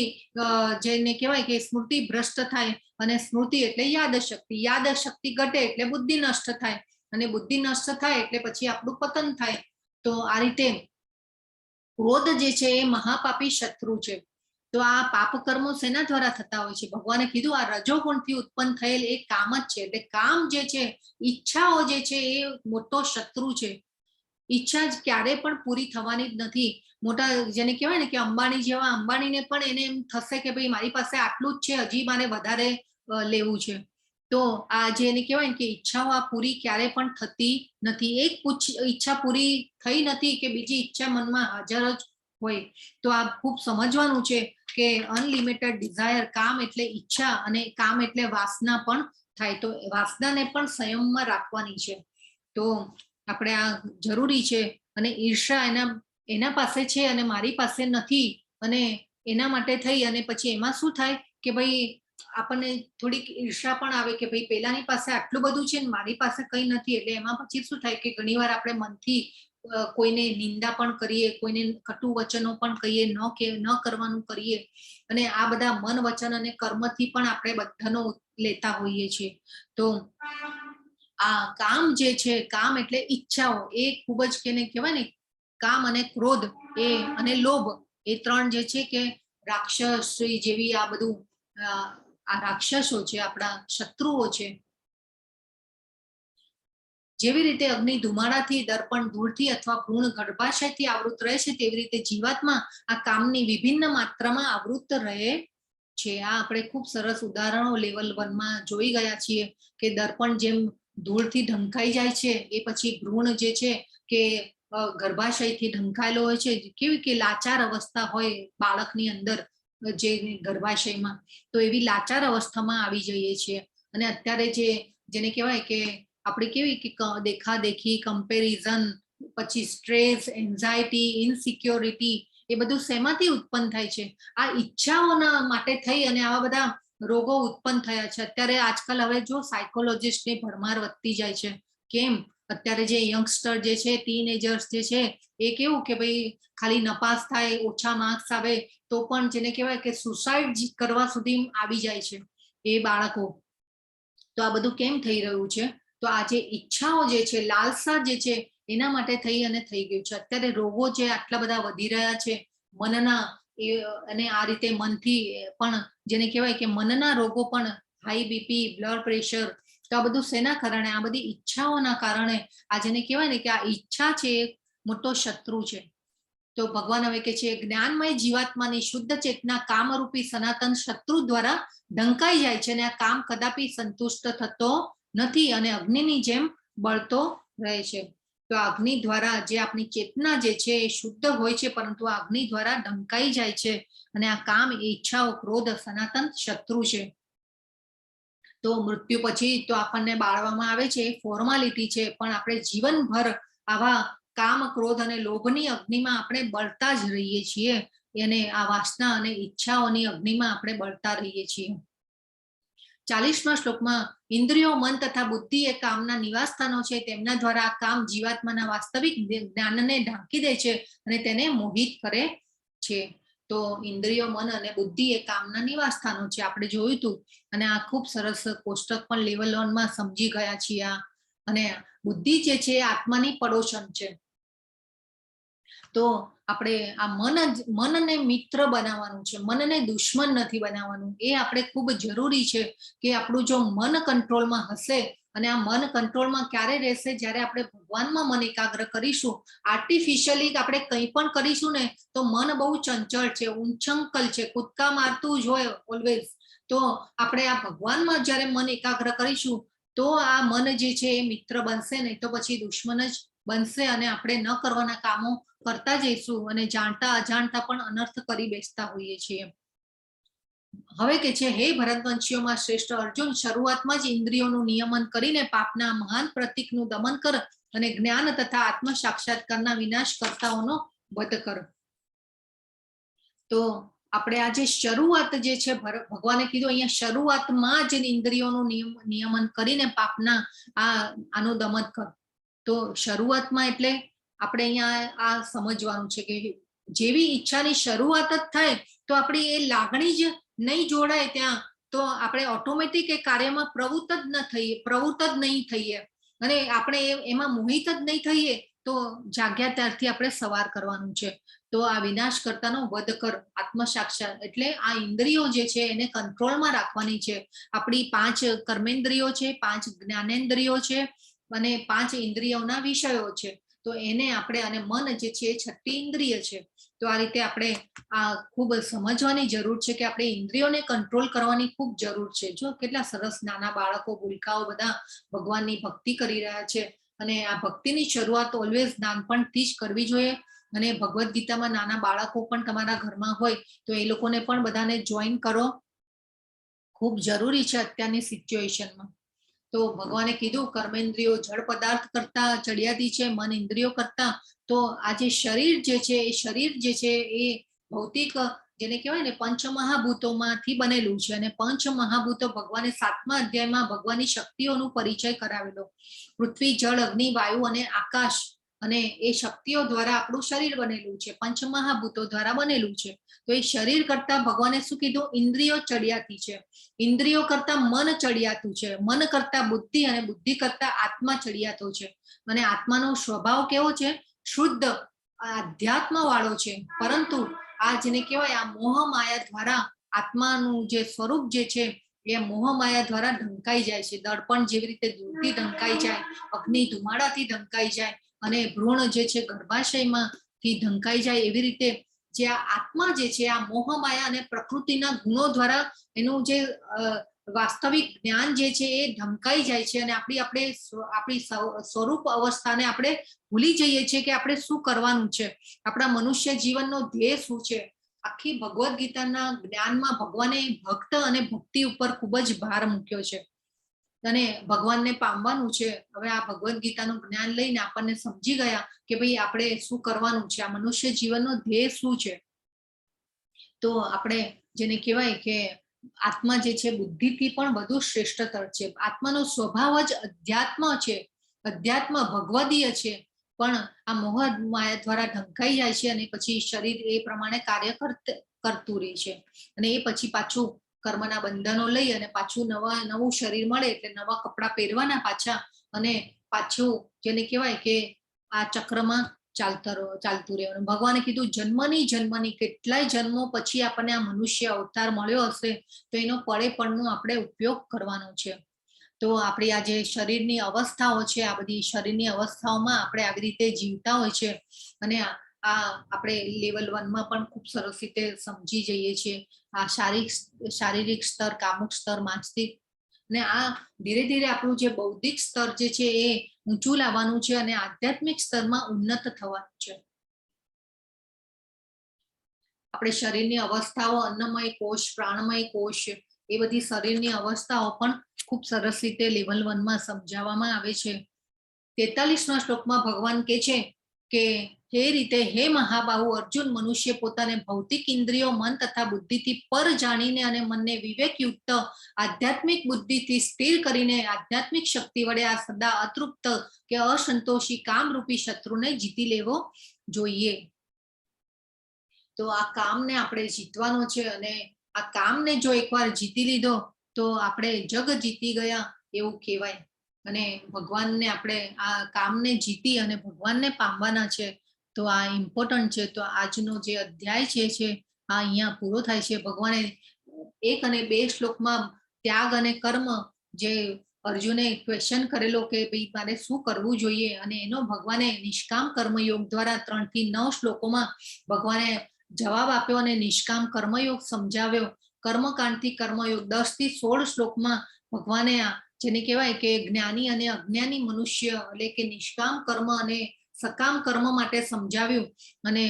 જેને કહેવાય કે સ્મૃતિ ભ્રષ્ટ થાય, અને સ્મૃતિ એટલે યાદ શક્તિ ઘટે એટલે બુદ્ધિ નષ્ટ થાય, અને બુદ્ધિ નષ્ટ થાય એટલે પછી આપણું પતન થાય. તો આ રીતે ક્રોધ જે છે એ મહાપાપી શત્રુ છે. તો આ પાપ કર્મો શેના દ્વારા થતા હોય છે? ભગવાને કીધું આ રજોગુણથી ઉત્પન્ન થયેલ એ કામ જ છે. એટલે કામ જે છે, ઈચ્છાઓ જે છે એ મોટો શત્રુ છે. ઈચ્છા જ ક્યારે પણ પૂરી થવાની જ નથી. મોટા જેને કહેવાય ને કે અંબાણીને પણ એને એમ થશે કે ભાઈ મારી પાસે આટલું જ છે, હજી મારે વધારે લેવું છે. તો આ જેને કહેવાય ને કે ઈચ્છાઓ આ પૂરી ક્યારે પણ થતી નથી. એક ઈચ્છા પૂરી થઈ નથી કે બીજી ઈચ્છા મનમાં હાજર જ હોય તો આ ખૂબ સમજવાનું છે કે અનલિમિટેડ ડિઝાયર, કામ એટલે ઈચ્છા અને કામ એટલે વાસના પણ થાય, તો વાસનાને પણ સંયમમાં રાખવાની છે. તો આપણે આ જરૂરી છે. અને ઈર્ષા એના પાસે છે અને મારી પાસે નથી, અને એના માટે થઈ અને પછી એમાં શું થાય કે ભાઈ આપણને થોડીક ઈર્ષા પણ આવે કે ભાઈ પેલાની પાસે આટલું બધું છે ને મારી પાસે કંઈ નથી. એટલે એમાં પછી શું થાય કે ઘણીવાર આપણે મનથી કોઈને નિંદા પણ કરીએ, કોઈને કટુ વચનો પણ કહીએ, ન કરવાનું કરીએ, અને આ બધા મન, વચન અને કર્મથી પણ આપણે બધાનો લેતા હોઈએ છીએ. તો આ કામ જે છે, કામ એટલે ઈચ્છાઓ, એ ખૂબ જ કેને કહેવાય ને, કામ અને ક્રોધ એ અને લોભ, એ ત્રણ જે છે કે રાક્ષસ જેવી આ બધું આ રાક્ષસો છે, આપણા શત્રુઓ છે. જેવી રીતે અગ્નિ ધુમાડાથી, દર્પણ ધૂળથી અથવા ભ્રૂણ ગર્ભાશયથી આવૃત રહે છે, તેવી રીતે જીવાત્મા આ કામની વિભિન્ન માત્રામાં આવૃત રહે છે. આ આપણે ખૂબ સરસ ઉદાહરણો લેવલ 1 માં જોઈ ગયા છીએ કે દર્પણ જેમ ધૂળથી ઢંકાઈ જાય છે, એ પછી ભ્રૂણ જે છે કે ગર્ભાશયથી ઢંકાયેલો હોય છે. કેવી કે લાચાર અવસ્થા હોય બાળકની અંદર, જે ગર્ભાશયમાં, તો એવી લાચાર અવસ્થામાં આવી જઈએ છીએ. અને અત્યારે જેને કહેવાય કે આપણે કેવી કે દેખાદેખી, કમ્પેરિઝન, પછી સ્ટ્રેસ, એન્ઝાયટી, ઇનસિક્યોરિટી, એ બધું શેમાંથી ઉત્પન્ન થાય છે? આ ઈચ્છાઓના માટે થઈ અને આવા બધા રોગો ઉત્પન્ન થયા છે. અત્યારે આજકાલ હવે જો સાયકોલોજીસ્ટની ભરમાર વધતી જાય છે. કેમ? અત્યારે જે યંગસ્ટર જે છે, ટીનેજર્સ જે છે, એ કેવું કે ભાઈ ખાલી નપાસ થાય, ઓછા માર્ક્સ આવે તો પણ જેને કહેવાય કે સુસાઇડ કરવા સુધી આવી જાય છે એ બાળકો. તો આ બધું કેમ થઈ રહ્યું છે? તો આ જે ઈચ્છાઓ જે છે, લાલસા જે છે, એના માટે થઈ ગયું છે. અત્યારે રોગો જે આટલા બધા વધી રહ્યા છે મનના, અને આ રીતે મનથી પણ જેને કહેવાય કે મનના રોગો પણ, હાઈ બીપી, બ્લડ પ્રેશર, તો આ બધું શેના કારણે? આ બધી ઈચ્છાઓના કારણે. આ જેને કહેવાય ને કે આ ઈચ્છા છે એક મોટો શત્રુ છે. તો ભગવાન હવે કે છે, જ્ઞાનમય જીવાત્માની શુદ્ધ ચેતના કામરૂપી સનાતન શત્રુ દ્વારા ઢંકાઈ જાય છે, અને આ કામ કદાપી સંતુષ્ટ થતો નથી અને અગ્નિની જેમ બળતો રહે છે. તો અગ્નિ દ્વારા જે આપણી ચેતના જે છે એ શુદ્ધ હોય છે, પરંતુ આ અગ્નિ દ્વારા ઢંકાઈ જાય છે. અને આ કામ, ઈચ્છાઓ, ક્રોધ સનાતન શત્રુ છે. તો મૃત્યુ પછી તો આપણને બાળવામાં આવે છે, ફોર્માલિટી છે, પણ આપણે જીવનભર આવા કામ, ક્રોધ અને લોભની અગ્નિમાં આપણે બળતા જ રહીએ છીએ. અને આ વાસના અને ઈચ્છાઓની અગ્નિમાં આપણે બળતા રહીએ છીએ. 40મા શ્લોકમાં ઇન્દ્રિયો, મન તથા બુદ્ધિ એ કામના નિવાસ સ્થાનો છે. તેમના દ્વારા આ કામ જીવાત્માના વાસ્તવિક જ્ઞાનને ઢાંકી દે છે અને તેને મોહિત કરે છે. તો ઇન્દ્રિયો, મન અને બુદ્ધિ એ કામના નિવાસ સ્થાનો છે, આપણે જોયું હતું. અને આ ખૂબ સરસ કોષ્ટક પણ લેવલ 1 માં સમજી ગયા છીએ. અને બુદ્ધિ જે છે આત્માની પડોશન છે. તો આપણે આ મનને મિત્ર બનાવવાનું છે, મનને દુશ્મન નથી બનાવવાનું. એ આપણે ખૂબ જરૂરી છે કે આપણું જો મન કંટ્રોલમાં હશે, અને આ મન કંટ્રોલમાં ક્યારે રહેશે? જ્યારે આપણે ભગવાનમાં મન એકાગ્ર કરીશું. આર્ટિફિશિયલી આપણે કંઈ પણ કરીશું ને તો મન બહુ ચંચળ છે, ઉંચંકલ છે, કૂદકા મારતું જ હોય ઓલવેઝ. તો આપણે આ ભગવાનમાં જ્યારે મન એકાગ્ર કરીશું તો આ મન જે છે એ મિત્ર બનશે, નહીં તો પછી દુશ્મન જ બનશે. અને આપણે ન કરવાના કામો કરતા જઈશું અને જાણતા અજાણતા પણ અનર્થ કરી બેસતા હોઈએ છીએ. હવે કે છે, હે ભરતવંશીઓમાં શ્રેષ્ઠ અર્જુન, શરૂઆતમાં જ ઇન્દ્રિયોનું નિયમન કરીને પાપના મહાન પ્રતીકનું દમન કર અને જ્ઞાન તથા આત્મ સાક્ષાત્કારના વિનાશ કરતાઓનો વધ કર. તો આપણે આ જે શરૂઆત જે છે, ભગવાને કીધું અહીંયા શરૂઆતમાં જ ઇન્દ્રિયોનું નિયમન કરીને પાપના આનો દમન કર. તો શરૂઆતમાં એટલે આપણે અહીંયા આ સમજવાનું છે કે જેવી ઈચ્છાની શરૂઆત જ થાય તો આપણી એ લાગણી જ નહીં જોડાય ત્યાં, તો આપણે ઓટોમેટિક એ કાર્યમાં પ્રવૃત્ત જ નહીં થઈએ, અને આપણે એમાં મોહિત જ નહીં થઈએ. તો જાગ્યા ત્યારથી આપણે સવાર કરવાનું છે. તો આ વિનાશ કરતાનો વધ કર, આત્મ સાક્ષાત એટલે આ ઇન્દ્રિયો જે છે એને કંટ્રોલમાં રાખવાની છે. આપણી 5 કર્મેન્દ્રિયો છે, 5 જ્ઞાનેન્દ્રિયો છે, અને 5 ઇન્દ્રિયોના વિષયો છે. તો એને આપણે, અને મન જે છે એ 6ઠી ઇન્દ્રિય છે. તો આ રીતે આપણે આ ખૂબ સમજવાની જરૂર છે કે આપણે ઇન્દ્રિયોને કંટ્રોલ કરવાની ખૂબ જરૂર છે. જો કેટલા સરસ નાના બાળકો, ભૂલકાઓ બધા ભગવાનની ભક્તિ કરી રહ્યા છે. અને આ ભક્તિની શરૂઆત ઓલવેઝ નાનપણથી જ કરવી જોઈએ. અને ભગવદ્ ગીતામાં નાના બાળકો પણ તમારા ઘરમાં હોય તો એ લોકોને પણ બધાને જોઈન કરો, ખૂબ જરૂરી છે અત્યારની સિચ્યુએશનમાં. તો ભગવાને કીધું કર્મેન્દ્રિયો જળ પદાર્થ કરતા ચડિયાતી છે, મન ઇન્દ્રિયો કરતા. તો આ જે શરીર જે છે એ ભૌતિક જેને કહેવાય ને પંચમહાભૂતોમાંથી બનેલું છે. અને પંચમહાભૂતો ભગવાને 7મા અધ્યાયમાં ભગવાનની શક્તિઓનો પરિચય કરાવેલો. પૃથ્વી, જળ, અગ્નિ, વાયુ અને આકાશ, અને એ શક્તિઓ દ્વારા આપણું શરીર બનેલું છે, પંચમહાભૂતો દ્વારા બનેલું છે. તો એ શરીર કરતા ભગવાને શું કીધું? ઇન્દ્રિયો ચડિયાતી છે. ઇન્દ્રિયો કરતા મન ચડિયાતું છે, મન કરતા બુદ્ધિ, અને બુદ્ધિ કરતા આત્મા ચડિયાતો છે. અને આત્માનો સ્વભાવ કેવો છે? શુદ્ધ આધ્યાત્મ વાળો છે. પરંતુ આ જેને કહેવાય આ મોહ માયા દ્વારા આત્માનું જે સ્વરૂપ જે છે એ મોહ માયા દ્વારા ઢંકાઈ જાય છે. દર્પણ જેવી રીતે ધૂળથી ઢંકાઈ જાય, અગ્નિ ધુમાડાથી ઢંકાઈ જાય, અને ભ્રૂણ જે છે ગર્ભાશયમાંથી ઢંકાઈ જાય, એવી રીતે જે આ આત્મા જે છે આ મોહ માયા અને પ્રકૃતિના ગુણો દ્વારા એનું જે વાસ્તવિક જ્ઞાન જે છે એ ઢંકાઈ જાય છે. અને આપણી સ્વરૂપ અવસ્થાને આપણે ભૂલી જઈએ છીએ કે આપણે શું કરવાનું છે, આપણા મનુષ્ય જીવનનો ધ્યેય શું છે. આખી ભગવદ્ ગીતાના જ્ઞાનમાં ભગવાને ભક્ત અને ભક્તિ ઉપર ખૂબ જ ભાર મૂક્યો છે, અને ભગવાનને પામવાનું છે. હવે આ ભગવદ્ ગીતાનું જ્ઞાન લઈને આપણને સમજી ગયા કે ભાઈ આપણે શું કરવાનું છે, આ મનુષ્ય જીવનનો ધ્યેય શું છે. તો આપણે જેને કહેવાય કે આત્મા જે છે બુદ્ધિથી પણ વધુ શ્રેષ્ઠતર છે. આત્માનો સ્વભાવ જ અધ્યાત્મ છે, અધ્યાત્મ ભગવદીય છે. પણ આ મોહ માયા દ્વારા ઢંકાઈ જાય છે, અને પછી શરીર એ પ્રમાણે કાર્ય કરતું રહે છે. અને એ પછી પાછું કર્મના બંધનો લઈ અને પાછું નવું શરીર મળે એટલે નવા કપડા પહેરવાના પાછા, અને પાછું જેને કહેવાય કે આ ચક્રમાં ચાલતું રહેવાનું. ભગવાને કીધું જન્મની કેટલાય જન્મો પછી આપણને આ મનુષ્ય અવતાર મળ્યો હશે, તો એનો પળેપળનો આપણે ઉપયોગ કરવાનો છે. તો આપણી આ જે શરીરની અવસ્થાઓ છે, આ બધી શરીરની અવસ્થાઓમાં આપણે આવી રીતે જીવતા હોય છે. અને આ આપણે લેવલ 1માં પણ ખૂબ સરસ રીતે સમજી જઈએ છીએ. આ શારીરિક સ્તર, કામુક સ્તર, માનસિક, અને આ ધીરે ધીરે આપણું જે બૌદ્ધિક સ્તર જે છે એ ઊંચું લાવવાનું છે, અને આધ્યાત્મિક સ્તરમાં ઉન્નત થવાનું છે. આપણે શરીરની અવસ્થાઓ, અન્નમય કોષ, પ્રાણમય કોષ, એ બધી શરીરની અવસ્થાઓ પણ ખૂબ સરસ રીતે લેવલ 1માં સમજાવવામાં આવે છે. 43મા શ્લોકમાં ભગવાન કહે છે કે જે રીતે હે મહાબાહુ અર્જુન, મનુષ્ય પોતાને ભૌતિક ઇન્દ્રિયો, મન તથા બુદ્ધિથી પર જાણીને અને મનને વિવેકયુક્ત આધ્યાત્મિક બુદ્ધિથી સ્થિર કરીને આધ્યાત્મિક શક્તિ વડે આ સદા અતૃપ્ત કે અસંતોષી કામરૂપી શત્રુને જીતી લેવો જોઈએ. તો આ કામને આપણે જીતવાનો છે, અને આ કામને જો એકવાર જીતી લીધો તો આપણે જગ જીતી ગયા એવું કહેવાય. અને ભગવાનને આપણે આ કામને જીતી અને ભગવાનને પામવાના છે. તો આ ઇમ્પોર્ટન્ટ છે. તો આજનો જે અધ્યાય છે આ અહીંયા પૂરો થાય છે. ભગવાને 1 અને 2 શ્લોકમાં ત્યાગ અને કર્મ જે અર્જુને ક્વેશ્ચન કરેલો કે ભાઈ મારે શું કરવું જોઈએ, અને એનો ભગવાને નિષ્કામ કર્મયોગ દ્વારા 3 થી 9 શ્લોકોમાં ભગવાને જવાબ આપ્યો અને નિષ્કામ કર્મયોગ સમજાવ્યો. કર્મકાંડથી કર્મયોગ 10 થી 16 શ્લોકમાં ભગવાને જેને કહેવાય કે જ્ઞાની અને અજ્ઞાની મનુષ્ય એટલે કે નિષ્કામ કર્મ અને સકામ કર્મ માટે સમજાવ્યું. અને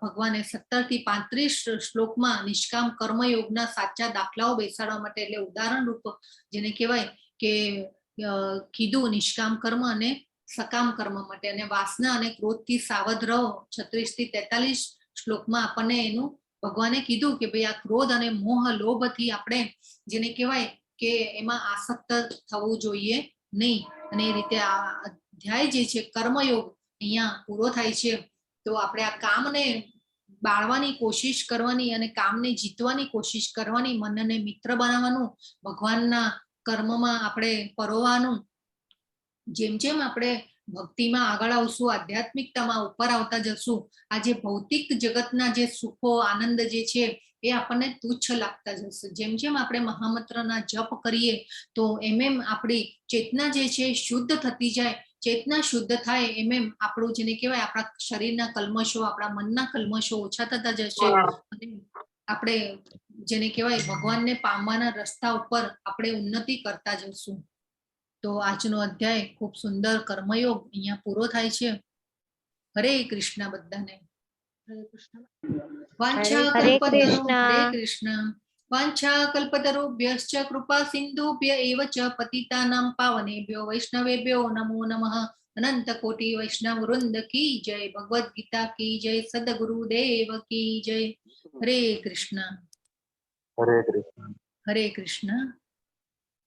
ભગવાને 17 થી 35 શ્લોકમાં નિષ્કામ કર્મયોગના સાચા દાખલાઓ બેસાડવા માટે, એટલે ઉદાહરણ રૂપ જેને કહેવાય કે કીધું નિષ્કામ કર્મ અને સકામ કર્મ માટે. અને વાસના અને ક્રોધથી સાવધ રહો 36 થી 43 શ્લોકમાં આપણને એનું ભગવાને કીધું કે ભાઈ આ ક્રોધ અને મોહ લોભથી આપણે જેને કહેવાય કે એમાં આસક્ત થવું જોઈએ નહીં. અને એ રીતે આ અધ્યાય જે છે કર્મયોગ અહીંયા પૂરો થાય છે. તો આપણે આ કામને બાળવાની કોશિશ કરવાની અને કામને જીતવાની કોશિશ કરવાની, મનને મિત્ર બનાવવાનું, ભગવાનના કર્મમાં આપણે પરોવાનું. જેમ જેમ આપણે ભક્તિમાં આગળ આવશું, આધ્યાત્મિકતામાં ઉપર આવતા જશું, આ જે ભૌતિક જગતના જે સુખો, આનંદ જે છે એ આપણને તુચ્છ લાગતા જશે. જેમ જેમ આપણે મહામંત્રના જપ કરીએ તો એમ આપણી ચેતના જે છે શુદ્ધ થતી જાય. ચેતના શુદ્ધ થાય એમ આપણું જેને કહેવાય આપણા શરીરના કલ્મશો, આપણા મનના કલ્મશો ઓછા થતા જશે. અને આપણે જેને કહેવાય ભગવાનને પામવાના રસ્તા ઉપર આપણે ઉન્નતિ કરતા જશું. તો આજનો અધ્યાય ખૂબ સુંદર કર્મયોગ અહીંયા પૂરો થાય છે. હરે કૃષ્ણ બધાને. હરે કૃષ્ણ. વાંછા હરે કલ્પતરુ કૃષ્ણ. હરે કૃષ્ણ. વાંછા કલ્પતરુભ્યશ્ચ કૃપા સિંધુભ્ય એવ ચ પતિતાનાં પાવનેભ્યો વૈષ્ણવેભ્યો નમો નમઃ. અનંત કોટિ વૈષ્ણવ વૃંદ કી જય. ભગવદ ગીતા કી જય. સદગુરુદેવ કી જય. હરે કૃષ્ણ. હરે કૃષ્ણ. હરે કૃષ્ણ.